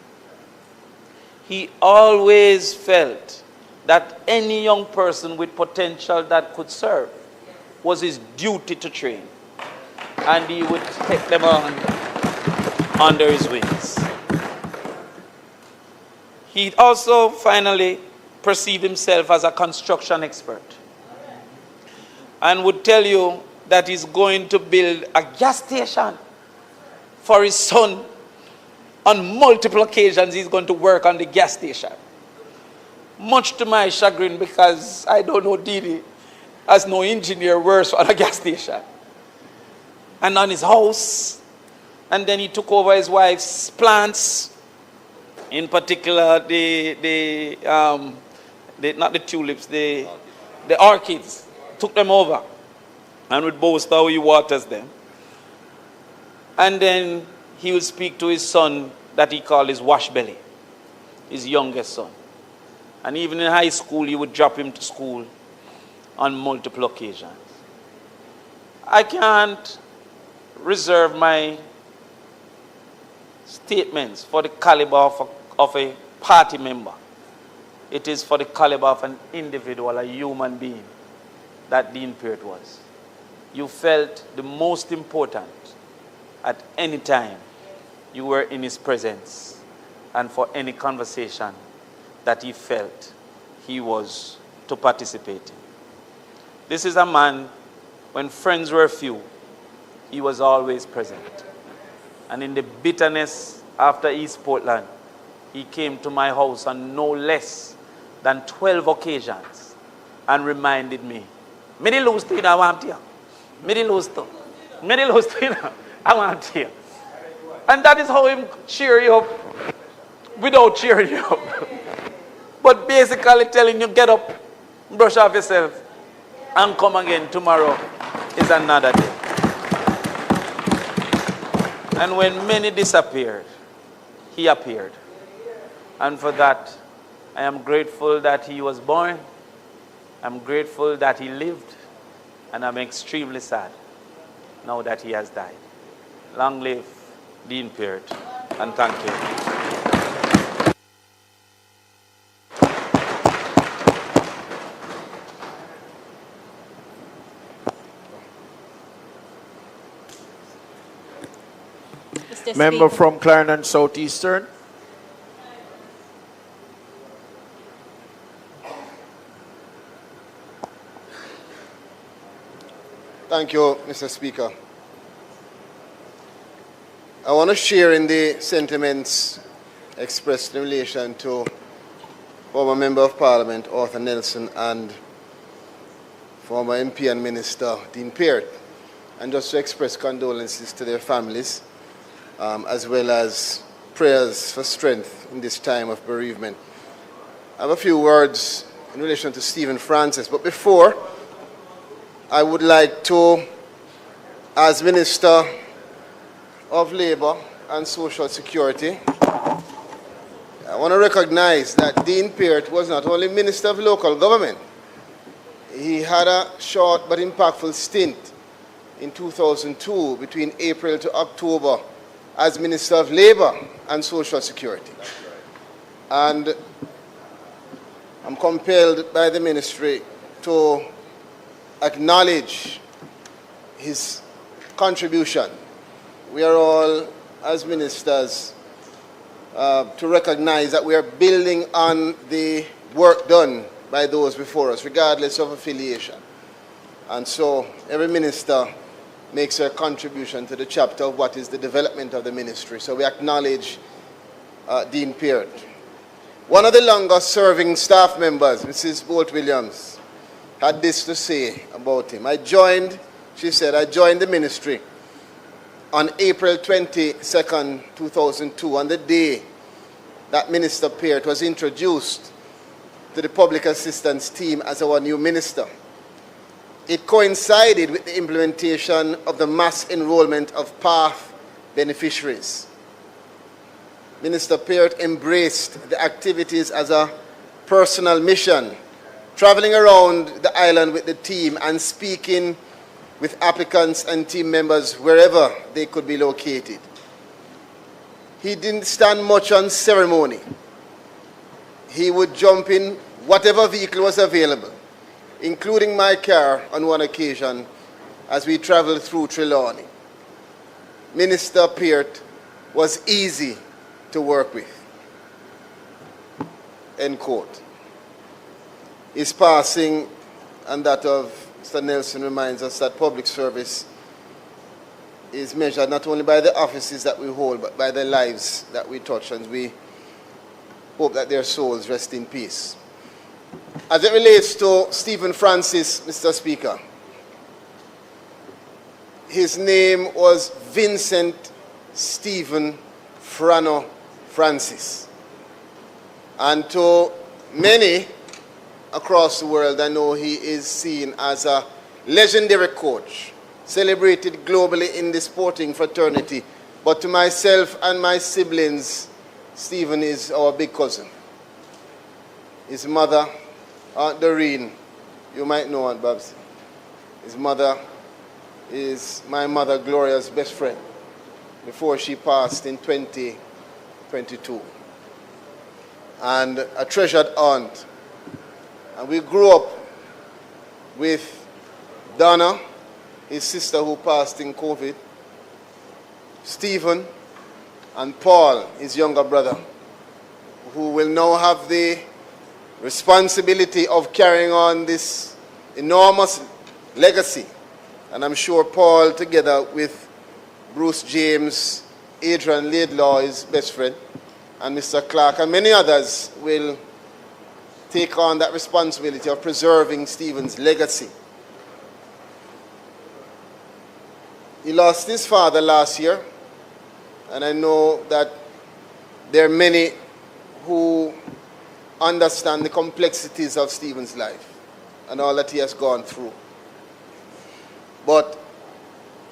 He always felt that any young person with potential that could serve was his duty to train. And he would take them on under his wings. He also finally perceived himself as a construction expert and would tell you that he's going to build a gas station for his son. On multiple occasions, he's going to work on the gas station. Much to my chagrin, because I don't know Didi, as no engineer works on a gas station. And on his house. And then he took over his wife's plants, in particular not the tulips, the orchids. Took them over and would boast how he waters them. And then he would speak to his son that he called his wash belly, his youngest son. And even in high school, he would drop him to school on multiple occasions. I can't reserve my statements for the caliber of a party member. It is for the caliber of an individual, a human being, that Dean Peart was. You felt the most important at any time you were in his presence, and for any conversation that he felt he was to participate in. This is a man, when friends were few, he was always present. And in the bitterness after East Portland, he came to my house on no less than 12 occasions and reminded me, "Many lose to you, I want you. Many lose to you, I want you." And that is how him cheer you up without cheering you up. But basically telling you, get up, brush off yourself, and come again. Tomorrow is another day. And when many disappeared, he appeared. And for that, I am grateful that he was born. I'm grateful that he lived. And I'm extremely sad now that he has died. Long live Dean Peart, and thank you. Member from Clarendon Southeastern. Thank you, Mr. Speaker. I want to share in the sentiments expressed in relation to former Member of Parliament Arthur Nelson and former MP and Minister Dean Peart, and just to express condolences to their families, as well as prayers for strength in this time of bereavement. I have a few words in relation to Stephen Francis, but before, I would like to, as Minister of Labour and Social Security, I want to recognize that Dean Peart was not only Minister of Local Government, he had a short but impactful stint in 2002 between April to October as Minister of Labour and Social Security. And I'm compelled by the ministry to acknowledge his contribution. We are all, as ministers, to recognize that we are building on the work done by those before us, regardless of affiliation. And so every minister makes a contribution to the chapter of what is the development of the ministry. So we acknowledge Dean Peart. One of the longest serving staff members, Mrs. Bolt-Williams, had this to say about him. She said, I joined the ministry on April 22nd, 2002, on the day that Minister Peart was introduced to the public assistance team as our new minister. It coincided with the implementation of the mass enrollment of PATH beneficiaries. Minister Peart embraced the activities as a personal mission, traveling around the island with the team and speaking with applicants and team members wherever they could be located. He didn't stand much on ceremony. He would jump in whatever vehicle was available, including my car on one occasion as we traveled through Trelawney. Minister Peart was easy to work with. End quote. His passing and that of Mr. Nelson reminds us that public service is measured not only by the offices that we hold, but by the lives that we touch, and we hope that their souls rest in peace. As it relates to Stephen Francis, Mr. Speaker, his name was Vincent Stephen Frano Francis. And to many across the world, I know he is seen as a legendary coach, celebrated globally in the sporting fraternity. But to myself and my siblings, Stephen is our big cousin. His mother, Aunt Doreen, you might know Aunt Babs. His mother is my mother Gloria's best friend before she passed in 2022. And a treasured aunt. And we grew up with Donna, his sister who passed in COVID, Stephen, and Paul, his younger brother, who will now have the responsibility of carrying on this enormous legacy. And I'm sure Paul, together with Bruce James, Adrian Laidlaw, his best friend, and Mr. Clark, and many others, will take on that responsibility of preserving Stephen's legacy. He lost his father last year, and I know that there are many who understand the complexities of Stephen's life and all that he has gone through. But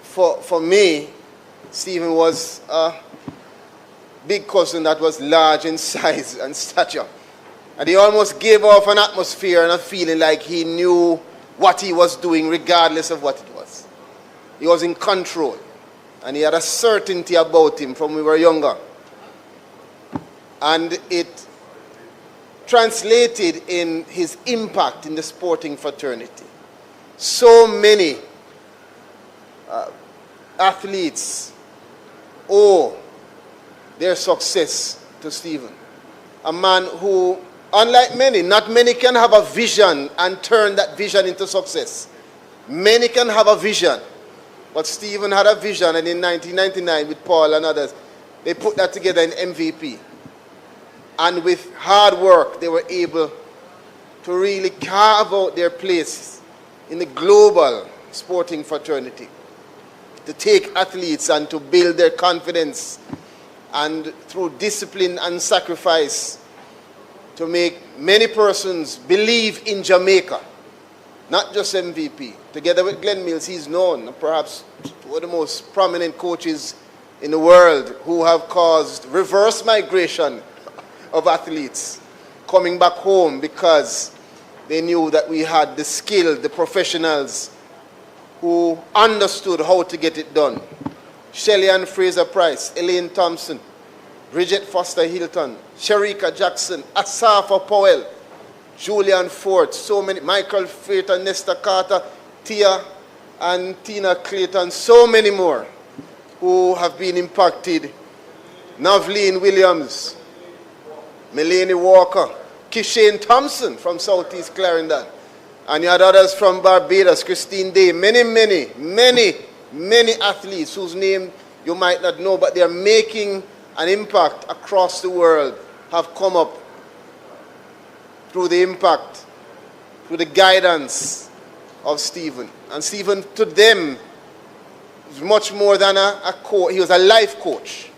for me, Stephen was a big cousin that was large in size and stature. And he almost gave off an atmosphere and a feeling like he knew what he was doing regardless of what it was. He was in control. And he had a certainty about him from when we were younger. And it translated in his impact in the sporting fraternity. So many athletes owe their success to Stephen. A man who, unlike many, not many can have a vision and turn that vision into success. Many can have a vision. But Stephen had a vision, and in 1999 with Paul and others, they put that together in MVP. And with hard work, they were able to really carve out their place in the global sporting fraternity, to take athletes and to build their confidence, and through discipline and sacrifice, to make many persons believe in Jamaica, not just MVP. Together with Glenn Mills, he's known, perhaps one of the most prominent coaches in the world who have caused reverse migration of athletes coming back home because they knew that we had the skill, the professionals who understood how to get it done. Shelley Ann Fraser Price, Elaine Thompson, Bridget Foster Hilton, Sharika Jackson, Asafa Powell, Julian Ford, so many, Michael Frater, Nesta Carter, Tia and Tina Clayton, so many more who have been impacted. Navleen Williams, Melanie Walker, Kishane Thompson from Southeast Clarendon, and you had others from Barbados, Christine Day, many athletes whose name you might not know, but they are making an impact across the world, have come up through the impact, through the guidance of Stephen. And Stephen, to them, was much more than a coach. He was a life coach.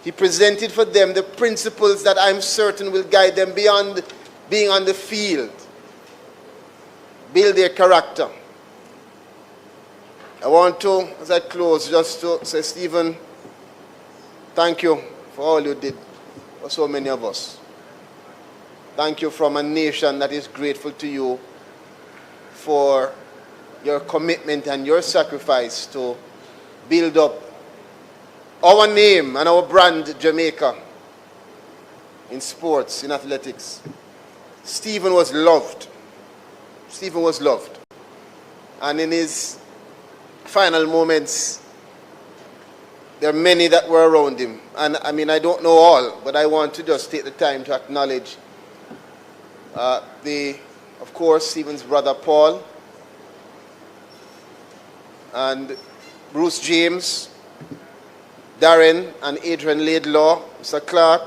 He presented for them the principles that I'm certain will guide them beyond being on the field, build their character. I want to, as I close, just to say, Stephen, thank you for all you did for so many of us. Thank you from a nation that is grateful to you for your commitment and your sacrifice to build up our name and our brand, Jamaica, in sports, in athletics. Stephen was loved. Stephen was loved. And in his final moments, there are many that were around him. And I mean, I don't know all, but I want to just take the time to acknowledge of course, Stephen's brother Paul, and Bruce James, Darren and Adrian Laidlaw, Mr. Clark,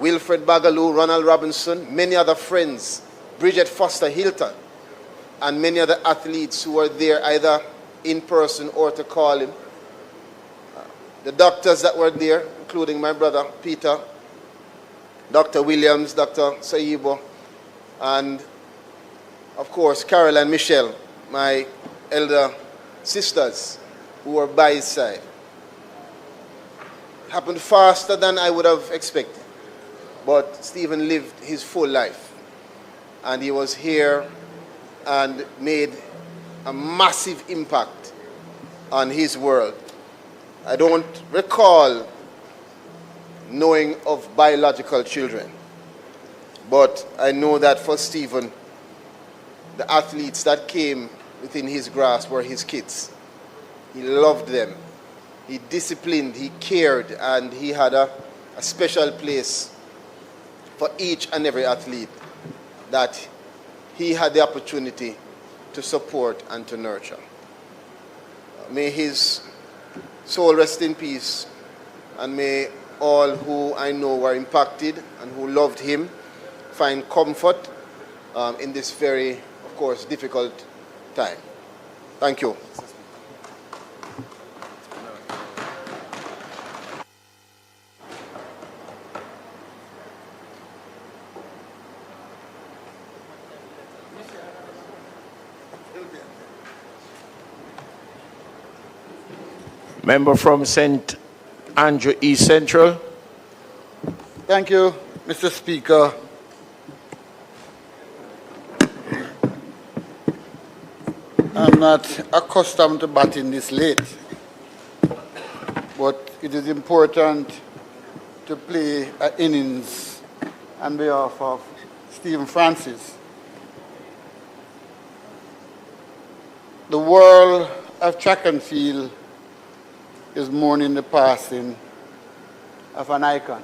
Wilfred Bagaloo, Ronald Robinson, many other friends, Bridget Foster Hilton, and many other athletes who were there either in person or to call him. The doctors that were there, including my brother Peter, Dr. Williams, Dr. Saibo, and of course Carol and Michelle, my elder sisters who were by his side. It happened faster than I would have expected, but Stephen lived his full life, and he was here and made a massive impact on his world. I don't recall knowing of biological children, but I know that for Stephen, the athletes that came within his grasp were his kids. He loved them. He disciplined, he cared, and he had a special place for each and every athlete that he had the opportunity to support and to nurture. May his soul rest in peace, and may all who I know were impacted and who loved him find comfort in this very, of course, difficult time. Thank you. Member from St. Andrew East Central. Thank you, Mr. Speaker. I'm not accustomed to batting this late, but it is important to play an innings on behalf of Stephen Francis. The world of track and field is mourning the passing of an icon.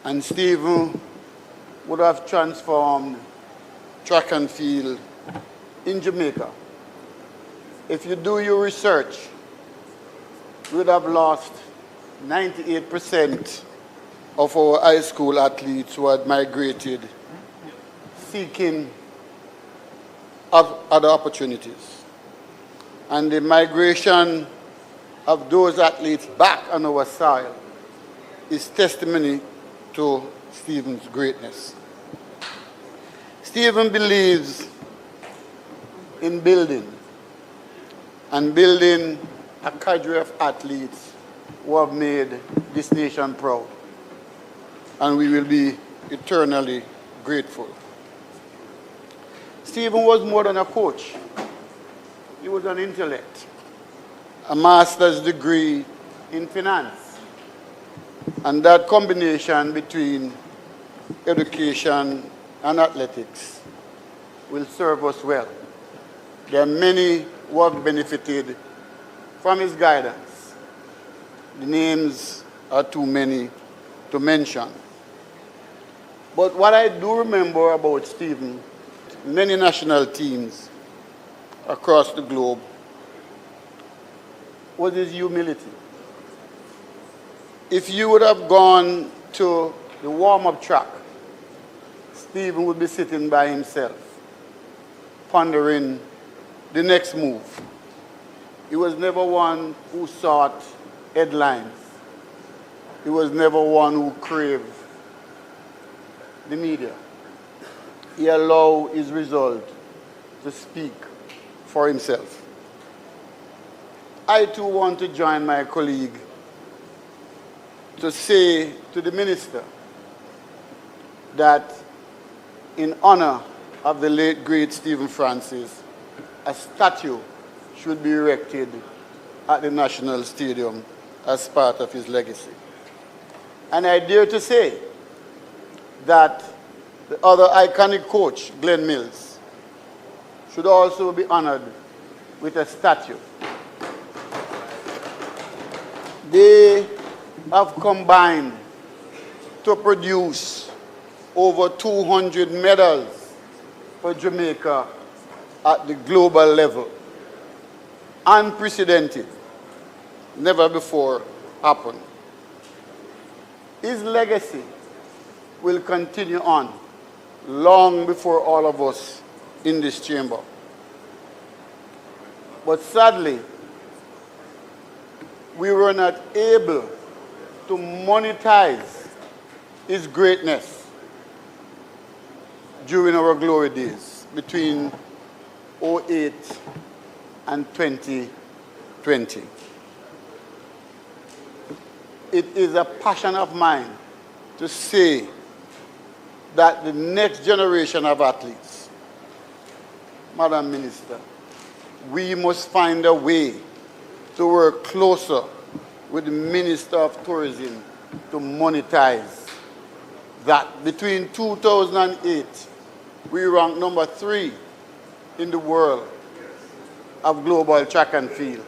And Stephen would have transformed track and field in Jamaica. If you do your research, we would have lost 98% of our high school athletes who had migrated seeking other opportunities. And the migration of those athletes back on our soil is testimony to Stephen's greatness. Stephen believes in building, and building a cadre of athletes who have made this nation proud. And we will be eternally grateful. Stephen was more than a coach. He was an intellect, a master's degree in finance. And that combination between education and athletics will serve us well. There are many who have benefited from his guidance. The names are too many to mention. But what I do remember about Stephen, many national teams across the globe, was his humility. If you would have gone to the warm-up track, Stephen would be sitting by himself, pondering the next move. He was never one who sought headlines. He was never one who craved the media. He allowed his result to speak for himself. I too want to join my colleague to say to the minister that in honor of the late great Stephen Francis, a statue should be erected at the National Stadium as part of his legacy. And I dare to say that the other iconic coach, Glenn Mills, should also be honored with a statue. They have combined to produce over 200 medals for Jamaica at the global level. Unprecedented, never before happened. His legacy will continue on long before all of us in this chamber. But sadly, we were not able to monetize his greatness during our glory days between 2008 and 2020. It is a passion of mine to say that the next generation of athletes, Madam Minister, we must find a way to work closer with the Minister of Tourism to monetize that. Between 2008, we ranked number 3 in the world of global track and field.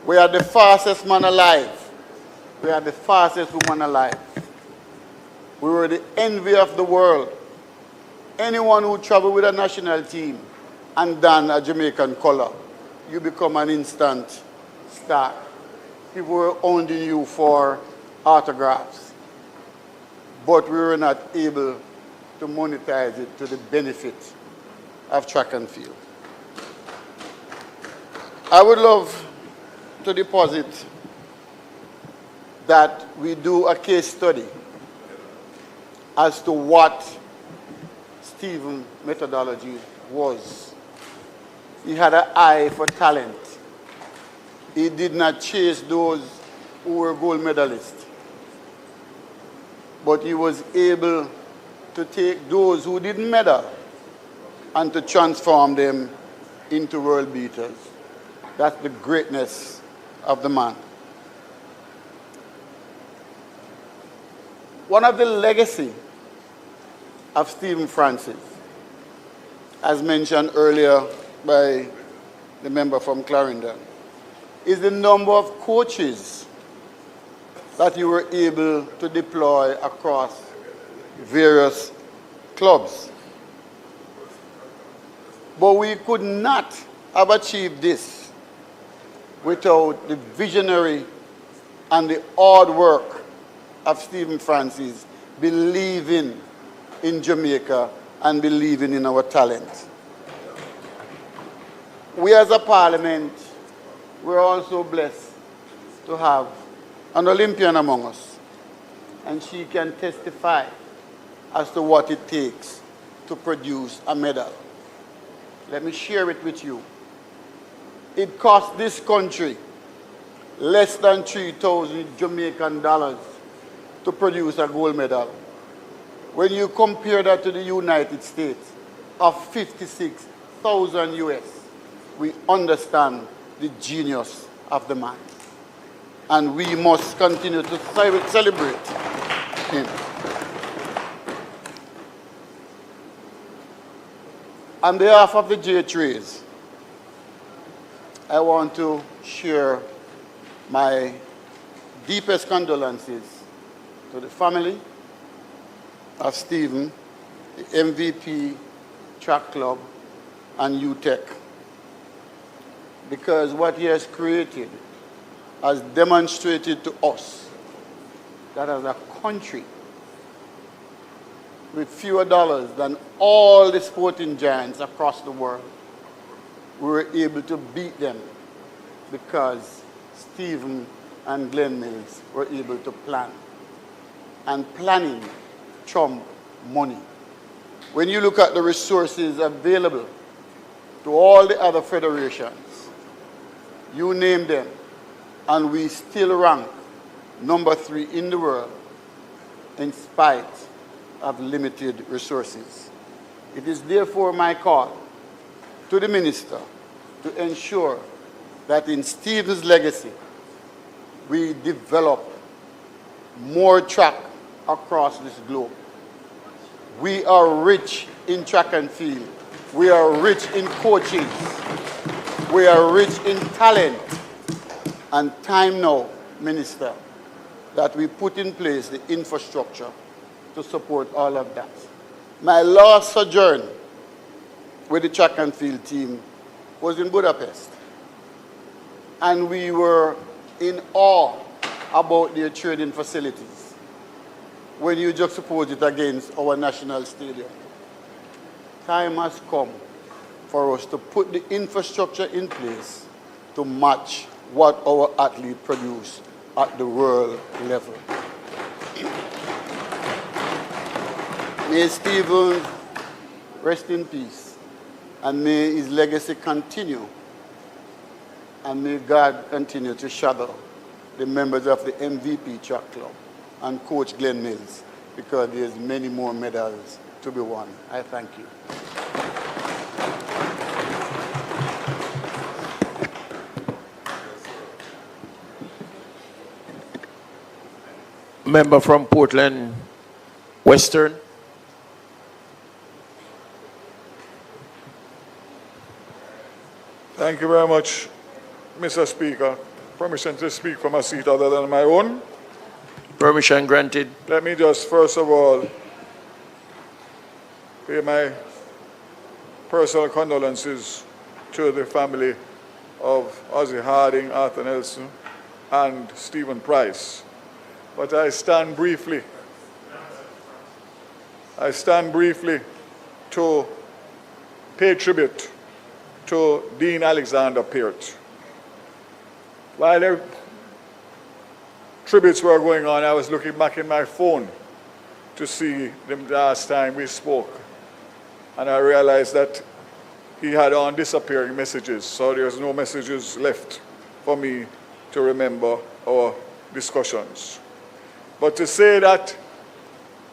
We are the fastest man alive. We are the fastest woman alive. We were the envy of the world. Anyone who traveled with a national team and don a Jamaican color, you become an instant star. People were hounding you for autographs. But we were not able to monetize it to the benefit of track and field. I would love to deposit that we do a case study as to what Stephen's methodology was. He had an eye for talent. He did not chase those who were gold medalists, but he was able to take those who didn't medal and to transform them into world beaters. That's the greatness of the man. One of the legacy of Stephen Francis, as mentioned earlier by the member from Clarendon, is the number of coaches that you were able to deploy across various clubs. But we could not have achieved this without the visionary and the hard work of Stephen Francis believing in Jamaica and believing in our talent. We as a parliament, we're also blessed to have an Olympian among us, and she can testify as to what it takes to produce a medal. Let me share it with you. It cost this country less than 3,000 Jamaican dollars to produce a gold medal. When you compare that to the United States of 56,000 US, we understand the genius of the man. And we must continue to celebrate him. On behalf of the J3s, I want to share my deepest condolences to the family of Stephen, the MVP, Track Club, and UTEC, because what he has created has demonstrated to us that as a country, with fewer dollars than all the sporting giants across the world, we were able to beat them because Stephen and Glen Mills were able to plan. And planning trumped money. When you look at the resources available to all the other federations, you name them, and we still rank number 3 in the world in spite of limited resources. It is therefore my call to the Minister to ensure that in Stephen's legacy, we develop more track across this globe. We are rich in track and field. We are rich in coaches. We are rich in talent. And time now, Minister, that we put in place the infrastructure to support all of that. My last sojourn with the track and field team was in Budapest. And we were in awe about their training facilities when you juxtapose it against our national stadium. Time has come for us to put the infrastructure in place to match what our athletes produce at the world level. May Stephen rest in peace, and may his legacy continue, and may God continue to shadow the members of the MVP Track Club and Coach Glen Mills, because there's many more medals to be won. I thank you. Member from Portland Western. Thank you very much, Mr. Speaker. Permission to speak from a seat other than my own. Permission granted. Let me just first of all pay my personal condolences to the family of Ozzie Harding, Arthur Nelson, and Stephen Price. But I stand briefly to pay tribute to Dean Alexander Peart. While the tributes were going on, I was looking back in my phone to see the last time we spoke. And I realized that he had on disappearing messages, so there's no messages left for me to remember our discussions. But to say that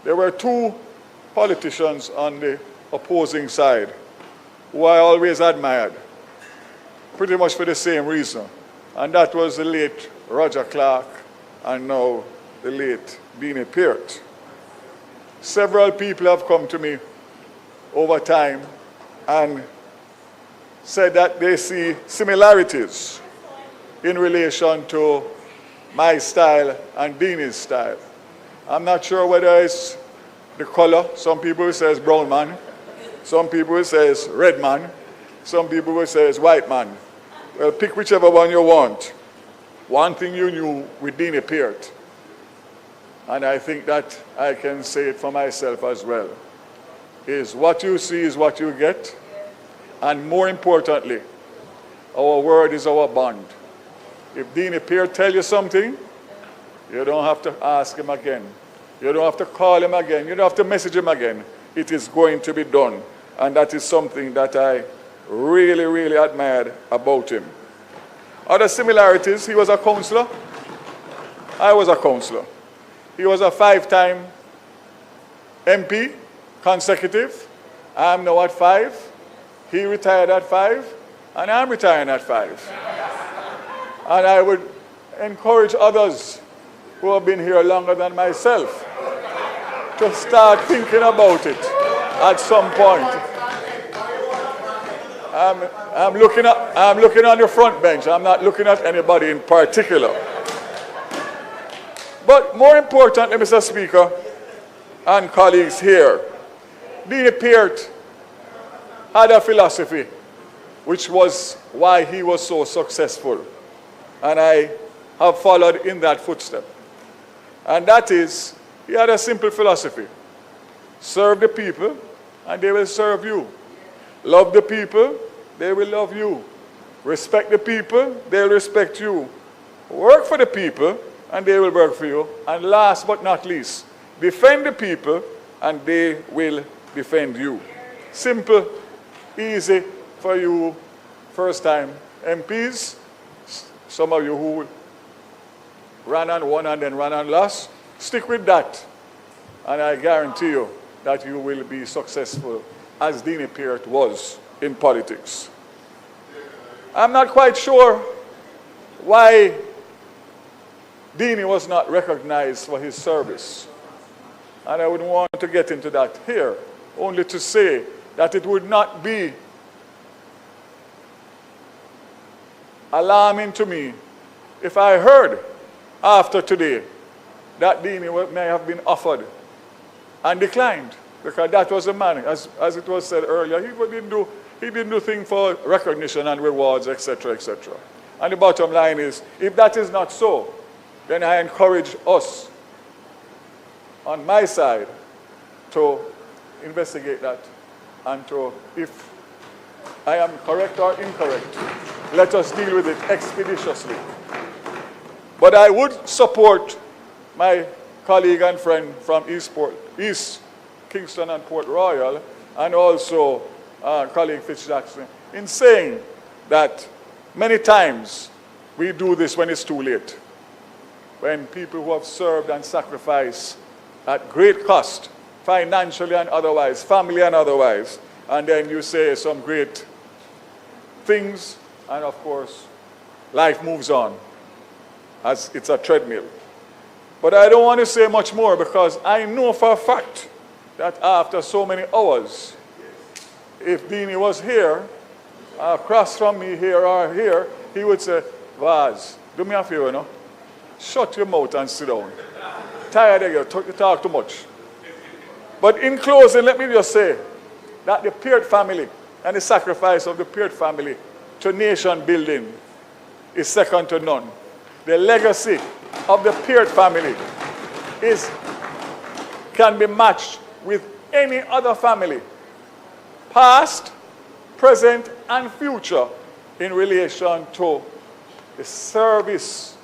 there were 2 politicians on the opposing side who I always admired, pretty much for the same reason, and that was the late Roger Clark and now the late Dean Peart. Several people have come to me over time and said that they see similarities in relation to my style and Dean's style. I'm not sure whether it's the color. Some people will say it's brown man. Some people will say it's red man. Some people will say it's white man. Well, pick whichever one you want. One thing you knew with Dean Peart, and I think that I can say it for myself as well, is what you see is what you get, and more importantly, our word is our bond. If Dean Peart tells you something, you don't have to ask him again. You don't have to call him again. You don't have to message him again. It is going to be done. And that is something that I really, really admired about him. Other similarities, he was a councillor. I was a councillor. He was a 5-time MP, consecutive. I'm now at 5. He retired at 5, and I'm retiring at 5. And I would encourage others who have been here longer than myself to start thinking about it at some point. I'm looking on the front bench. I'm not looking at anybody in particular. But more importantly, Mr. Speaker and colleagues here, Dean Peart had a philosophy which was why he was so successful. And I have followed in that footstep. And that is, he had a simple philosophy. Serve the people, and they will serve you. Love the people, they will love you. Respect the people, they'll respect you. Work for the people, and they will work for you. And last but not least, defend the people, and they will defend you. Simple, easy for you first-time MPs. Some of you who ran and won and then ran and lost, stick with that. And I guarantee you that you will be successful as Dini Peart was in politics. I'm not quite sure why Dini was not recognized for his service. And I wouldn't want to get into that here, only to say that it would not be alarming to me if I heard after today that Dini may have been offered and declined, because that was a man, as it was said earlier, he didn't do things for recognition and rewards, etc., etc. And the bottom line is, if that is not so, then I encourage us on my side to investigate that, and to, if I am correct or incorrect, let us deal with it expeditiously. But I would support my colleague and friend from East Kingston and Port Royal, and also colleague Fitzjackson, in saying that many times we do this when it's too late. When people who have served and sacrificed at great cost, financially and otherwise, family and otherwise, and then you say some great things, and of course, life moves on as it's a treadmill. But I don't want to say much more, because I know for a fact that after so many hours, if Dini was here, across from me here or here, he would say, Vaz, do me a favor, no? Shut your mouth and sit down. Tired of you talk too much. But in closing, let me just say that the Peart family and the sacrifice of the Peart family to nation building is second to none. The legacy of the Peart family can be matched with any other family, past, present, and future, in relation to the service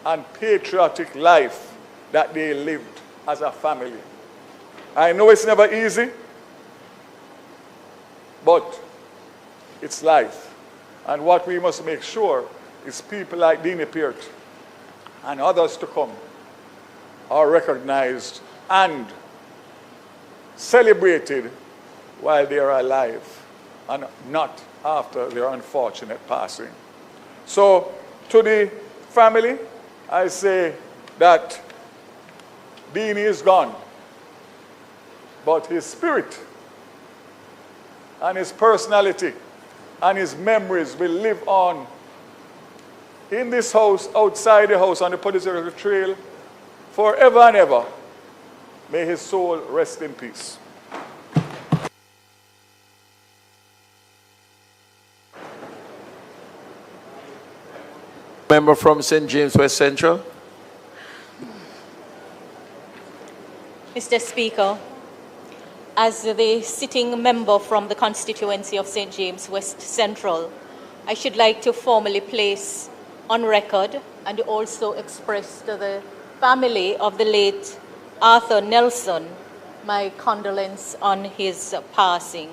and patriotic life that they lived as a family. I know it's never easy, but it's life. And what we must make sure is people like Dini Peart and others to come are recognized and celebrated while they are alive, and not after their unfortunate passing. So, to the family, I say that Dini is gone, but his spirit and his personality and his memories will live on in this house, outside the house, on the political trail, forever and ever. May his soul rest in peace. Member from St. James West Central. Mr. Speaker, as the sitting member from the constituency of St. James West Central, I should like to formally place on record and also express to the family of the late Arthur Nelson my condolence on his passing.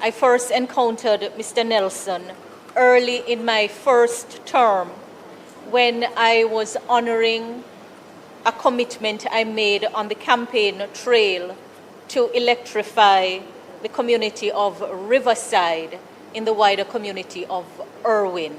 I first encountered Mr. Nelson early in my first term when I was honoring a commitment I made on the campaign trail to electrify the community of Riverside in the wider community of Irwin.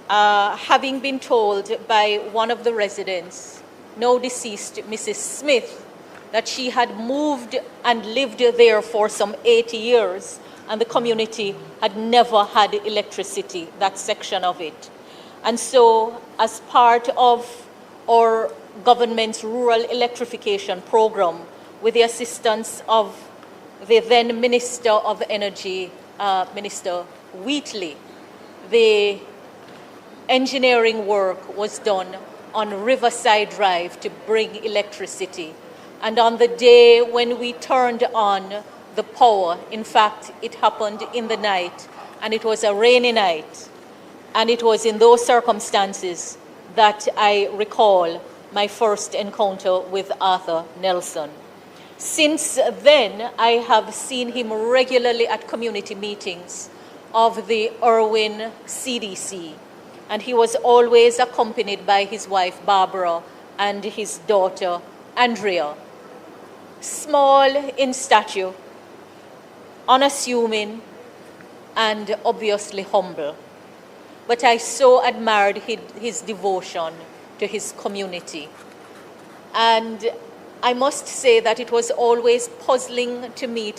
Having been told by one of the residents, now deceased Mrs. Smith, that she had moved and lived there for some 80 years, and the community had never had electricity, that section of it. And so, as part of our government's rural electrification program, with the assistance of the then Minister of Energy, Minister Wheatley, the engineering work was done on Riverside Drive to bring electricity. And on the day when we turned on the power, in fact, it happened in the night, and it was a rainy night, And it was in those circumstances that I recall my first encounter with Arthur Nelson. Since then, I have seen him regularly at community meetings of the Irwin CDC, and he was always accompanied by his wife Barbara and his daughter Andrea. Small in stature, unassuming, and obviously humble. But I so admired his devotion to his community. And I must say that it was always puzzling to me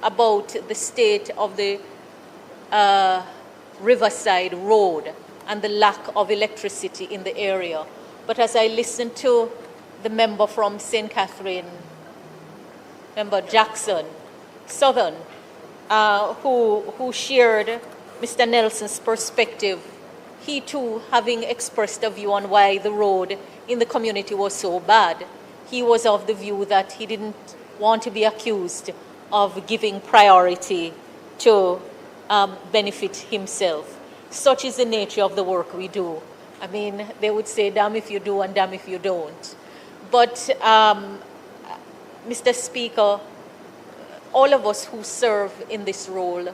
about the state of the Riverside Road and the lack of electricity in the area. But as I listened to the member from St. Catherine, Member Jackson, Southern, who shared Mr. Nelson's perspective, he too having expressed a view on why the road in the community was so bad, he was of the view that he didn't want to be accused of giving priority to benefit himself. Such is the nature of the work we do. I mean, they would say, damn if you do and damn if you don't. But, Mr. Speaker, all of us who serve in this role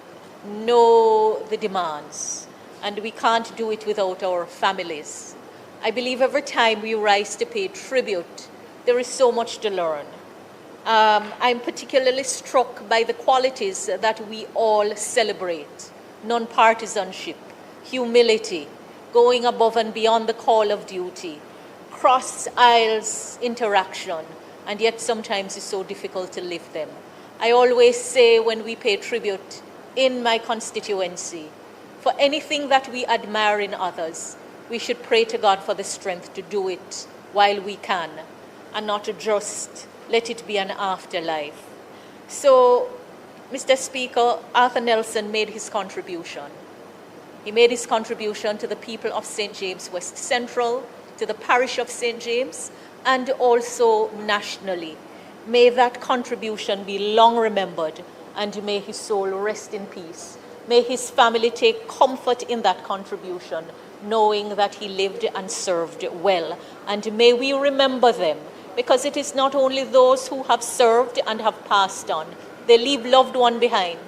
know the demands, and we can't do it without our families. I believe every time we rise to pay tribute, there is so much to learn. I'm particularly struck by the qualities that we all celebrate: non-partisanship, humility, going above and beyond the call of duty, cross aisles interaction, and yet sometimes it's so difficult to live them. I always say when we pay tribute in my constituency, for anything that we admire in others, we should pray to God for the strength to do it while we can, and not to just let it be an afterlife. So, Mr. Speaker, Arthur Nelson made his contribution. He made his contribution to the people of St. James West Central, to the parish of St. James, and also nationally. May that contribution be long remembered, and may his soul rest in peace. May his family take comfort in that contribution, knowing that he lived and served well. And may we remember them, because it is not only those who have served and have passed on. They leave loved ones behind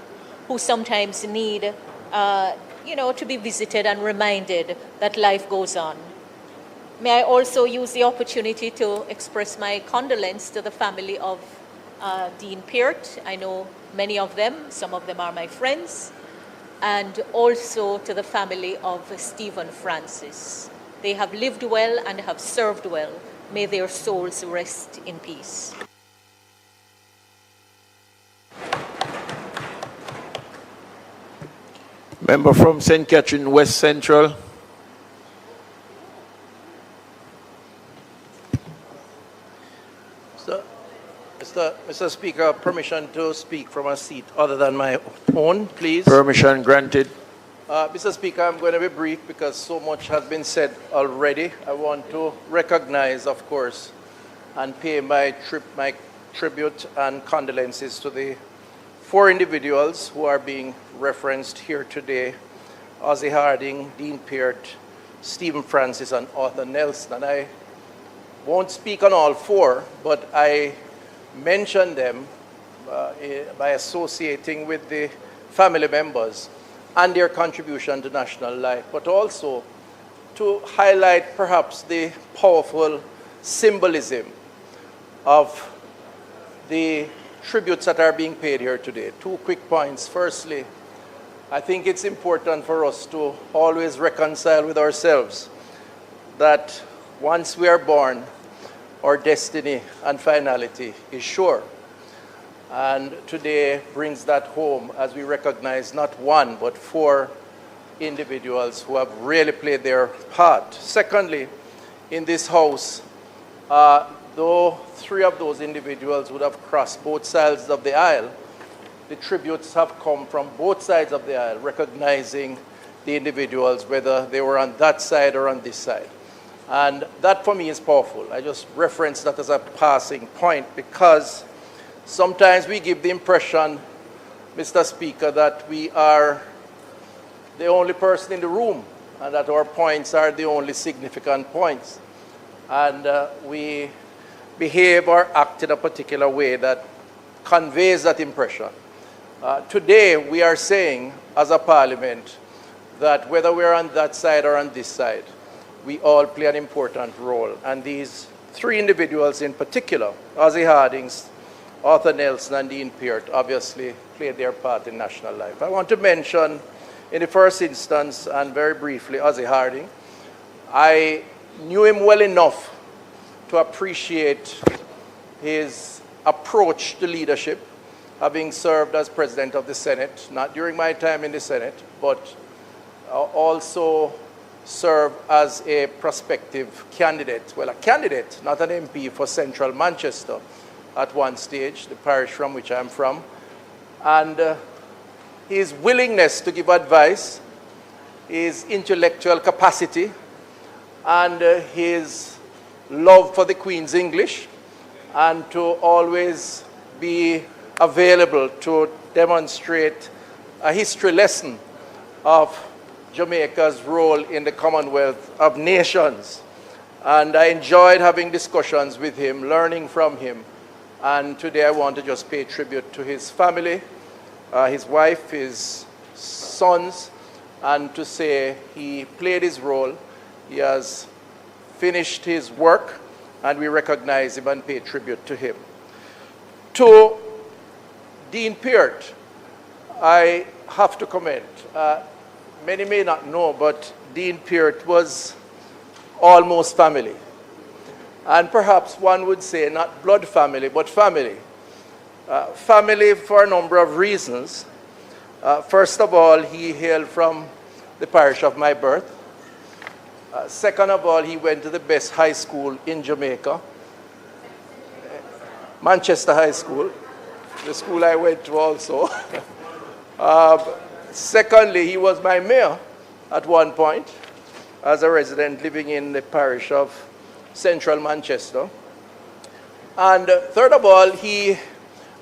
who sometimes need to be visited and reminded that life goes on. May I also use the opportunity to express my condolence to the family of Dean Peart. I know many of them, some of them are my friends, and also to the family of Stephen Francis. They have lived well and have served well. May their souls rest in peace. Member from St. Catherine West Central. Mr. Speaker, permission to speak from a seat other than my own, please. Permission granted. Mr. Speaker, I'm going to be brief because so much has been said already. I want to recognize, of course, and pay my tribute and condolences to the 4 individuals who are being referenced here today: Ozzie Harding, Dean Peart, Stephen Francis, and Arthur Nelson. And I won't speak on all 4, but I mention them by associating with the family members and their contribution to national life, but also to highlight perhaps the powerful symbolism of the tributes that are being paid here today. 2 quick points. Firstly, I think it's important for us to always reconcile with ourselves that once we are born, our destiny and finality is sure. And today brings that home as we recognize not 1, but 4 individuals who have really played their part. Secondly, in this house, though 3 of those individuals would have crossed both sides of the aisle, the tributes have come from both sides of the aisle, recognizing the individuals, whether they were on that side or on this side. And that for me is powerful. I just reference that as a passing point because sometimes we give the impression, Mr. Speaker, that we are the only person in the room and that our points are the only significant points. And we behave or act in a particular way that conveys that impression. Today, we are saying, as a parliament, that whether we're on that side or on this side, we all play an important role. And these three individuals in particular, Ozzie Hardings, Arthur Nelson, and Dean Peart, obviously played their part in national life. I want to mention, in the first instance, and very briefly, Ozzie Harding. I knew him well enough to appreciate his approach to leadership, having served as president of the Senate, not during my time in the Senate, but also served as a prospective candidate, well, a candidate, not an MP, for Central Manchester at one stage, the parish from which I'm from. And his willingness to give advice, his intellectual capacity, and his love for the Queen's English, and to always be available to demonstrate a history lesson of Jamaica's role in the Commonwealth of Nations. And I enjoyed having discussions with him, learning from him. And today I want to just pay tribute to his family, his wife, his sons, and to say he played his role. He has finished his work, and we recognize him and pay tribute to him. To Dean Peart, I have to comment. Many may not know, but Dean Peart was almost family. And perhaps one would say not blood family, but family. Family for a number of reasons. First of all, he hailed from the parish of my birth. Second of all, he went to the best high school in Jamaica, Manchester High School, the school I went to also. Secondly, he was my mayor at one point as a resident living in the parish of Central Manchester. And third of all, he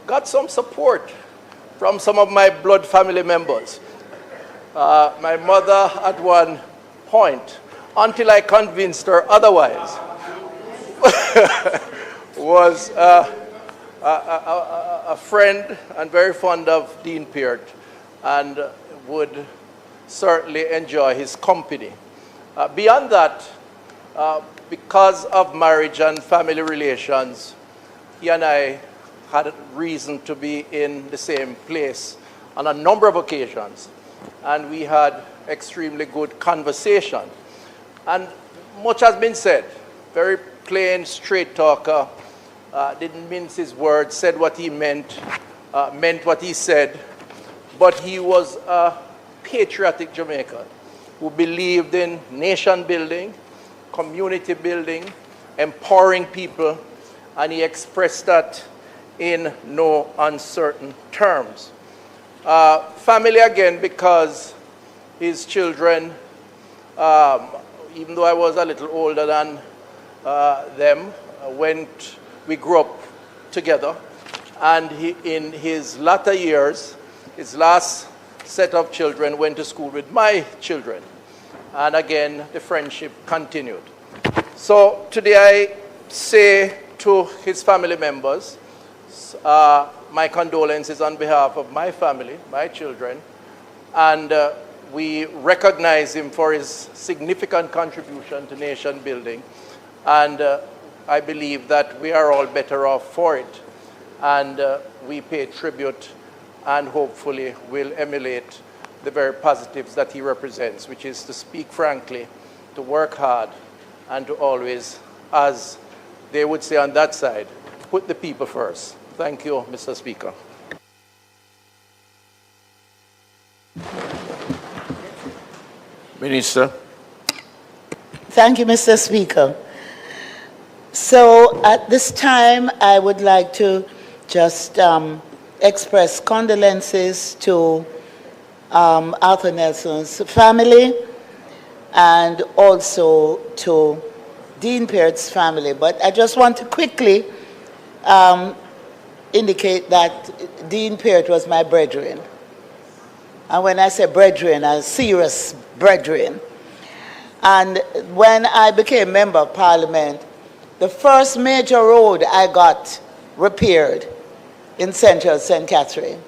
got some support from some of my blood family members. My mother at one point, until I convinced her otherwise, was a friend and very fond of Dean Peart, and would certainly enjoy his company. Beyond that, because of marriage and family relations, he and I had reason to be in the same place on a number of occasions, and we had extremely good conversation. And much has been said. Very plain, straight talker, didn't mince his words, said what he meant what he said. But he was a patriotic Jamaican who believed in nation building, community building, empowering people, and he expressed that in no uncertain terms. Family again, because his children, even though I was a little older than them, we grew up together, and in his latter years, his last set of children went to school with my children. And again, the friendship continued. So today I say to his family members, my condolences on behalf of my family, my children, and we recognize him for his significant contribution to nation building. And I believe that we are all better off for it. And we pay tribute and hopefully will emulate the very positives that he represents, which is to speak frankly, to work hard, and to always, as they would say on that side, put the people first. Thank you, Mr. Speaker. Minister. Thank you, Mr. Speaker. So at this time, I would like to just express condolences to Arthur Nelson's family and also to Dean Peart's family. But I just want to quickly indicate that Dean Peart was my brethren. And when I say brethren, a serious brethren. And when I became member of Parliament, the first major road I got repaired in central St. Catherine,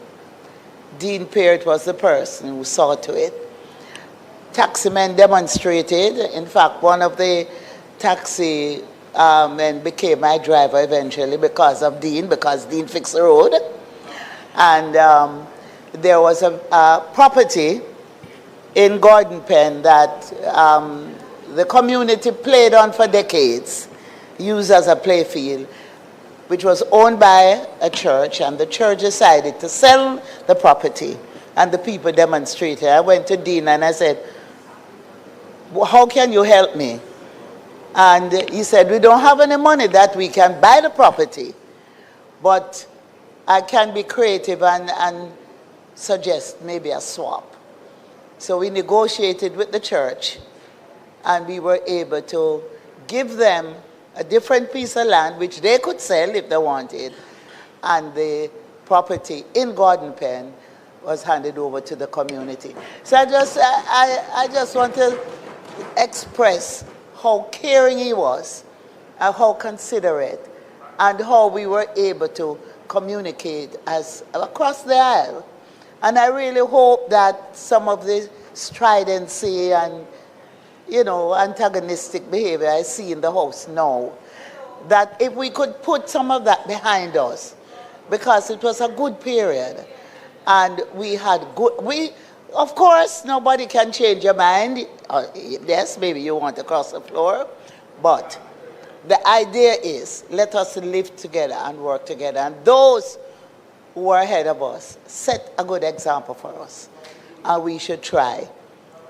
Dean Peart was the person who saw to it. Taximen demonstrated. In fact, one of the taxi men became my driver eventually because of Dean, because Dean fixed the road. And there was a property in Gordon Pen that the community played on for decades, used as a playfield, which was owned by a church, and the church decided to sell the property, and the people demonstrated. I went to Dean and I said, how can you help me? And he said, we don't have any money that we can buy the property, but I can be creative and suggest maybe a swap. So we negotiated with the church, and we were able to give them a different piece of land, which they could sell if they wanted, and the property in Gordon Pen was handed over to the community. So I just want to express how caring he was, and how considerate, and how we were able to communicate as across the aisle. And I really hope that some of the stridency and, antagonistic behavior I see in the House now, that if we could put some of that behind us, because it was a good period, and we had of course, nobody can change your mind. Yes, maybe you want to cross the floor, but the idea is, let us live together and work together. And those who are ahead of us set a good example for us. And we should try.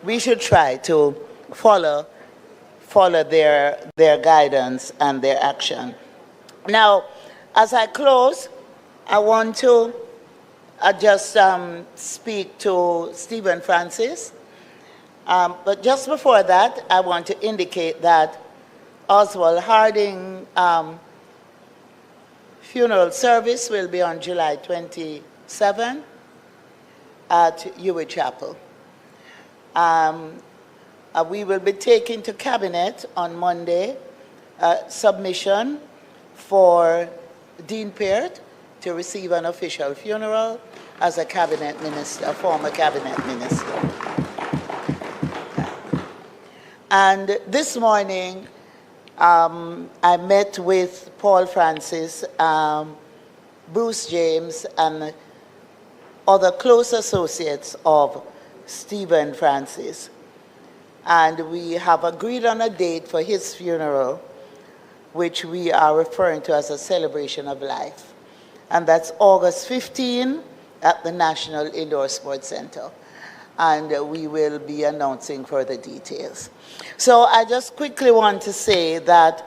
We should try to follow their guidance and their action. Now, as I close, I want to just speak to Stephen Francis. But just before that, I want to indicate that Oswald Harding funeral service will be on July 27 at Hewitt Chapel. We will be taking to Cabinet on Monday a submission for Dean Peart to receive an official funeral as a cabinet minister, a former cabinet minister. And this morning, I met with Paul Francis, Bruce James, and other close associates of Stephen Francis. And we have agreed on a date for his funeral, which we are referring to as a celebration of life. And that's August 15 at the National Indoor Sports Center. And we will be announcing further details. So I just quickly want to say that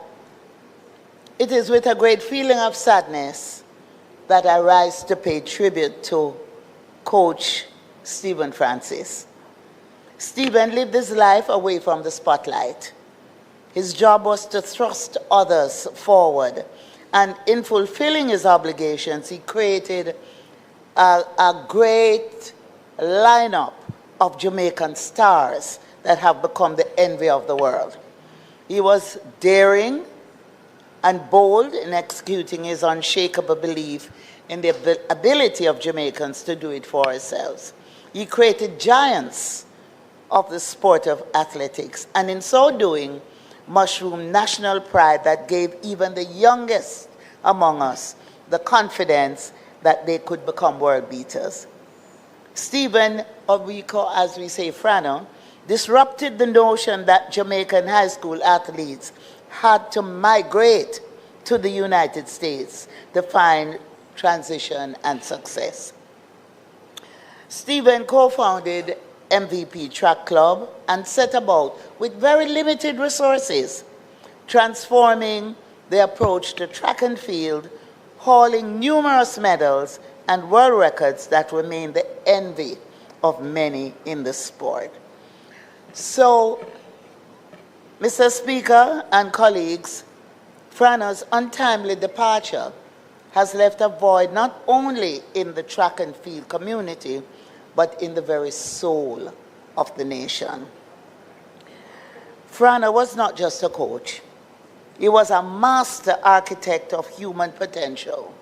it is with a great feeling of sadness that I rise to pay tribute to Coach Stephen Francis. Stephen lived his life away from the spotlight. His job was to thrust others forward. And in fulfilling his obligations, he created a great lineup of Jamaican stars that have become the envy of the world. He was daring and bold in executing his unshakable belief in the ability of Jamaicans to do it for ourselves. He created giants of the sport of athletics, and in so doing, mushroomed national pride that gave even the youngest among us the confidence that they could become world beaters. Stephen, or we call, as we say, Frano, disrupted the notion that Jamaican high school athletes had to migrate to the United States to find transition and success. Stephen co-founded MVP Track Club and set about, with very limited resources, transforming the approach to track and field, hauling numerous medals and world records that remain the envy of many in the sport. So, Mr. Speaker and colleagues, Frano's untimely departure has left a void not only in the track and field community, but in the very soul of the nation. Frana was not just a coach. He was a master architect of human potential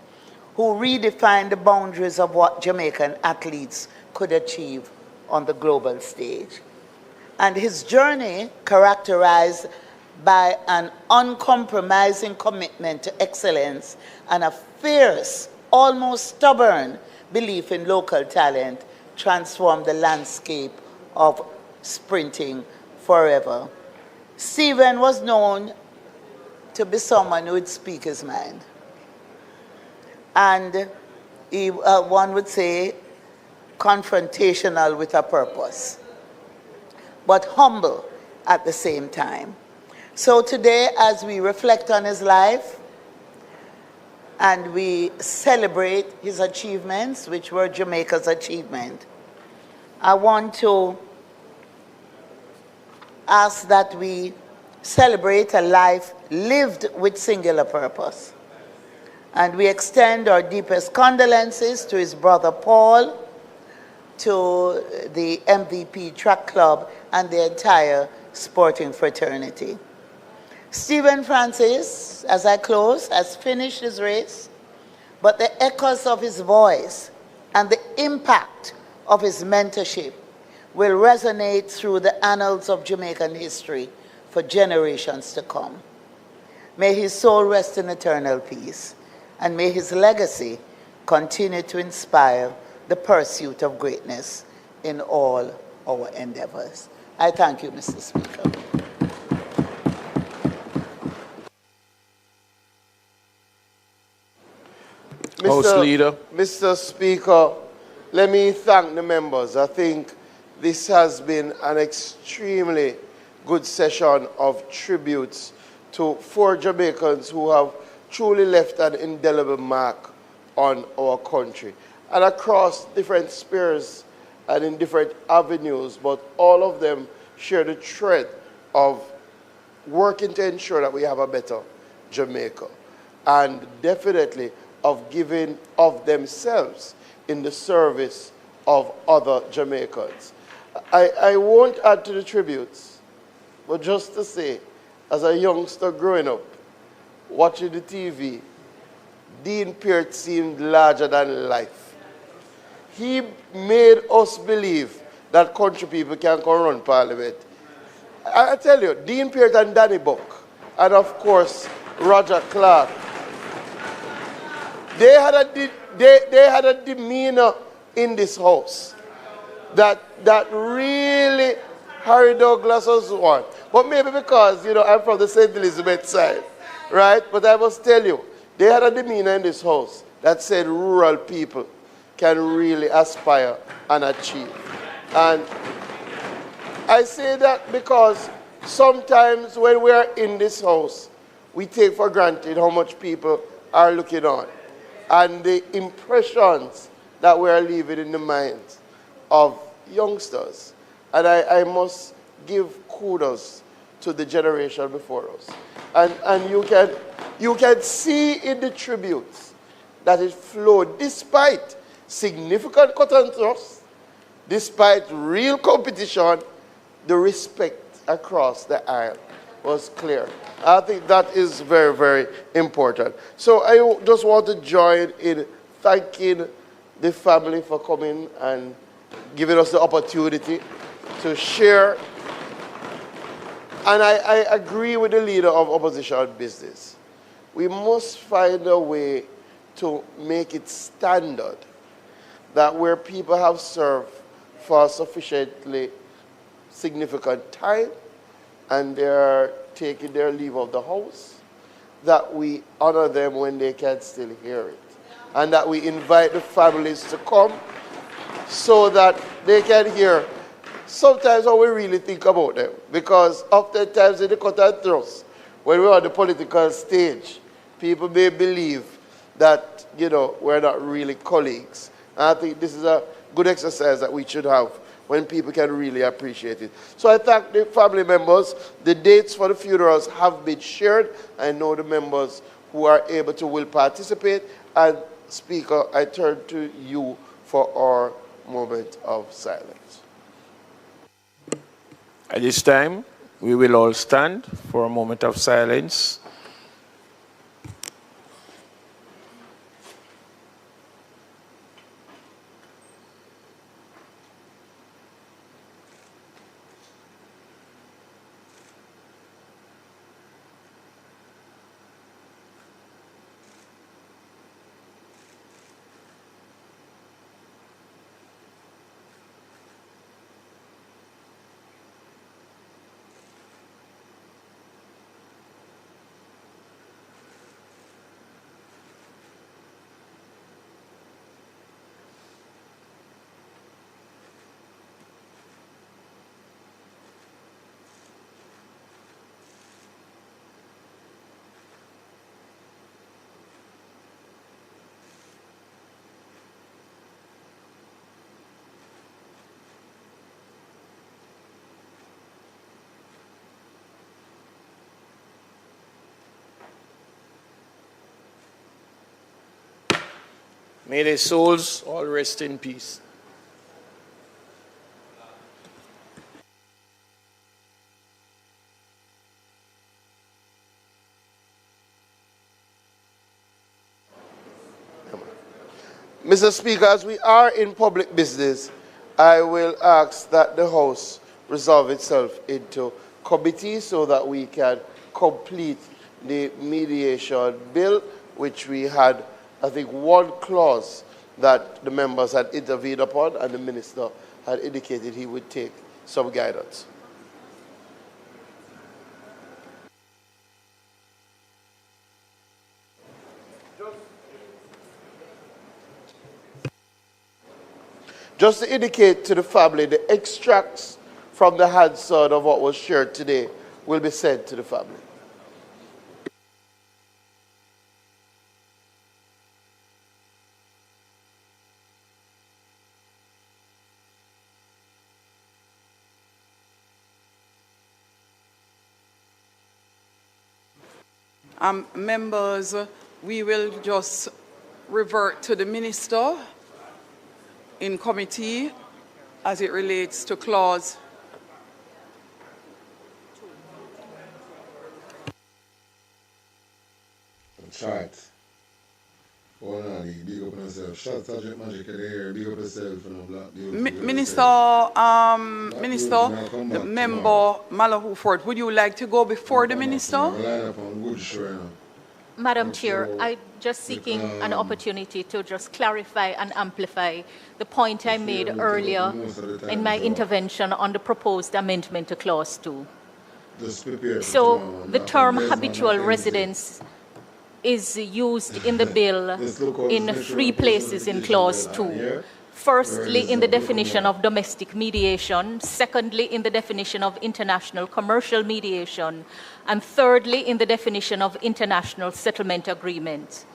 who redefined the boundaries of what Jamaican athletes could achieve on the global stage. And his journey, characterized by an uncompromising commitment to excellence and a fierce, almost stubborn belief in local talent, transformed the landscape of sprinting forever. Stephen was known to be someone who would speak his mind. And he, one would say, confrontational with a purpose, but humble at the same time. So today, as we reflect on his life and we celebrate his achievements, which were Jamaica's achievement, I want to ask that we celebrate a life lived with singular purpose. And we extend our deepest condolences to his brother Paul, to the MVP Track Club, and the entire sporting fraternity. Stephen Francis, as I close, has finished his race, but the echoes of his voice and the impact of his mentorship will resonate through the annals of Jamaican history for generations to come. May his soul rest in eternal peace, and may his legacy continue to inspire the pursuit of greatness in all our endeavors. I thank you, Mr. Speaker. House Leader. Mr. Speaker, let me thank the members. I think this has been an extremely good session of tributes to 4 Jamaicans who have truly left an indelible mark on our country, and across different spheres and in different avenues, but all of them share the thread of working to ensure that we have a better Jamaica, and definitely of giving of themselves in the service of other Jamaicans. I won't add to the tributes, but just to say, as a youngster growing up, watching the TV, Dean Peart seemed larger than life. He made us believe that country people can come run Parliament. I tell you, Dean Peart and Danny Buck, and of course, Roger Clark, they had a demeanor in this house that really Harry Douglas was one. But maybe because, I'm from the St. Elizabeth side, right? But I must tell you, they had a demeanor in this house that said rural people can really aspire and achieve. And I say that because sometimes when we are in this house, we take for granted how much people are looking on and the impressions that we are leaving in the minds of youngsters. And I must give kudos to the generation before us. And you can see in the tributes that it flowed despite significant cut and thrust, despite real competition, the respect across the aisle was clear. I think that is very, very important. So I just want to join in thanking the family for coming and giving us the opportunity to share. And I agree with the leader of opposition business. We must find a way to make it standard that where people have served for sufficiently significant time and they are taking their leave of the house, that we honor them when they can still hear it. And that we invite the families to come so that they can hear sometimes how we really think about them. Because oftentimes in the cut and thrust, when we're on the political stage, people may believe that, we're not really colleagues. And I think this is a good exercise that we should have when people can really appreciate it. So I thank the family members. The dates for the funerals have been shared. I know the members who are able to will participate. And Speaker, I turn to you for our moment of silence. At this time, we will all stand for a moment of silence. May their souls all rest in peace. Mr. Speaker, as we are in public business, I will ask that the House resolve itself into committee so that we can complete the mediation bill, which we had, I think, one clause that the members had intervened upon, and the minister had indicated he would take some guidance. Just to indicate to the family, the extracts from the Hansard of what was shared today will be sent to the family. Members, we will just revert to the minister in committee as it relates to clause. Chart. Oh no, big up yourself. Shot Sergeant Magic in the air, big up yourself and black. Minister, the member Malahoo Fort, would you like to go before the minister? Madam Chair, I'm just seeking an opportunity to just clarify and amplify the point I made earlier in my intervention on the proposed amendment to Clause 2. So the term habitual residence is used in the bill in 3 places in Clause 2. Firstly, in the definition of domestic mediation. Secondly, in the definition of international commercial mediation. And thirdly, in the definition of international settlement agreement.